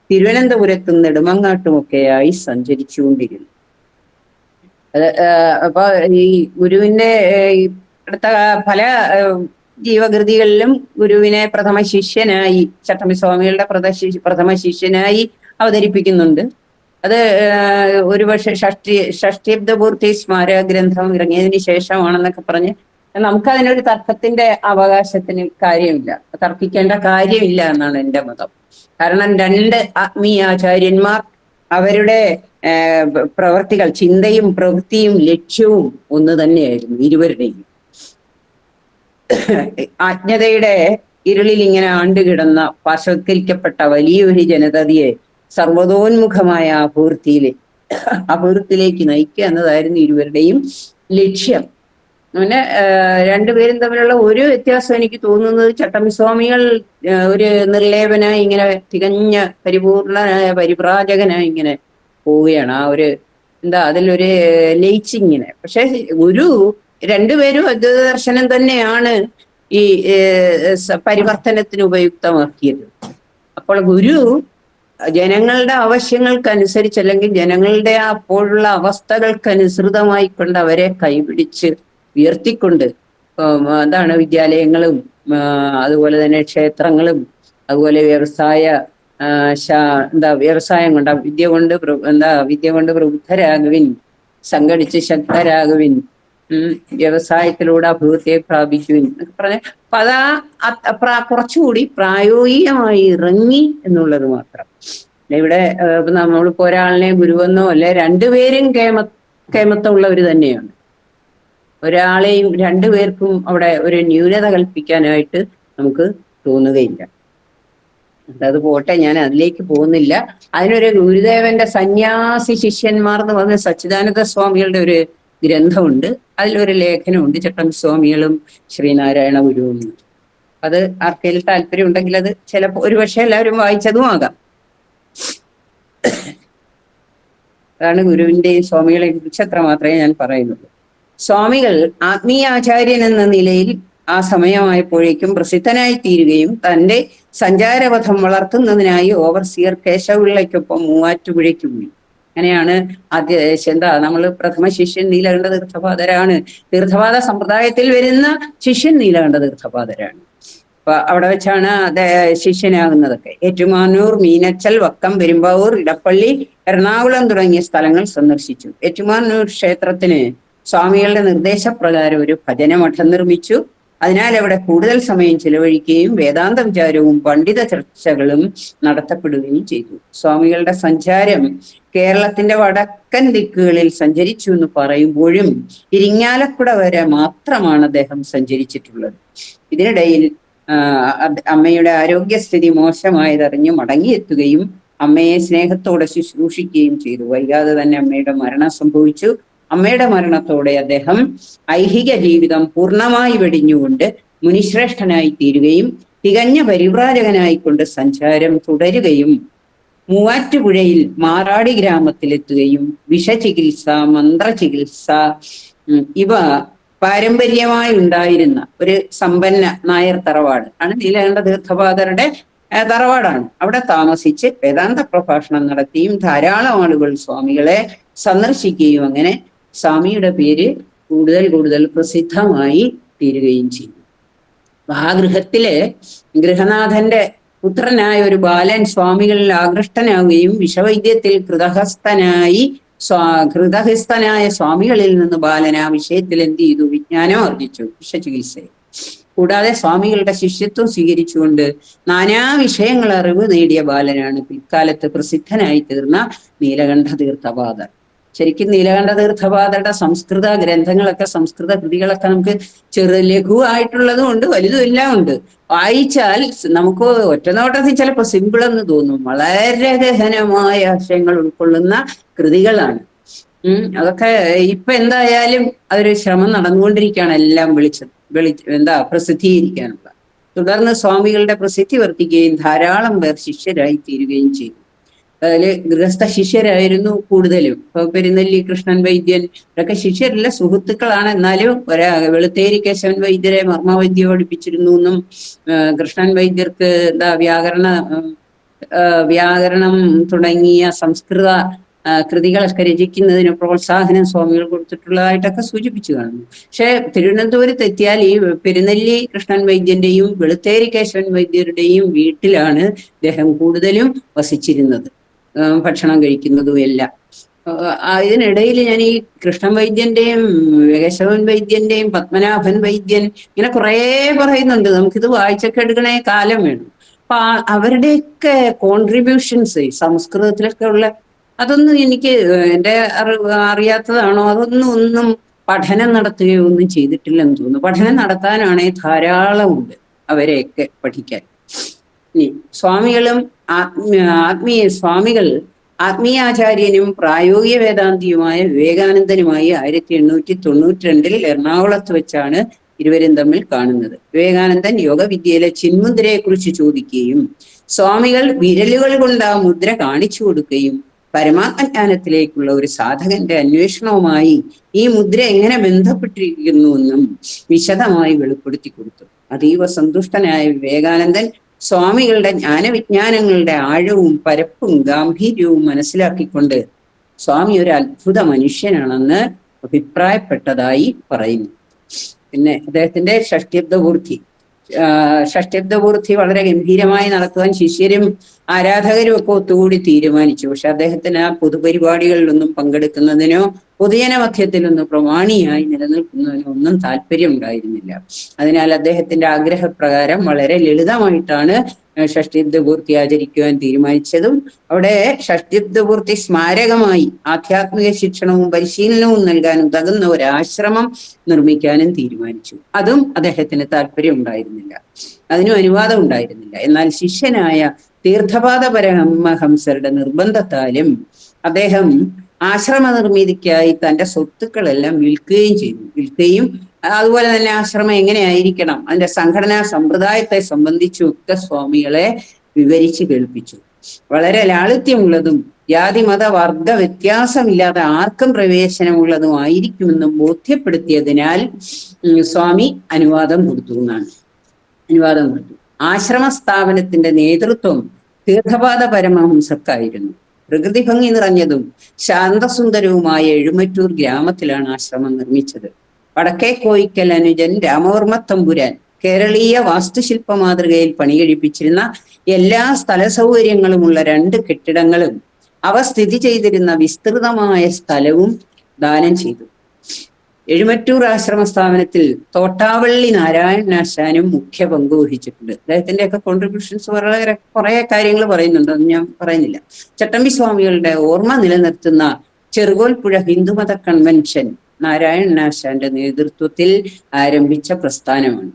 തിരുവനന്തപുരത്തും നെടുമങ്ങാട്ടുമൊക്കെയായി സഞ്ചരിച്ചുകൊണ്ടിരുന്നു. അപ്പൊ ഈ ഗുരുവിന്റെ അടുത്ത പല ജീവകൃതികളിലും ഗുരുവിനെ പ്രഥമ ശിഷ്യനായി, ചട്ടമ്പി സ്വാമികളുടെ പ്രഥമ ശിഷ്യനായി അവതരിപ്പിക്കുന്നുണ്ട്. അത് ഒരുപക്ഷെ ഷഷ്ടിബ്ദപൂർത്തി സ്മാരക ഗ്രന്ഥം ഇറങ്ങിയതിന് ശേഷമാണെന്നൊക്കെ പറഞ്ഞ് നമുക്കതിനൊരു തർക്കത്തിന്റെ അവകാശത്തിന് കാര്യമില്ല, തർക്കിക്കേണ്ട കാര്യമില്ല എന്നാണ് എൻ്റെ മതം. കാരണം രണ്ട് ആത്മീയാചാര്യന്മാർ അവരുടെ പ്രവർത്തികൾ, ചിന്തയും പ്രവൃത്തിയും ലക്ഷ്യവും ഒന്ന് തന്നെയായിരുന്നു ഇരുവരുടെയും. അജ്ഞതയുടെ ഇരുളിൽ ഇങ്ങനെ ആണ്ടുകിടന്ന പാർശ്വവത്കരിക്കപ്പെട്ട വലിയൊരു ജനതയെ സർവതോന്മുഖമായ അപൂർത്തിയിലേക്ക് നയിക്കുക എന്നതായിരുന്നു ഇരുവരുടെയും ലക്ഷ്യം. അങ്ങനെ രണ്ടുപേരും തമ്മിലുള്ള ഒരു വ്യത്യാസം എനിക്ക് തോന്നുന്നത്, ചട്ടമ്പി സ്വാമികൾ ഒരു നിർലേപനായി ഇങ്ങനെ തികഞ്ഞ പരിപൂർണനായ പരിപ്രാജകനായി ഇങ്ങനെ പോവുകയാണ്. ആ ഒരു അതിലൊരു ലയിച്ചിങ്ങനെ. പക്ഷെ ഗുരു രണ്ടുപേരും അദ്വൈത ദർശനം തന്നെയാണ് ഈ പരിവർത്തനത്തിന് ഉപയുക്തമാക്കിയത്. അപ്പോൾ ഗുരു ജനങ്ങളുടെ ആവശ്യങ്ങൾക്കനുസരിച്ച്, അല്ലെങ്കിൽ ജനങ്ങളുടെ അപ്പോഴുള്ള അവസ്ഥകൾക്കനുസൃതമായി കൊണ്ട് അവരെ കൈപിടിച്ച് ഉയർത്തിക്കൊണ്ട് വിദ്യാലയങ്ങളും അതുപോലെ തന്നെ ക്ഷേത്രങ്ങളും അതുപോലെ വ്യവസായം കൊണ്ട് വിദ്യ കൊണ്ട് പ്രബുദ്ധരാകുവിൻ, സംഘടിച്ച് ശക്തരാകുവിൻ, വ്യവസായത്തിലൂടെ അഭിവൃദ്ധിയെ പ്രാപിക്കുവിൻ എന്നൊക്കെ പറഞ്ഞ അപ്പൊ കുറച്ചുകൂടി പ്രായോഗികമായി ഇറങ്ങി എന്നുള്ളത് മാത്രം. ഇവിടെ നമ്മളിപ്പോ ഒരാളിനെ ഗുരുവെന്നോ അല്ലെ, രണ്ടുപേരും കേമത്തമുള്ളവർ തന്നെയാണ്. ഒരാളെയും രണ്ടുപേർക്കും അവിടെ ഒരു ന്യൂനത കൽപ്പിക്കാനായിട്ട് നമുക്ക് തോന്നുകയില്ല. അത് പോട്ടെ, ഞാൻ അതിലേക്ക് പോകുന്നില്ല. അതിനൊരു ഗുരുദേവന്റെ സന്യാസി ശിഷ്യന്മാർ എന്ന് പറഞ്ഞ സച്ചിദാനന്ദ സ്വാമികളുടെ ഒരു ഗ്രന്ഥമുണ്ട്. അതിലൊരു ലേഖനമുണ്ട്, ചട്ടമ്പി സ്വാമികളും ശ്രീനാരായണ ഗുരുവും. അത് ആർക്കെങ്കിലും താല്പര്യം ഉണ്ടെങ്കിൽ അത് ചിലപ്പോൾ ഒരുപക്ഷെ എല്ലാവരും വായിച്ചതും ആകാം. അതാണ് ഗുരുവിന്റെയും സ്വാമികളെ കുറിച്ച് അത്ര മാത്രമേ ഞാൻ പറയുന്നുള്ളൂ. സ്വാമികൾ ആത്മീയാചാര്യൻ എന്ന നിലയിൽ ആ സമയമായപ്പോഴേക്കും പ്രസിദ്ധനായി തീരുകയും തന്റെ സഞ്ചാരപഥം വളർത്തുന്നതിനായി ഓവർസിയർ കേശവപിള്ളയ്ക്കൊപ്പം മൂവാറ്റുപുഴയ്ക്ക് പോയി. അങ്ങനെയാണ് നമ്മൾ പ്രഥമ ശിഷ്യൻ നീലകണ്ഠ തീർത്ഥപാദരാണ്. തീർത്ഥപാദ സമ്പ്രദായത്തിൽ വരുന്ന ശിഷ്യൻ നീലകണ്ഠ തീർത്ഥപാദരാണ്. അപ്പൊ അവിടെ വെച്ചാണ് ശിഷ്യനാകുന്നതൊക്കെ. ഏറ്റുമാനൂർ, മീനച്ചൽ, വക്കം, പെരുമ്പാവൂർ, ഇടപ്പള്ളി, എറണാകുളം തുടങ്ങിയ സ്ഥലങ്ങൾ സന്ദർശിച്ചു. ഏറ്റുമാനൂർ ക്ഷേത്രത്തിന് സ്വാമികളുടെ നിർദ്ദേശപ്രകാരം ഒരു ഭജനമഠം നിർമ്മിച്ചു. അതിനാൽ അവിടെ കൂടുതൽ സമയം ചിലവഴിക്കുകയും വേദാന്ത വിചാരവും പണ്ഡിത ചർച്ചകളും നടത്തപ്പെടുകയും ചെയ്തു. സ്വാമികളുടെ സഞ്ചാരം കേരളത്തിന്റെ വടക്കൻ ദിക്കുകളിൽ സഞ്ചരിച്ചു എന്ന് പറയുമ്പോഴും ഇരിങ്ങാലക്കുട വരെ മാത്രമാണ് അദ്ദേഹം സഞ്ചരിച്ചിട്ടുള്ളത്. ഇതിനിടയിൽ അമ്മയുടെ ആരോഗ്യസ്ഥിതി മോശമായതറിഞ്ഞ് മടങ്ങിയെത്തുകയും അമ്മയെ സ്നേഹത്തോടെ ശുശ്രൂഷിക്കുകയും ചെയ്തു. വൈകാതെ തന്നെ അമ്മയുടെ മരണം സംഭവിച്ചു. അമ്മയുടെ മരണത്തോടെ അദ്ദേഹം ഐഹിക ജീവിതം പൂർണ്ണമായി വെടിഞ്ഞുകൊണ്ട് മുനിശ്രേഷ്ഠനായി തീരുകയും തികഞ്ഞ പരിവ്രാജകനായിക്കൊണ്ട് സഞ്ചാരം തുടരുകയും മൂവാറ്റുപുഴയിൽ മാറാടി ഗ്രാമത്തിലെത്തുകയും വിഷചികിത്സ, മന്ത്രചികിത്സ ഇവ പാരമ്പര്യമായി ഉണ്ടായിരുന്ന ഒരു സമ്പന്ന നായർ തറവാട് ആണ്, നീലകണ്ഠ തീർത്ഥപാദരുടെ തറവാടാണ്. അവിടെ താമസിച്ച് വേദാന്ത പ്രഭാഷണം നടത്തിയും ധാരാളം ആളുകൾ സ്വാമികളെ സന്ദർശിക്കുകയും അങ്ങനെ സ്വാമിയുടെ പേര് കൂടുതൽ കൂടുതൽ പ്രസിദ്ധമായി തീരുകയും ചെയ്തു. ആ ഗൃഹത്തില് ഗൃഹനാഥന്റെ പുത്രനായ ഒരു ബാലൻ സ്വാമികളിൽ ആകൃഷ്ടനാവുകയും വിഷവൈദ്യത്തിൽ കൃതഹസ്ഥനായ സ്വാമികളിൽ നിന്ന് ബാലൻ ആ വിഷയത്തിൽ എന്ത് ചെയ്തു? വിജ്ഞാനം ആർജിച്ചു, വിഷചികിത്സയിൽ. കൂടാതെ സ്വാമികളുടെ ശിഷ്യത്വം സ്വീകരിച്ചുകൊണ്ട് നാനാ വിഷയങ്ങൾ അറിവ് നേടിയ ബാലനാണ് പിൽക്കാലത്ത് പ്രസിദ്ധനായി തീർന്ന നീലകണ്ഠ തീർത്ഥപാദർ. ശരിക്കും നീലകണ്ഠ തീർത്ഥപാദരുടെ സംസ്കൃത ഗ്രന്ഥങ്ങളൊക്കെ, സംസ്കൃത കൃതികളൊക്കെ നമുക്ക് ലഘുവായിട്ടുള്ളതും ഉണ്ട്, വലുതും എല്ലാം ഉണ്ട്. വായിച്ചാൽ നമുക്ക് ഒറ്റനോട്ടത്തിൽ ചിലപ്പോൾ സിമ്പിൾ എന്ന് തോന്നും. വളരെ ഗഹനമായ ആശയങ്ങൾ ഉൾക്കൊള്ളുന്ന കൃതികളാണ്. അതൊക്കെ ഇപ്പൊ എന്തായാലും അതൊരു ശ്രമം നടന്നുകൊണ്ടിരിക്കുകയാണ്, എല്ലാം പ്രസിദ്ധീകരിക്കാനുള്ള. തുടർന്ന് സ്വാമികളുടെ പ്രസിദ്ധി വർദ്ധിക്കുകയും ധാരാളം പേർ ശിഷ്യരായി തീരുകയും ചെയ്തു. അതില് ഗൃഹസ്ഥ ശിഷ്യരായിരുന്നു കൂടുതലും. ഇപ്പൊ പെരുന്നെല്ലി കൃഷ്ണൻ വൈദ്യൻ ഇവരൊക്കെ ശിഷ്യരല്ല, സുഹൃത്തുക്കളാണ്. എന്നാലും വെളുത്തേരി കേശവൻ വൈദ്യരെ മർമ്മവൈദ്യം പഠിപ്പിച്ചിരുന്നു എന്നും, കൃഷ്ണൻ വൈദ്യർക്ക് വ്യാകരണം തുടങ്ങിയ സംസ്കൃത കൃതികളൊക്കെ രചിക്കുന്നതിന് പ്രോത്സാഹനം സ്വാമികൾ കൊടുത്തിട്ടുള്ളതായിട്ടൊക്കെ സൂചിപ്പിച്ചു കാണുന്നു. പക്ഷെ തിരുവനന്തപുരത്ത് എത്തിയാൽ ഈ പെരുന്നെല്ലി കൃഷ്ണൻ വൈദ്യന്റെയും വെളുത്തേരി കേശവൻ വൈദ്യരുടെയും വീട്ടിലാണ് അദ്ദേഹം കൂടുതലും വസിച്ചിരുന്നത്, ഭക്ഷണം കഴിക്കുന്നതും എല്ലാം. ഇതിനിടയിൽ ഞാൻ ഈ കൃഷ്ണൻ വൈദ്യന്റെയും കേശവൻ വൈദ്യന്റെയും പത്മനാഭൻ വൈദ്യൻ ഇങ്ങനെ കുറേ പറയുന്നുണ്ട്. നമുക്കിത് വായിച്ചൊക്കെ എടുക്കണേ കാലം വേണം. അപ്പൊ അവരുടെയൊക്കെ കോൺട്രിബ്യൂഷൻസ് സംസ്കൃതത്തിലൊക്കെ ഉള്ള അതൊന്നും എനിക്ക് എൻ്റെ അറിയാത്തതാണോ, ഒന്നും പഠനം നടത്തുകയോ ഒന്നും ചെയ്തിട്ടില്ലെന്ന് തോന്നുന്നു. പഠനം നടത്താനാണേ ധാരാളം ഉണ്ട് അവരെയൊക്കെ പഠിക്കാൻ. സ്വാമികൾ ആത്മീയാചാര്യനും പ്രായോഗിക വേദാന്തിയുമായ വിവേകാനന്ദനുമായി 1892 എറണാകുളത്ത് വെച്ചാണ് ഇരുവരും തമ്മിൽ കാണുന്നത്. വിവേകാനന്ദൻ യോഗവിദ്യയിലെ ചിന്മുദ്രയെ കുറിച്ച് ചോദിക്കുകയും സ്വാമികൾ വിരലുകൾ കൊണ്ട് ആ മുദ്ര കാണിച്ചു കൊടുക്കുകയും പരമാത്മജ്ഞാനത്തിലേക്കുള്ള ഒരു സാധകന്റെ അന്വേഷണവുമായി ഈ മുദ്ര എങ്ങനെ ബന്ധപ്പെട്ടിരിക്കുന്നുവെന്നും വിശദമായി വെളിപ്പെടുത്തി കൊടുത്തു. അതീവ സന്തുഷ്ടനായ വിവേകാനന്ദൻ സ്വാമികളുടെ ജ്ഞാനവിജ്ഞാനങ്ങളുടെ ആഴവും പരപ്പും ഗാംഭീര്യവും മനസ്സിലാക്കിക്കൊണ്ട് സ്വാമി ഒരു അത്ഭുത മനുഷ്യനാണെന്ന് അഭിപ്രായപ്പെട്ടതായി പറയുന്നു. പിന്നെ അദ്ദേഹത്തിന്റെ ഷഷ്ഠ്യബ്ദപൂർത്തി വളരെ ഗംഭീരമായി നടത്തുവാൻ ശിഷ്യരും ആരാധകരും ഒക്കെ ഒത്തുകൂടി തീരുമാനിച്ചു. പക്ഷെ അദ്ദേഹത്തിന് ആ പൊതുപരിപാടികളിലൊന്നും പങ്കെടുക്കുന്നതിനോ പൊതുജനമധ്യത്തിലൊന്നും പ്രമാണിയായി നിലനിൽക്കുന്നതിനോ ഒന്നും താല്പര്യം ഉണ്ടായിരുന്നില്ല. അതിനാൽ അദ്ദേഹത്തിന്റെ ആഗ്രഹപ്രകാരം വളരെ ലളിതമായിട്ടാണ് ഷഷ്ഠ്യബ്ദപൂർത്തി ആചരിക്കുവാൻ തീരുമാനിച്ചതും അവിടെ ഷഷ്ഠ്യബ്ദപൂർത്തി സ്മാരകമായി ആധ്യാത്മിക ശിക്ഷണവും പരിശീലനവും നൽകാൻ ഉതകുന്ന ഒരു ആശ്രമം നിർമ്മിക്കാനും തീരുമാനിച്ചു. അതും അദ്ദേഹത്തിന് താല്പര്യം ഉണ്ടായിരുന്നില്ല, അതിനും അനുവാദം ഉണ്ടായിരുന്നില്ല. എന്നാൽ ശിഷ്യനായ തീർത്ഥപാദ പരമഹംസരുടെ നിർബന്ധത്താലും അദ്ദേഹം ആശ്രമ നിർമ്മിതിക്കായി തന്റെ സ്വത്തുക്കളെല്ലാം വിൽക്കുകയും അതുപോലെ തന്നെ ആശ്രമം എങ്ങനെയായിരിക്കണം, അതിന്റെ സംഘടനാ സമ്പ്രദായത്തെ സംബന്ധിച്ചും ഒക്കെ സ്വാമികളെ വിവരിച്ച് കേൾപ്പിച്ചു. വളരെ ലാളിത്യമുള്ളതും ജാതി മത വർഗ വ്യത്യാസമില്ലാതെ ആർക്കും പ്രവേശനമുള്ളതും ആയിരിക്കുമെന്നും ബോധ്യപ്പെടുത്തിയതിനാൽ സ്വാമി അനുവാദം കൊടുത്തു. ആശ്രമ സ്ഥാപനത്തിന്റെ നേതൃത്വം തീർത്ഥപാദ പരമഹംസർക്കായിരുന്നു. പ്രകൃതി ഭംഗി നിറഞ്ഞതും ശാന്തസുന്ദരവുമായ എഴുമറ്റൂർ ഗ്രാമത്തിലാണ് ആശ്രമം നിർമ്മിച്ചത്. വടക്കേ കോയിക്കൽ അനുജൻ രാമവർമ്മ തമ്പുരാൻ കേരളീയ വാസ്തുശില്പ മാതൃകയിൽ പണികഴിപ്പിച്ചിരുന്ന എല്ലാ സ്ഥല സൗകര്യങ്ങളുമുള്ള 2 കെട്ടിടങ്ങളും അവ സ്ഥിതി ചെയ്തിരുന്ന വിസ്തൃതമായ സ്ഥലവും ദാനം ചെയ്തു. എഴുമറ്റൂർ ആശ്രമ സ്ഥാപനത്തിൽ തോട്ടാവള്ളി നാരായണനാശാനും മുഖ്യ പങ്ക് വഹിച്ചിട്ടുണ്ട്. അദ്ദേഹത്തിന്റെ ഒക്കെ കോൺട്രിബ്യൂഷൻസ് വളരെ കുറെ കാര്യങ്ങൾ പറയുന്നുണ്ട്, അത് ഞാൻ പറയുന്നില്ല. ചട്ടമ്പി സ്വാമികളുടെ ഓർമ്മ നിലനിർത്തുന്ന ചെറുകോൽപ്പുഴ ഹിന്ദുമത കൺവെൻഷൻ നാരായണനാശാന്റെ നേതൃത്വത്തിൽ ആരംഭിച്ച പ്രസ്ഥാനമാണ്.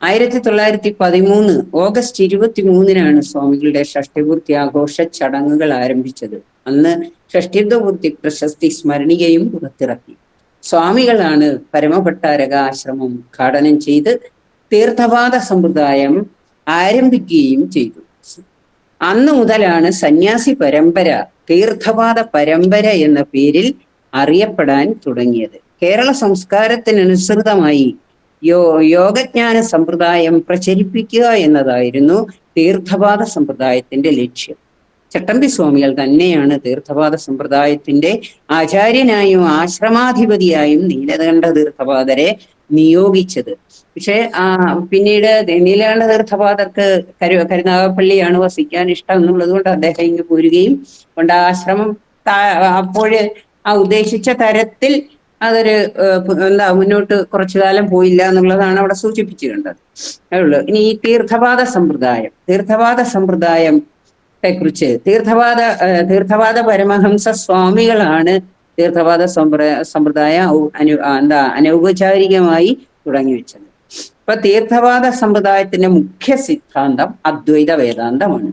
1913 ഓഗസ്റ്റ് 23 സ്വാമികളുടെ ഷഷ്ഠ്യപൂർത്തി ആഘോഷ ചടങ്ങുകൾ ആരംഭിച്ചത്. അന്ന് ഷഷ്ഠ്യബ്ദപൂർത്തി പ്രശസ്തി സ്മരണികയും പുറത്തിറക്കി. സ്വാമികളാണ് പരമഭട്ടാരക ആശ്രമം ഉദ്ഘാടനം ചെയ്ത് തീർത്ഥപാദ സമ്പ്രദായം ആരംഭിക്കുകയും ചെയ്തു. അന്ന് മുതലാണ് സന്യാസി പരമ്പര തീർത്ഥപാദ പരമ്പര എന്ന പേരിൽ അറിയപ്പെടാൻ തുടങ്ങിയത്. കേരള സംസ്കാരത്തിനനുസൃതമായി യോഗജ്ഞാന സമ്പ്രദായം പ്രചരിപ്പിക്കുക എന്നതായിരുന്നു തീർത്ഥപാദ സമ്പ്രദായത്തിന്റെ ലക്ഷ്യം. ചട്ടമ്പി സ്വാമികൾ തന്നെയാണ് തീർത്ഥപാദ സമ്പ്രദായത്തിന്റെ ആചാര്യനായും ആശ്രമാധിപതിയായും നീലകണ്ഠ തീർത്ഥപാദരെ നിയോഗിച്ചത്. പക്ഷെ പിന്നീട് നീലകണ്ഠ തീർത്ഥപാദർക്ക് കരുനാഗപ്പള്ളിയാണ് വസിക്കാൻ ഇഷ്ടം എന്നുള്ളത് കൊണ്ട് അദ്ദേഹം ഇങ്ങ് പോരുകയും കൊണ്ട് ആശ്രമം അപ്പോഴ് ഉദ്ദേശിച്ച തരത്തിൽ അതൊരു മുന്നോട്ട് കുറച്ചു കാലം പോയില്ല എന്നുള്ളതാണ് അവിടെ സൂചിപ്പിച്ചു കണ്ടത്. അതുള്ളൂ. ഇനി ഈ തീർത്ഥപാദ സമ്പ്രദായത്തെ കുറിച്ച് തീർത്ഥപാദ പരമഹംസ സ്വാമികളാണ് തീർത്ഥപാദ സമ്പ്രദായം അനൗപചാരികമായി തുടങ്ങി വെച്ചത്. ഇപ്പൊ തീർത്ഥപാദ സമ്പ്രദായത്തിന്റെ മുഖ്യ സിദ്ധാന്തം അദ്വൈത വേദാന്തമാണ്.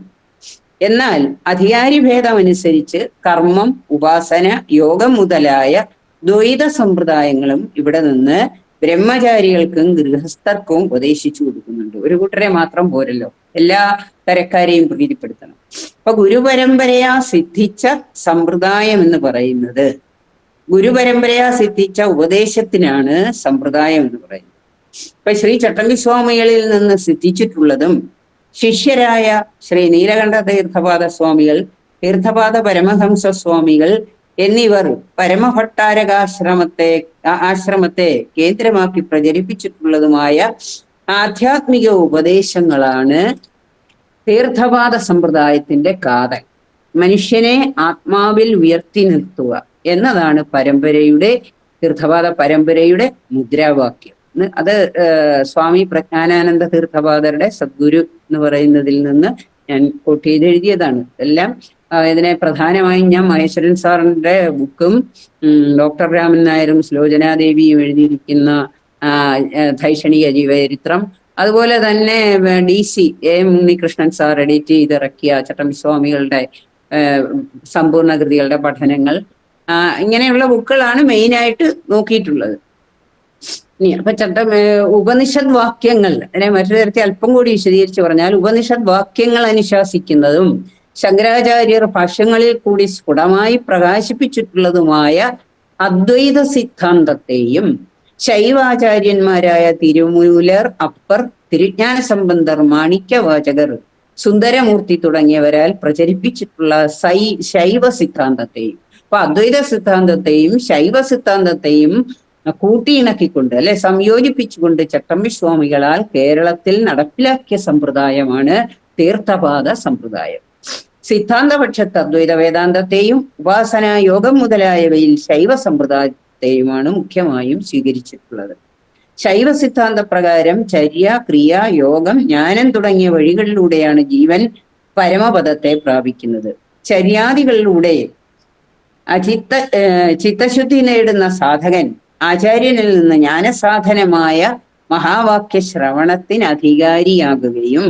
എന്നാൽ അധികാരി ഭേദമനുസരിച്ച് കർമ്മം, ഉപാസന, യോഗം മുതലായ ദ്വൈത സമ്പ്രദായങ്ങളും ഇവിടെ നിന്ന് ബ്രഹ്മചാരികൾക്കും ഗൃഹസ്ഥർക്കും ഉപദേശിച്ചു കൊടുക്കുന്നുണ്ട്. ഒരു കൂട്ടരെ മാത്രം പോരല്ലോ, എല്ലാ തരക്കാരെയും പ്രീതിപ്പെടുത്തണം. അപ്പൊ ഗുരുപരമ്പരയാ സിദ്ധിച്ച സമ്പ്രദായം എന്ന് പറയുന്നത്, ഗുരുപരമ്പരയാ സിദ്ധിച്ച ഉപദേശത്തിനാണ് സമ്പ്രദായം എന്ന് പറയുന്നത്. ഇപ്പൊ ശ്രീ ചട്ടമ്പി സ്വാമികളിൽ നിന്ന് സിദ്ധിച്ചിട്ടുള്ളതും ശിഷ്യരായ ശ്രീ നീലകണ്ഠ തീർത്ഥപാദ സ്വാമികൾ, തീർത്ഥപാദ പരമഹംസ സ്വാമികൾ എന്നിവർ ആശ്രമത്തെ കേന്ദ്രമാക്കി പ്രചരിപ്പിച്ചിട്ടുള്ളതുമായ ആധ്യാത്മിക ഉപദേശങ്ങളാണ് തീർത്ഥപാദ സമ്പ്രദായത്തിന്റെ കാതൽ. മനുഷ്യനെ ആത്മാവിൽ ഉയർത്തി നിർത്തുക എന്നതാണ് തീർത്ഥപാദ പരമ്പരയുടെ മുദ്രാവാക്യം. അത് സ്വാമി പ്രജ്ഞാനാനന്ദ തീർത്ഥപാദരുടെ സദ്ഗുരു എന്ന് പറയുന്നതിൽ നിന്ന് ഞാൻ കോട്ട് ചെയ്ത് എഴുതിയതാണ്. എല്ലാം ഇതിനെ പ്രധാനമായും ഞാൻ മഹേശ്വരൻ സാറിന്റെ ബുക്കും ഡോക്ടർ രാമൻ നായരും സുലോചനാദേവിയും എഴുതിയിരിക്കുന്ന ധൈഷണിക ജീവചരിത്രം, അതുപോലെ തന്നെ DC M Unnikrishnan sir edit ചെയ്തിറക്കിയ ചട്ടമ്പി സ്വാമികളുടെ സമ്പൂർണ്ണ കൃതികളുടെ പഠനങ്ങൾ, ഇങ്ങനെയുള്ള ബുക്കുകളാണ് മെയിനായിട്ട് നോക്കിയിട്ടുള്ളത്. അപ്പൊ ഉപനിഷദ് വാക്യങ്ങൾ, അതിനെ മറ്റൊരു തരത്തിൽ അല്പം കൂടി വിശദീകരിച്ച് പറഞ്ഞാൽ, ഉപനിഷദ് വാക്യങ്ങൾ അനുശാസിക്കുന്നതും ശങ്കരാചാര്യർ ഭാഷ്യങ്ങളിൽ കൂടി സ്ഫുടമായി പ്രകാശിപ്പിച്ചിട്ടുള്ളതുമായ അദ്വൈത സിദ്ധാന്തത്തെയും ശൈവാചാര്യന്മാരായ തിരുമൂലർ, അപ്പർ, തിരുജ്ഞാന സംബന്ധർ, മാണിക്യവാചകർ, സുന്ദരമൂർത്തി തുടങ്ങിയവരാൽ പ്രചരിപ്പിച്ചിട്ടുള്ള ശൈവ സിദ്ധാന്തത്തെയും, അപ്പൊ അദ്വൈത സിദ്ധാന്തത്തെയും ശൈവ സിദ്ധാന്തത്തെയും കൂട്ടിയിണക്കിക്കൊണ്ട് സംയോജിപ്പിച്ചുകൊണ്ട് ചട്ടമ്പി സ്വാമികളാൽ കേരളത്തിൽ നടപ്പിലാക്കിയ സമ്പ്രദായമാണ് തീർത്ഥപാദ സമ്പ്രദായം. സിദ്ധാന്തപക്ഷത്ത് അദ്വൈത വേദാന്തത്തെയും ഉപാസന, യോഗം മുതലായവയിൽ ശൈവ സമ്പ്രദായത്തെയുമാണ് മുഖ്യമായും സ്വീകരിച്ചിട്ടുള്ളത്. ശൈവ സിദ്ധാന്ത പ്രകാരം ചര്യ, ക്രിയ, യോഗം, ജ്ഞാനം തുടങ്ങിയ വഴികളിലൂടെയാണ് ജീവൻ പരമപദത്തെ പ്രാപിക്കുന്നത്. ചര്യാദികളിലൂടെ ചിത്തശുദ്ധി നേടുന്ന സാധകൻ ആചാര്യനിൽ നിന്ന് ജ്ഞാനസാധനമായ മഹാവാക്യ ശ്രവണത്തിന് അധികാരിയാകുകയും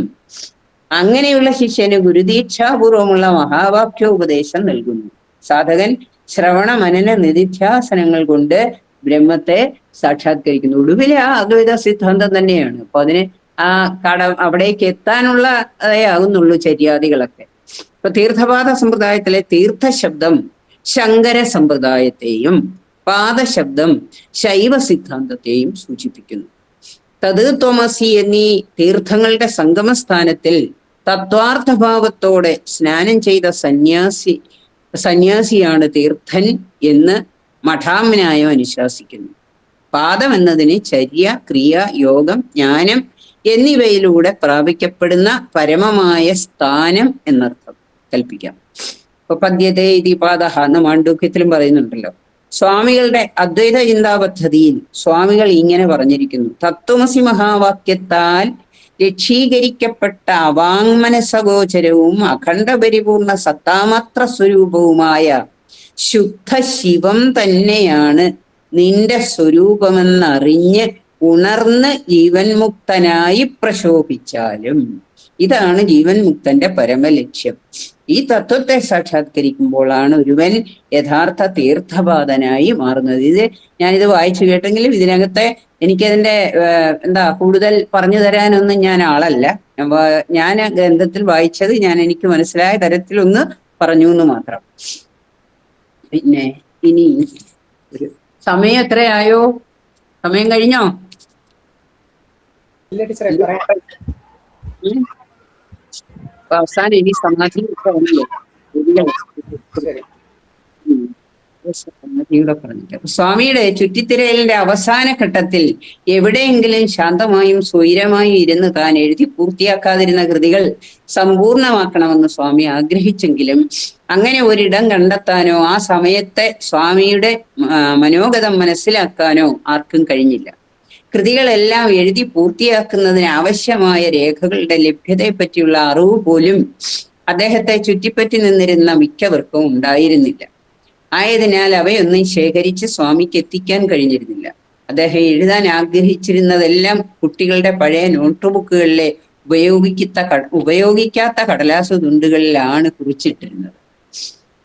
അങ്ങനെയുള്ള ശിഷ്യന് ഗുരുദീക്ഷാപൂർവമുള്ള മഹാവാക്യോപദേശം നൽകുന്നു. സാധകൻ ശ്രവണ മനന നിധിധ്യാസനങ്ങൾ കൊണ്ട് ബ്രഹ്മത്തെ സാക്ഷാത്കരിക്കുന്നു. ഒടുവിലെ അദ്വൈത സിദ്ധാന്തം തന്നെയാണ്. അപ്പൊ അതിന് അവിടേക്ക് എത്താനുള്ള ആകുന്നുള്ളൂ ചര്യാദികളൊക്കെ. ഇപ്പൊ തീർത്ഥപാദ സമ്പ്രദായത്തിലെ തീർത്ഥശബ്ദം ശങ്കര സമ്പ്രദായത്തെയും പാദശബ്ദം ശൈവ സിദ്ധാന്തത്തെയും സൂചിപ്പിക്കുന്നു. തത് ത്വമസി എന്നീ തീർത്ഥങ്ങളുടെ സംഗമസ്ഥാനത്തിൽ തത്വാർത്ഥഭാവത്തോടെ സ്നാനം ചെയ്ത സന്യാസിയാണ് തീർത്ഥൻ എന്ന് മഠാമ്നായം അനുശാസിക്കുന്നു. പാദം എന്നതിന് ചര്യ, ക്രിയ, യോഗം, ജ്ഞാനം എന്നിവയിലൂടെ പ്രാപിക്കപ്പെടുന്ന പരമമായ സ്ഥാനം എന്നർത്ഥം കൽപ്പിക്കാം. ഇപ്പൊ പദ്യത്തെ ഇതി പാദഃ എന്ന് മാണ്ഡൂക്യത്തിലും പറയുന്നുണ്ടല്ലോ. സ്വാമികളുടെ അദ്വൈത ചിന്താ പദ്ധതിയിൽ സ്വാമികൾ ഇങ്ങനെ പറഞ്ഞിരിക്കുന്നു: തത്വമസി മഹാവാക്യത്താൽ ലക്ഷീകരിക്കപ്പെട്ട അവാങ്മനസഗോചരവും അഖണ്ഡ പരിപൂർണ സത്താമാത്ര സ്വരൂപവുമായ ശുദ്ധ ശിവം തന്നെയാണ് നിന്റെ സ്വരൂപമെന്നറിഞ്ഞ് ഉണർന്ന് ജീവൻ മുക്തനായി പ്രശോഭിച്ചാലും. ഇതാണ് ജീവൻ മുക്തന്റെ പരമലക്ഷ്യം. ഈ തത്വത്തെ സാക്ഷാത്കരിക്കുമ്പോഴാണ് ഒരുവൻ യഥാർത്ഥ തീർത്ഥപാദനായി മാറുന്നത്. ഞാനിത് വായിച്ചു കേട്ടെങ്കിലും ഇതിനകത്തെ എനിക്കതിന്റെ കൂടുതൽ പറഞ്ഞു തരാനൊന്നും ഞാൻ ആളല്ല. ഞാൻ ഗ്രന്ഥത്തിൽ വായിച്ചത് എനിക്ക് മനസ്സിലായ തരത്തിലൊന്ന് പറഞ്ഞു എന്ന് മാത്രം. പിന്നെ ഇനി ഒരു സമയം എത്രയായോ? സമയം കഴിഞ്ഞോ? അവസാനം ഇനി സമാധി സമാധിയുടെ പറഞ്ഞിട്ട്. അപ്പൊ സ്വാമിയുടെ ചുറ്റിത്തിരയലിന്റെ അവസാന ഘട്ടത്തിൽ എവിടെയെങ്കിലും ശാന്തമായും സ്വൈരമായും ഇരുന്ന് താൻ എഴുതി പൂർത്തിയാക്കാതിരുന്ന കൃതികൾ സമ്പൂർണമാക്കണമെന്ന് സ്വാമി ആഗ്രഹിച്ചെങ്കിലും അങ്ങനെ ഒരിടം കണ്ടെത്താനോ ആ സമയത്തെ സ്വാമിയുടെ മനോഗതം മനസ്സിലാക്കാനോ ആർക്കും കഴിഞ്ഞില്ല. കൃതികളെല്ലാം എഴുതി പൂർത്തിയാക്കുന്നതിന് ആവശ്യമായ രേഖകളുടെ ലഭ്യതയെ പറ്റിയുള്ള അറിവ് പോലും അദ്ദേഹത്തെ ചുറ്റിപ്പറ്റി നിന്നിരുന്ന മിക്കവർക്കും ഉണ്ടായിരുന്നില്ല. ആയതിനാൽ അവയൊന്നും ശേഖരിച്ച് സ്വാമിക്ക് എത്തിക്കാൻ കഴിഞ്ഞിരുന്നില്ല. അദ്ദേഹം എഴുതാൻ ആഗ്രഹിച്ചിരുന്നതെല്ലാം കുട്ടികളുടെ പഴയ നോട്ട് ബുക്കുകളിലെ ഉപയോഗിക്കാത്ത കടലാസു തുണ്ടുകളിലാണ് കുറിച്ചിട്ടിരുന്നത്.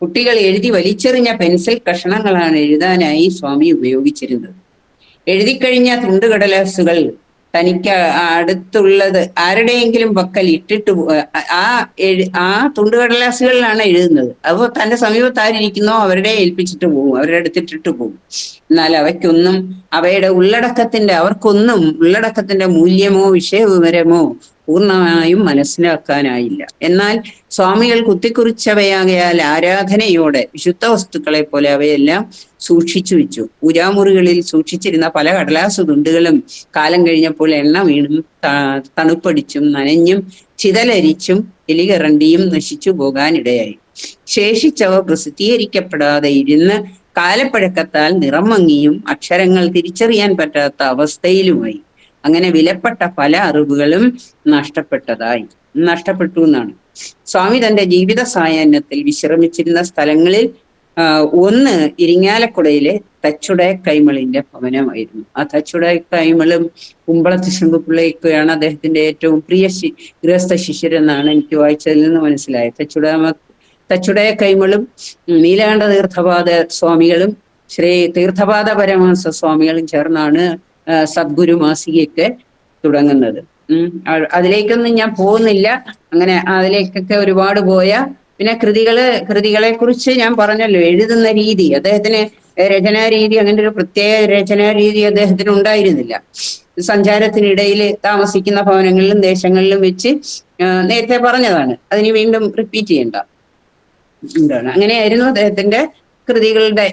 കുട്ടികൾ എഴുതി വലിച്ചെറിഞ്ഞ പെൻസിൽ കഷണങ്ങളാണ് എഴുതാനായി സ്വാമി ഉപയോഗിച്ചിരുന്നത്. എഴുതിക്കഴിഞ്ഞ തുണ്ടുകടലാസുകൾ തനിക്ക് അടുത്തുള്ളത് ആരുടെയെങ്കിലും പക്കൽ ഇട്ടിട്ട് ആ തുണ്ടുകടലാസുകളിലാണ് എഴുതുന്നത്. അപ്പോൾ തന്റെ സമീപത്ത് ആരിയ്ക്കുന്നോ അവരുടെ ഏൽപ്പിച്ചിട്ട് പോകും, അവരുടെ അടുത്തിട്ടിട്ട് പോകും. എന്നാൽ അവയുടെ അവർക്കൊന്നും ഉള്ളടക്കത്തിന്റെ മൂല്യമോ വിഷയവിവരമോ പൂർണ്ണമായും മനസ്സിലാക്കാനായില്ല. എന്നാൽ സ്വാമികൾ കുത്തിക്കുറിച്ചവയാകയാൽ ആരാധനയോടെ വിശുദ്ധ വസ്തുക്കളെ പോലെ അവയെല്ലാം സൂക്ഷിച്ചു വെച്ചു. പൂജാമുറികളിൽ സൂക്ഷിച്ചിരുന്ന പല കടലാസു തുണ്ടുകളും കാലം കഴിഞ്ഞപ്പോൾ എണ്ണ വീണും തണുപ്പടിച്ചും നനഞ്ഞും ചിതലരിച്ചും എലികറണ്ടിയും നശിച്ചു പോകാനിടയായി. ശേഷിച്ചവ പ്രസിദ്ധീകരിക്കപ്പെടാതെ ഇരുന്ന് കാലപ്പഴക്കത്താൽ നിറം മങ്ങിയും അക്ഷരങ്ങൾ തിരിച്ചറിയാൻ പറ്റാത്ത അവസ്ഥയിലുമായി. അങ്ങനെ വിലപ്പെട്ട പല അറിവുകളും നഷ്ടപ്പെട്ടു എന്നാണ്. സ്വാമി തന്റെ ജീവിത സായാഹ്നത്തിൽ വിശ്രമിച്ചിരുന്ന സ്ഥലങ്ങളിൽ ഒന്ന് ഇരിങ്ങാലക്കുടയിലെ തച്ചുടയ കൈമളിന്റെ ഭവനമായിരുന്നു. ആ തച്ചുടയ കൈമളും കുമ്പളത്ത് ശങ്കുപിള്ളയ്ക്കാണ് അദ്ദേഹത്തിന്റെ ഏറ്റവും പ്രിയ ഗൃഹസ്ഥ ശിഷ്യരെന്നാണ് എനിക്ക് വായിച്ചതിൽ നിന്ന് മനസ്സിലായത്. തച്ചുടയ കൈമളും നീലകണ്ഠ തീർത്ഥപാദ സ്വാമികളും ശ്രീ തീർത്ഥപാദ പരമഹംസ സ്വാമികളും ചേർന്നാണ് സദ്ഗുരു മാസികയൊക്കെ തുടങ്ങുന്നത്. അതിലേക്കൊന്നും ഞാൻ പോകുന്നില്ല. അങ്ങനെ അതിലേക്കൊക്കെ ഒരുപാട് പിന്നെ കൃതികളെ കുറിച്ച് ഞാൻ പറഞ്ഞല്ലോ. എഴുതുന്ന രീതി, അദ്ദേഹത്തിന് രചനാരീതി, അങ്ങനെ ഒരു പ്രത്യേക രചനാരീതി അദ്ദേഹത്തിന് ഉണ്ടായിരുന്നില്ല. സഞ്ചാരത്തിനിടയിൽ താമസിക്കുന്ന ഭവനങ്ങളിലും ദേശങ്ങളിലും വെച്ച് നേരത്തെ പറഞ്ഞതാണ്, അതിന് വീണ്ടും റിപ്പീറ്റ് ചെയ്യണ്ട. അങ്ങനെയായിരുന്നു അദ്ദേഹത്തിന്റെ കൃതികളുടെ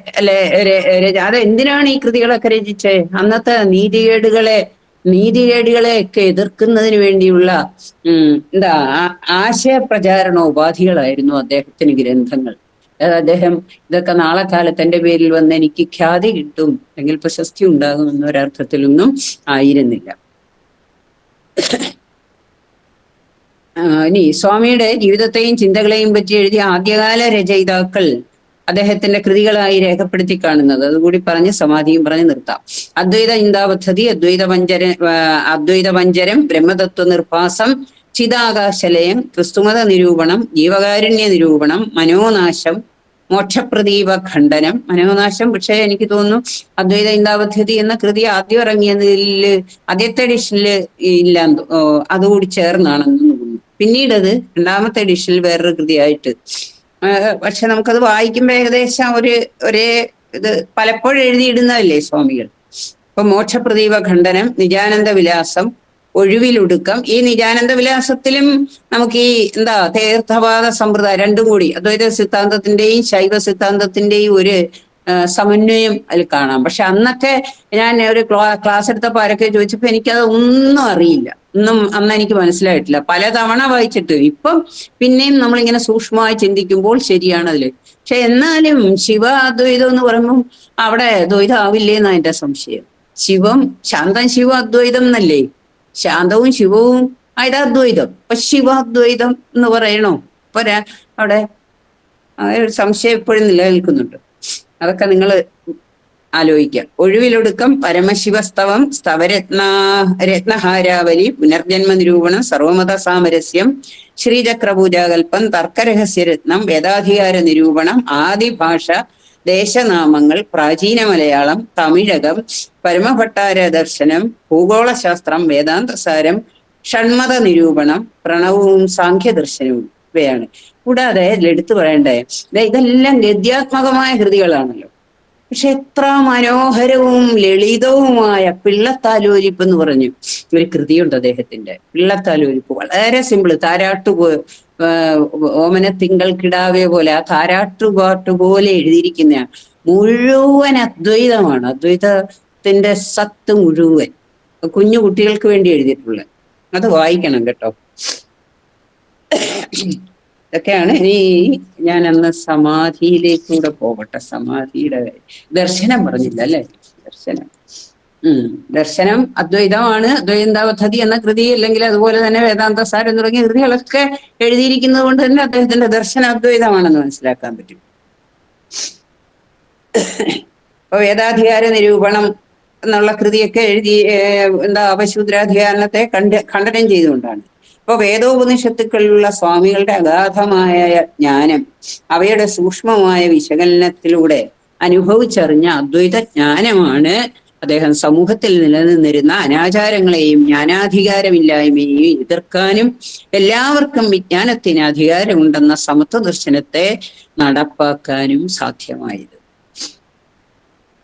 അത് എന്തിനാണ് ഈ കൃതികളൊക്കെ രചിച്ചത്? അന്നത്തെ നീതികേടുകളെയൊക്കെ എതിർക്കുന്നതിന് വേണ്ടിയുള്ള ആശയപ്രചാരണ ഉപാധികളായിരുന്നു അദ്ദേഹത്തിന് ഗ്രന്ഥങ്ങൾ. അദ്ദേഹം ഇതൊക്കെ നാളെ കാലത്ത് എന്റെ പേരിൽ വന്ന് എനിക്ക് ഖ്യാതി കിട്ടും അല്ലെങ്കിൽ പ്രശസ്തി ഉണ്ടാകും എന്നൊരർത്ഥത്തിലൊന്നും ആയിരുന്നില്ല. ഇനി സ്വാമിയുടെ ജീവിതത്തെയും ചിന്തകളെയും പറ്റി എഴുതിയ ആദ്യകാല രചയിതാക്കൾ അദ്ദേഹത്തിന്റെ കൃതികളായി രേഖപ്പെടുത്തി കാണുന്നത്, അതുകൂടി പറഞ്ഞ് സമാധിയും പറഞ്ഞ് നിർത്താം. അദ്വൈത ചിന്താപദ്ധതി, അദ്വൈത പഞ്ചരം, ബ്രഹ്മതത്വ നിർഭാസം, ചിതാകാശലയം, ക്രിസ്തുമത നിരൂപണം, ജീവകാരുണ്യ നിരൂപണം, മനോനാശം, മോക്ഷപ്രദീപ ഖണ്ഡനം. മനോനാശം പക്ഷേ എനിക്ക് തോന്നുന്നു അദ്വൈത ചിന്താപദ്ധതി എന്ന കൃതി ആദ്യം ഇറങ്ങിയതിൽ ആദ്യത്തെ എഡിഷനിൽ ഇല്ല, അതുകൂടി ചേർന്നാണെന്ന് തോന്നുന്നു. പിന്നീട് അത് രണ്ടാമത്തെ എഡിഷനിൽ വേറൊരു കൃതിയായിട്ട്, പക്ഷെ നമുക്കത് വായിക്കുമ്പോൾ ഏകദേശം ഒരേ ഇത് പലപ്പോഴും എഴുതിയിടുന്നതല്ലേ സ്വാമികൾ. ഇപ്പൊ മോക്ഷപ്രദീപ ഖണ്ഡനം, നിജാനന്ദ വിലാസം, ഒഴിവിലൊടുക്കം. ഈ നിജാനന്ദ വിലാസത്തിലും നമുക്ക് ഈ തീർത്ഥപാദ സമ്പ്രദായം രണ്ടും കൂടി അദ്വൈത സിദ്ധാന്തത്തിന്റെയും ശൈവ സിദ്ധാന്തത്തിന്റെയും ഒരു സമന്വയം അതിൽ കാണാം. പക്ഷെ അന്നൊക്കെ ഞാൻ ഒരു ക്ലാസ് എടുത്തപ്പോൾ ആരൊക്കെ ചോദിച്ചപ്പോ എനിക്കത് ഒന്നും അറിയില്ല, അന്ന് എനിക്ക് മനസ്സിലായിട്ടില്ല. പലതവണ വായിച്ചിട്ട് ഇപ്പം പിന്നെയും നമ്മളിങ്ങനെ സൂക്ഷ്മമായി ചിന്തിക്കുമ്പോൾ ശരിയാണ് അതില്. പക്ഷെ എന്നാലും ശിവ അദ്വൈതം എന്ന് പറയുമ്പോൾ അവിടെ ദ്വൈതം ആവില്ലേ എന്നാ എന്റെ സംശയം. ശാന്തം ശിവ അദ്വൈതം എന്നല്ലേ? ശാന്തവും ശിവവും ആയത് അദ്വൈതം. അപ്പൊ ശിവാദ്വൈതം എന്ന് പറയണോ? അപ്പൊ അവിടെ ഒരു സംശയം എപ്പോഴും നിലനിൽക്കുന്നുണ്ട്. അതൊക്കെ നിങ്ങൾ ആലോചിക്കാം. ഒഴിവിലൊടുക്കം, പരമശിവസ്തവം, രത്നഹാരാവലി, പുനർജന്മ നിരൂപണം, സർവമത സാമരസ്യം, ശ്രീചക്രപൂജാകൽപ്പം, തർക്കരഹസ്യരത്നം, വേദാധികാര നിരൂപണം, ആദിഭാഷ, ദേശനാമങ്ങൾ, പ്രാചീന മലയാളം, തമിഴകം, പരമഭട്ടാര ദർശനം, ഭൂഗോളശാസ്ത്രം, വേദാന്തസാരം, ഷൺമത നിരൂപണം, പ്രണവവും സാഖ്യദർശനവും ഇവയാണ്. കൂടാതെ എടുത്തു പറയണ്ടേ, ഇതെല്ലാം ഗദ്യാത്മകമായ കൃതികളാണല്ലോ. പക്ഷെ എത്ര മനോഹരവും ലളിതവുമായ പിള്ളത്താലോലിപ്പ് എന്ന് പറഞ്ഞു ഒരു കൃതിയുണ്ട് അദ്ദേഹത്തിന്റെ. പിള്ളത്താലോലിപ്പ് വളരെ സിമ്പിള്. ഓമന തിങ്കൾ കിടാവേ പോലെ ആ താരാട്ടുപാട്ട് പോലെ എഴുതിയിരിക്കുന്നതാണ്. മുഴുവൻ അദ്വൈതമാണ്. അദ്വൈതത്തിന്റെ സത്ത് മുഴുവൻ കുഞ്ഞു കുട്ടികൾക്ക് വേണ്ടി എഴുതിയിട്ടുള്ളത്. അത് വായിക്കണം കേട്ടോ. ഇതൊക്കെയാണ്. ഇനി ഞാൻ അന്ന് സമാധിയിലേക്കൂടെ പോകട്ടെ. സമാധിയുടെ ദർശനം പറഞ്ഞില്ല അല്ലെ? ദർശനം ദർശനം അദ്വൈതമാണ്. അദ്വൈതാവധതി എന്ന കൃതി, അല്ലെങ്കിൽ അതുപോലെ തന്നെ വേദാന്തസാരം തുടങ്ങിയ കൃതികളൊക്കെ എഴുതിയിരിക്കുന്നത് കൊണ്ട് തന്നെ അദ്ദേഹത്തിന്റെ ദർശന അദ്വൈതമാണെന്ന് മനസ്സിലാക്കാൻ പറ്റും. ഇപ്പൊ വേദാധികാര നിരൂപണം എന്നുള്ള കൃതിയൊക്കെ എഴുതി അപശൂദ്രാധികാരണത്തെ ഖണ്ഡനം ചെയ്തുകൊണ്ടാണ്. ഇപ്പൊ വേദോപനിഷത്തുക്കളിലുള്ള സ്വാമികളുടെ അഗാധമായ ജ്ഞാനം, അവയുടെ സൂക്ഷ്മമായ വിശകലനത്തിലൂടെ അനുഭവിച്ചറിഞ്ഞ അദ്വൈത ജ്ഞാനമാണ് അദ്ദേഹം സമൂഹത്തിൽ നിലനിന്നിരുന്ന അനാചാരങ്ങളെയും ജ്ഞാനാധികാരമില്ലായ്മയെയും എതിർക്കാനും എല്ലാവർക്കും വിജ്ഞാനത്തിന് അധികാരമുണ്ടെന്ന സമത്വ ദർശനത്തെ നടപ്പാക്കാനും സാധ്യമായത്.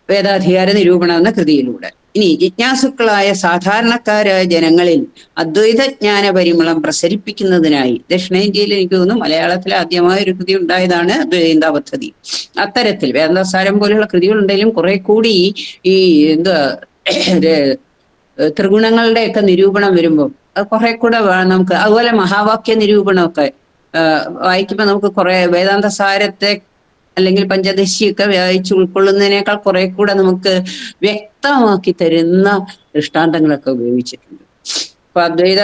വേദാധികാര നിരൂപണം എന്ന കൃതിയിലൂടെ. ഇനി ജിജ്ഞാസുക്കളായ സാധാരണക്കാരായ ജനങ്ങളിൽ അദ്വൈത ജ്ഞാന പരിമളം പ്രസരിപ്പിക്കുന്നതിനായി ദക്ഷിണേന്ത്യയിൽ എനിക്ക് തോന്നുന്നു മലയാളത്തിൽ ആദ്യമായ ഒരു കൃതി ഉണ്ടായതാണ് അദ്വൈത പദ്ധതി. അത്തരത്തിൽ വേദാസാരം പോലെയുള്ള കൃതികളുണ്ടെങ്കിലും കുറെ കൂടി ഈ ത്രിഗുണങ്ങളുടെയൊക്കെ നിരൂപണം വരുമ്പോൾ അത് കുറെ കൂടെ നമുക്ക്, അതുപോലെ മഹാവാക്യ നിരൂപണമൊക്കെ വായിക്കുമ്പോൾ നമുക്ക് കുറെ വേദാന്തസാരത്തെ അല്ലെങ്കിൽ പഞ്ചദശിയൊക്കെ വായിച്ച് ഉൾക്കൊള്ളുന്നതിനേക്കാൾ കുറെ കൂടെ നമുക്ക് വ്യക്തമാക്കി തരുന്ന ദൃഷ്ടാന്തങ്ങളൊക്കെ ഉപയോഗിച്ചിട്ടുണ്ട്. അപ്പൊ അദ്വൈത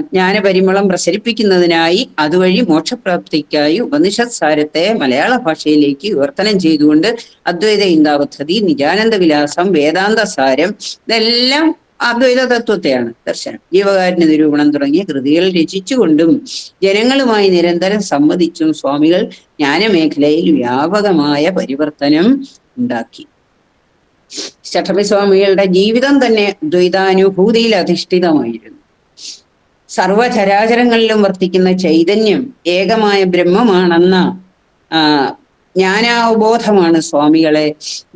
ജ്ഞാനപരിമളം പ്രസരിപ്പിക്കുന്നതിനായി അതുവഴി മോക്ഷപ്രാപ്തിക്കായി ഉപനിഷത് സാരത്തെ മലയാള ഭാഷയിലേക്ക് വിവർത്തനം ചെയ്തുകൊണ്ട് അദ്വൈത ചിന്താപദ്ധതി, നിജാനന്ദ വിലാസം, വേദാന്ത സാരം, ഇതെല്ലാം അദ്വൈത തത്വത്തെയാണ്. ദർശനം, ജീവകാരുണ്യ നിരൂപണം തുടങ്ങിയ കൃതികൾ രചിച്ചുകൊണ്ടും ജനങ്ങളുമായി നിരന്തരം സംവദിച്ചും സ്വാമികൾ ജ്ഞാനമേഖലയിൽ വ്യാപകമായ പരിവർത്തനം ഉണ്ടാക്കി. ചട്ടമ്പിസ്വാമികളുടെ ജീവിതം തന്നെ ദ്വൈതാനുഭൂതിയിൽ അധിഷ്ഠിതമായിരുന്നു. സർവചരാചരങ്ങളിലും വർത്തിക്കുന്ന ചൈതന്യം ഏകമായ ബ്രഹ്മമാണെന്ന ജ്ഞാനാവബോധമാണ് സ്വാമികളെ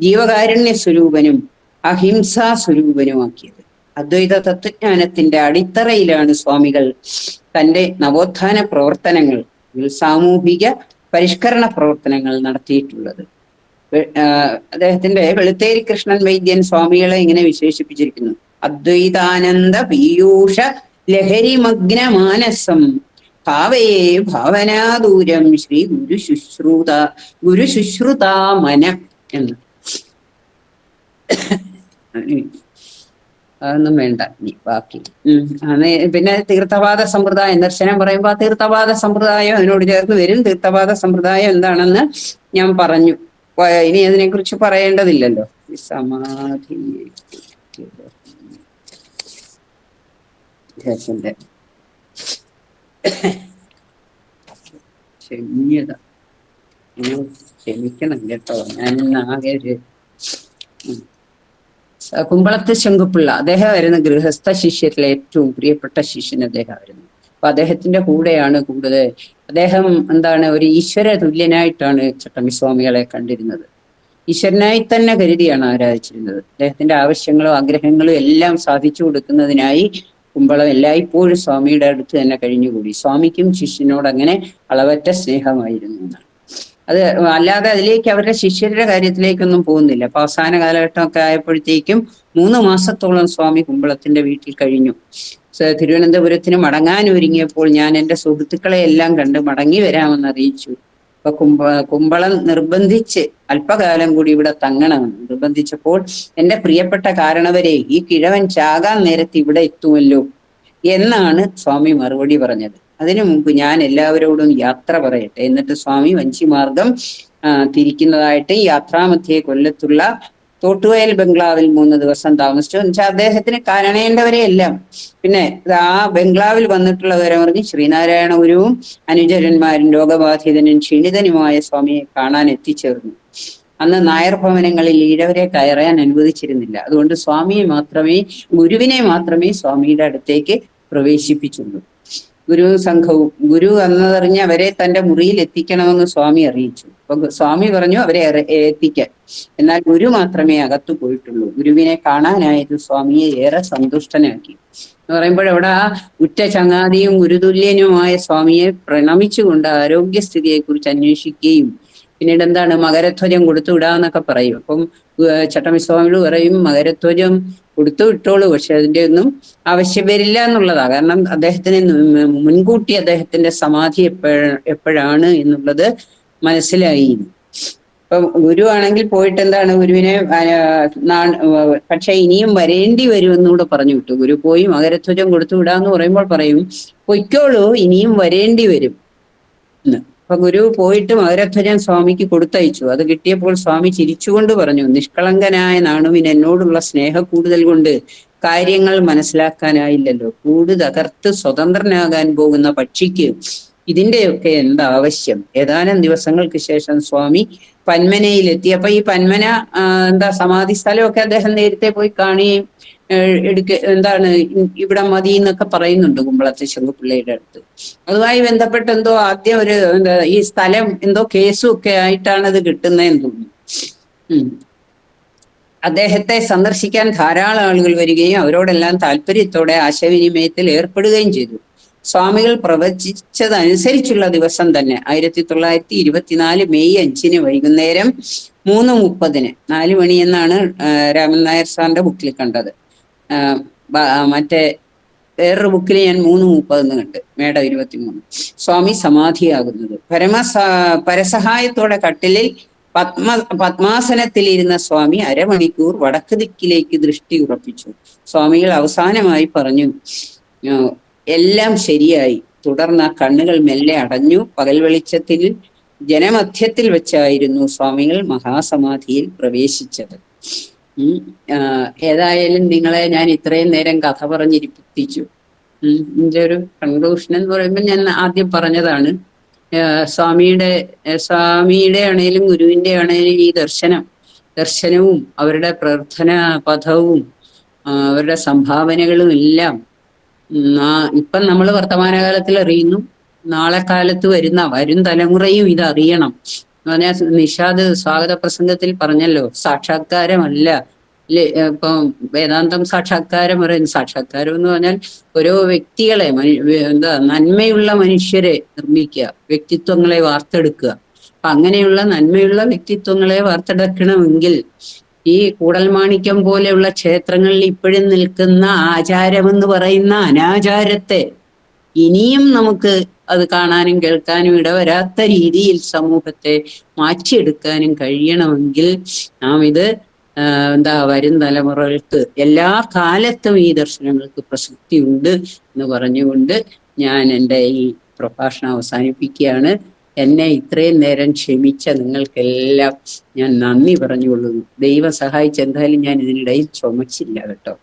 ജീവകാരുണ്യ സ്വരൂപനും അഹിംസാ സ്വരൂപനുമാക്കിയത്. അദ്വൈത തത്വജ്ഞാനത്തിന്റെ അടിത്തറയിലാണ് സ്വാമികൾ തന്റെ നവോത്ഥാന പ്രവർത്തനങ്ങൾ, സാമൂഹിക പരിഷ്കരണ പ്രവർത്തനങ്ങൾ നടത്തിയിട്ടുള്ളത്. അദ്ദേഹത്തിന്റെ വെളുത്തേരി കൃഷ്ണൻ വൈദ്യൻ സ്വാമികളെ ഇങ്ങനെ വിശേഷിപ്പിച്ചിരിക്കുന്നു: അദ്വൈതാനന്ദ പീയൂഷ ലഹരിമഗ്ന മാനസം ഭാവയേ ഭാവനാദൂരം ശ്രീ ഗുരുശുശ്രുതാമന എന്ന്. അതൊന്നും വേണ്ട ഇനി ബാക്കി. പിന്നെ തീർത്ഥവാദ സമ്പ്രദായം, ദർശനം പറയുമ്പോൾ ആ തീർത്ഥവാദ സമ്പ്രദായം അതിനോട് ചേർന്ന് വരും. തീർത്ഥവാദ സമ്പ്രദായം എന്താണെന്ന് ഞാൻ പറഞ്ഞു. ഇനി അതിനെക്കുറിച്ച് പറയേണ്ടതില്ലല്ലോ. സമാധി ക്ഷമിക്കണം കേട്ടോ, ഞാനിന്ന് ആകെ ഒരു കുമ്പളത്ത് ശങ്കുപിള്ള, അദ്ദേഹമായിരുന്നു ഗൃഹസ്ഥ ശിഷ്യരിലെ ഏറ്റവും പ്രിയപ്പെട്ട ശിഷ്യൻ അദ്ദേഹമായിരുന്നു. അപ്പൊ അദ്ദേഹത്തിന്റെ കൂടെയാണ് കൂടുതൽ. അദ്ദേഹം ഒരു ഈശ്വര തുല്യനായിട്ടാണ് ചട്ടമ്പിസ്വാമികളെ കണ്ടിരുന്നത്. ഈശ്വരനായി തന്നെ കരുതിയാണ് ആരാധിച്ചിരുന്നത്. അദ്ദേഹത്തിന്റെ ആവശ്യങ്ങളും ആഗ്രഹങ്ങളും എല്ലാം സാധിച്ചു കൊടുക്കുന്നതിനായി കുമ്പളം എല്ലായ്പ്പോഴും സ്വാമിയുടെ അടുത്ത് തന്നെ കഴിഞ്ഞുകൂടി. സ്വാമിക്കും ശിഷ്യനോട് അങ്ങനെ അളവറ്റ സ്നേഹമായിരുന്നു എന്നാണ്. അത് അല്ലാതെ അതിലേക്ക് അവരുടെ ശിഷ്യരുടെ കാര്യത്തിലേക്കൊന്നും പോകുന്നില്ല. അപ്പൊ അവസാന കാലഘട്ടമൊക്കെ ആയപ്പോഴത്തേക്കും 3 മാസത്തോളം സ്വാമി കുമ്പളത്തിന്റെ വീട്ടിൽ കഴിഞ്ഞു. തിരുവനന്തപുരത്തിന് മടങ്ങാൻ ഒരുങ്ങിയപ്പോൾ ഞാൻ എൻ്റെ സുഹൃത്തുക്കളെ എല്ലാം കണ്ട് മടങ്ങി വരാമെന്ന് അറിയിച്ചു. അപ്പൊ കുമ്പളം നിർബന്ധിച്ച് അല്പകാലം കൂടി ഇവിടെ തങ്ങണമെന്ന് നിർബന്ധിച്ചപ്പോൾ, എൻ്റെ പ്രിയപ്പെട്ട കാരണവരെ, ഈ കിഴവൻ ചാകാൻ നേരത്ത് ഇവിടെ എത്തുമല്ലോ എന്നാണ് സ്വാമി മറുപടി പറഞ്ഞത്. അതിനു മുമ്പ് ഞാൻ എല്ലാവരോടും യാത്ര പറയട്ടെ. എന്നിട്ട് സ്വാമി വഞ്ചിമാർഗം തിരിക്കുന്നതായിട്ട് യാത്രാമധ്യേ കൊല്ലത്തുള്ള തോട്ടുവയൽ ബംഗ്ലാവിൽ 3 ദിവസം താമസിച്ചു. എന്നുവെച്ചാൽ അദ്ദേഹത്തിന് കാണേണ്ടവരെയെല്ലാം. പിന്നെ ആ ബംഗ്ലാവിൽ വന്നിട്ടുള്ളവരെ പറഞ്ഞ് ശ്രീനാരായണ ഗുരുവും അനുചരന്മാരും രോഗബാധിതനും ക്ഷീണിതനുമായ സ്വാമിയെ കാണാൻ എത്തിച്ചേർന്നു. അന്ന് നായർ ഭവനങ്ങളിൽ ഈഴവരെ കയറാൻ അനുവദിച്ചിരുന്നില്ല. അതുകൊണ്ട് ഗുരുവിനെ മാത്രമേ സ്വാമിയുടെ അടുത്തേക്ക് പ്രവേശിപ്പിച്ചുള്ളൂ. ഗുരുവും സംഘവും. ഗുരു എന്നതറിഞ്ഞ് അവരെ തന്റെ മുറിയിൽ എത്തിക്കണമെന്ന് സ്വാമി അറിയിച്ചു. അപ്പൊ സ്വാമി പറഞ്ഞു അവരെ എത്തിക്കാൻ. എന്നാൽ ഗുരു മാത്രമേ അകത്തു പോയിട്ടുള്ളൂ. ഗുരുവിനെ കാണാനായത് സ്വാമിയെ ഏറെ സന്തുഷ്ടനാക്കി എന്ന് പറയുമ്പോൾ അവിടെ ആ ഉറ്റ ചങ്ങാതിയും ഗുരുതുല്യനുമായ സ്വാമിയെ പ്രണമിച്ചുകൊണ്ട് ആരോഗ്യസ്ഥിതിയെക്കുറിച്ച് അന്വേഷിക്കുകയും പിന്നീട് എന്താണ് മകരധ്വജം കൊടുത്തു വിടാന്നൊക്കെ പറയും. അപ്പം ചട്ടമ്പിസ്വാമികൾ പറയും മകരധ്വജം കൊടുത്തു വിട്ടോളൂ, പക്ഷെ അതിന്റെ ഒന്നും ആവശ്യം വരില്ല എന്നുള്ളതാ. കാരണം അദ്ദേഹത്തിന് മുൻകൂട്ടി അദ്ദേഹത്തിന്റെ സമാധി എപ്പോഴാണ് എന്നുള്ളത് മനസ്സിലായി. ഇപ്പം ഗുരു ആണെങ്കിൽ പോയിട്ട് എന്താണ് ഗുരുവിനെ പക്ഷെ ഇനിയും വരേണ്ടി വരും എന്നുകൂടെ പറഞ്ഞു വിട്ടു. ഗുരു പോയി മകരധ്വജം കൊടുത്തു വിടാന്ന് പറയുമ്പോൾ പറയും പൊയ്ക്കോളൂ ഇനിയും വരേണ്ടി വരും എന്ന്. അപ്പൊ ഗുരു പോയിട്ട് മകരധ്വജൻ സ്വാമിക്ക് കൊടുത്തയച്ചു. അത് കിട്ടിയപ്പോൾ സ്വാമി ചിരിച്ചുകൊണ്ട് പറഞ്ഞു, നിഷ്കളങ്കനായ നാണുവിന് എന്നോടുള്ള സ്നേഹ കൂടുതൽ കൊണ്ട് കാര്യങ്ങൾ മനസ്സിലാക്കാനായില്ലല്ലോ. കൂട് തകർത്ത് സ്വതന്ത്രനാകാൻ പോകുന്ന പക്ഷിക്ക് ഇതിന്റെയൊക്കെ എന്താവശ്യം. ഏതാനും ദിവസങ്ങൾക്ക് ശേഷം സ്വാമി പന്മനയിലെത്തി. അപ്പൊ ഈ പന്മന സമാധി സ്ഥലമൊക്കെ അദ്ദേഹം നേരത്തെ പോയി കാണുകയും എന്താണ് ഇവിടെ മതി എന്നൊക്കെ പറയുന്നുണ്ട് കുമ്പളത്തെ ശങ്കുപിള്ളയുടെ അടുത്ത്. അതുമായി ബന്ധപ്പെട്ട് എന്തോ ആദ്യം ഒരു ഈ സ്ഥലം എന്തോ കേസും ഒക്കെ ആയിട്ടാണ് ഇത് കിട്ടുന്നതെന്ന് തോന്നുന്നു. അദ്ദേഹത്തെ സന്ദർശിക്കാൻ ധാരാളം ആളുകൾ വരികയും അവരോടെല്ലാം താല്പര്യത്തോടെ ആശയവിനിമയത്തിൽ ഏർപ്പെടുകയും ചെയ്തു. സ്വാമികൾ പ്രവചിച്ചതനുസരിച്ചുള്ള ദിവസം തന്നെ 1924 മെയ് 5 വൈകുന്നേരം 3:30 4 മണി എന്നാണ് രാമൻ നായർ സാറിന്റെ ബുക്കിൽ കണ്ടത്. മറ്റേ വേറൊരു ബുക്കിൽ ഞാൻ 3:30 കണ്ട്, മേടം 23 സ്വാമി സമാധിയാകുന്നത്. പരസഹായത്തോടെ കട്ടിലിൽ പത്മാസനത്തിലിരുന്ന സ്വാമി അരമണിക്കൂർ വടക്ക് ദിക്കിലേക്ക് ദൃഷ്ടി ഉറപ്പിച്ചു. സ്വാമികൾ അവസാനമായി പറഞ്ഞു, എല്ലാം ശരിയായി. തുടർന്ന് കണ്ണുകൾ മെല്ലെ അടഞ്ഞു. പകൽ വെളിച്ചത്തിൽ ജനമധ്യത്തിൽ വെച്ചായിരുന്നു സ്വാമികൾ മഹാസമാധിയിൽ പ്രവേശിച്ചത്. ഏതായാലും നിങ്ങളെ ഞാൻ ഇത്രയും നേരം കഥ പറഞ്ഞിരിപ്പിച്ചു. ഇതിന്റെ ഒരു കൺക്ലൂഷൻ എന്ന് പറയുമ്പോൾ ഞാൻ ആദ്യം പറഞ്ഞതാണ്, സ്വാമിയുടെ ആണേലും ഗുരുവിന്റെ ആണേലും ഈ ദർശനവും അവരുടെ പ്രാർത്ഥനാ പഥവും അവരുടെ സംഭാവനകളും എല്ലാം ഇപ്പം നമ്മൾ വർത്തമാനകാലത്തിൽ അറിയുന്നു. നാളെ കാലത്ത് വരും തലമുറയും ഇത് അറിയണം എന്ന് പറഞ്ഞാൽ നിഷാദ് സ്വാഗത പ്രസംഗത്തിൽ പറഞ്ഞല്ലോ, സാക്ഷാത്കാരമല്ല ഇപ്പം വേദാന്തം സാക്ഷാത്കാരം പറയുന്നു. സാക്ഷാത്കാരം എന്ന് പറഞ്ഞാൽ ഓരോ വ്യക്തികളെ നന്മയുള്ള മനുഷ്യരെ നിർമ്മിക്കുക, വ്യക്തിത്വങ്ങളെ വാർത്തെടുക്കുക. അപ്പൊ അങ്ങനെയുള്ള നന്മയുള്ള വ്യക്തിത്വങ്ങളെ വാർത്തെടുക്കണമെങ്കിൽ ഈ കൂടൽമാണിക്യം പോലെയുള്ള ക്ഷേത്രങ്ങളിൽ ഇപ്പോഴും നിൽക്കുന്ന ആചാരമെന്ന് പറയുന്ന അനാചാരത്തെ ഇനിയും നമുക്ക് അത് കാണാനും കേൾക്കാനും ഇടവരാത്ത രീതിയിൽ സമൂഹത്തെ മാറ്റിയെടുക്കാനും കഴിയണമെങ്കിൽ നാം ഇത് വരും തലമുറകൾക്ക് എല്ലാ കാലത്തും ഈ ദർശനങ്ങൾക്ക് പ്രസക്തിയുണ്ട് എന്ന് പറഞ്ഞുകൊണ്ട് ഞാൻ എൻ്റെ ഈ പ്രഭാഷണം അവസാനിപ്പിക്കുകയാണ്. എന്നെ ഇത്രയും നേരം ക്ഷമിച്ച നിങ്ങൾക്കെല്ലാം ഞാൻ നന്ദി പറഞ്ഞുകൊള്ളുന്നു. ദൈവം സഹായിച്ച് എന്തായാലും ഞാൻ ഇതിനിടയിൽ ചുമച്ചില്ല കേട്ടോ.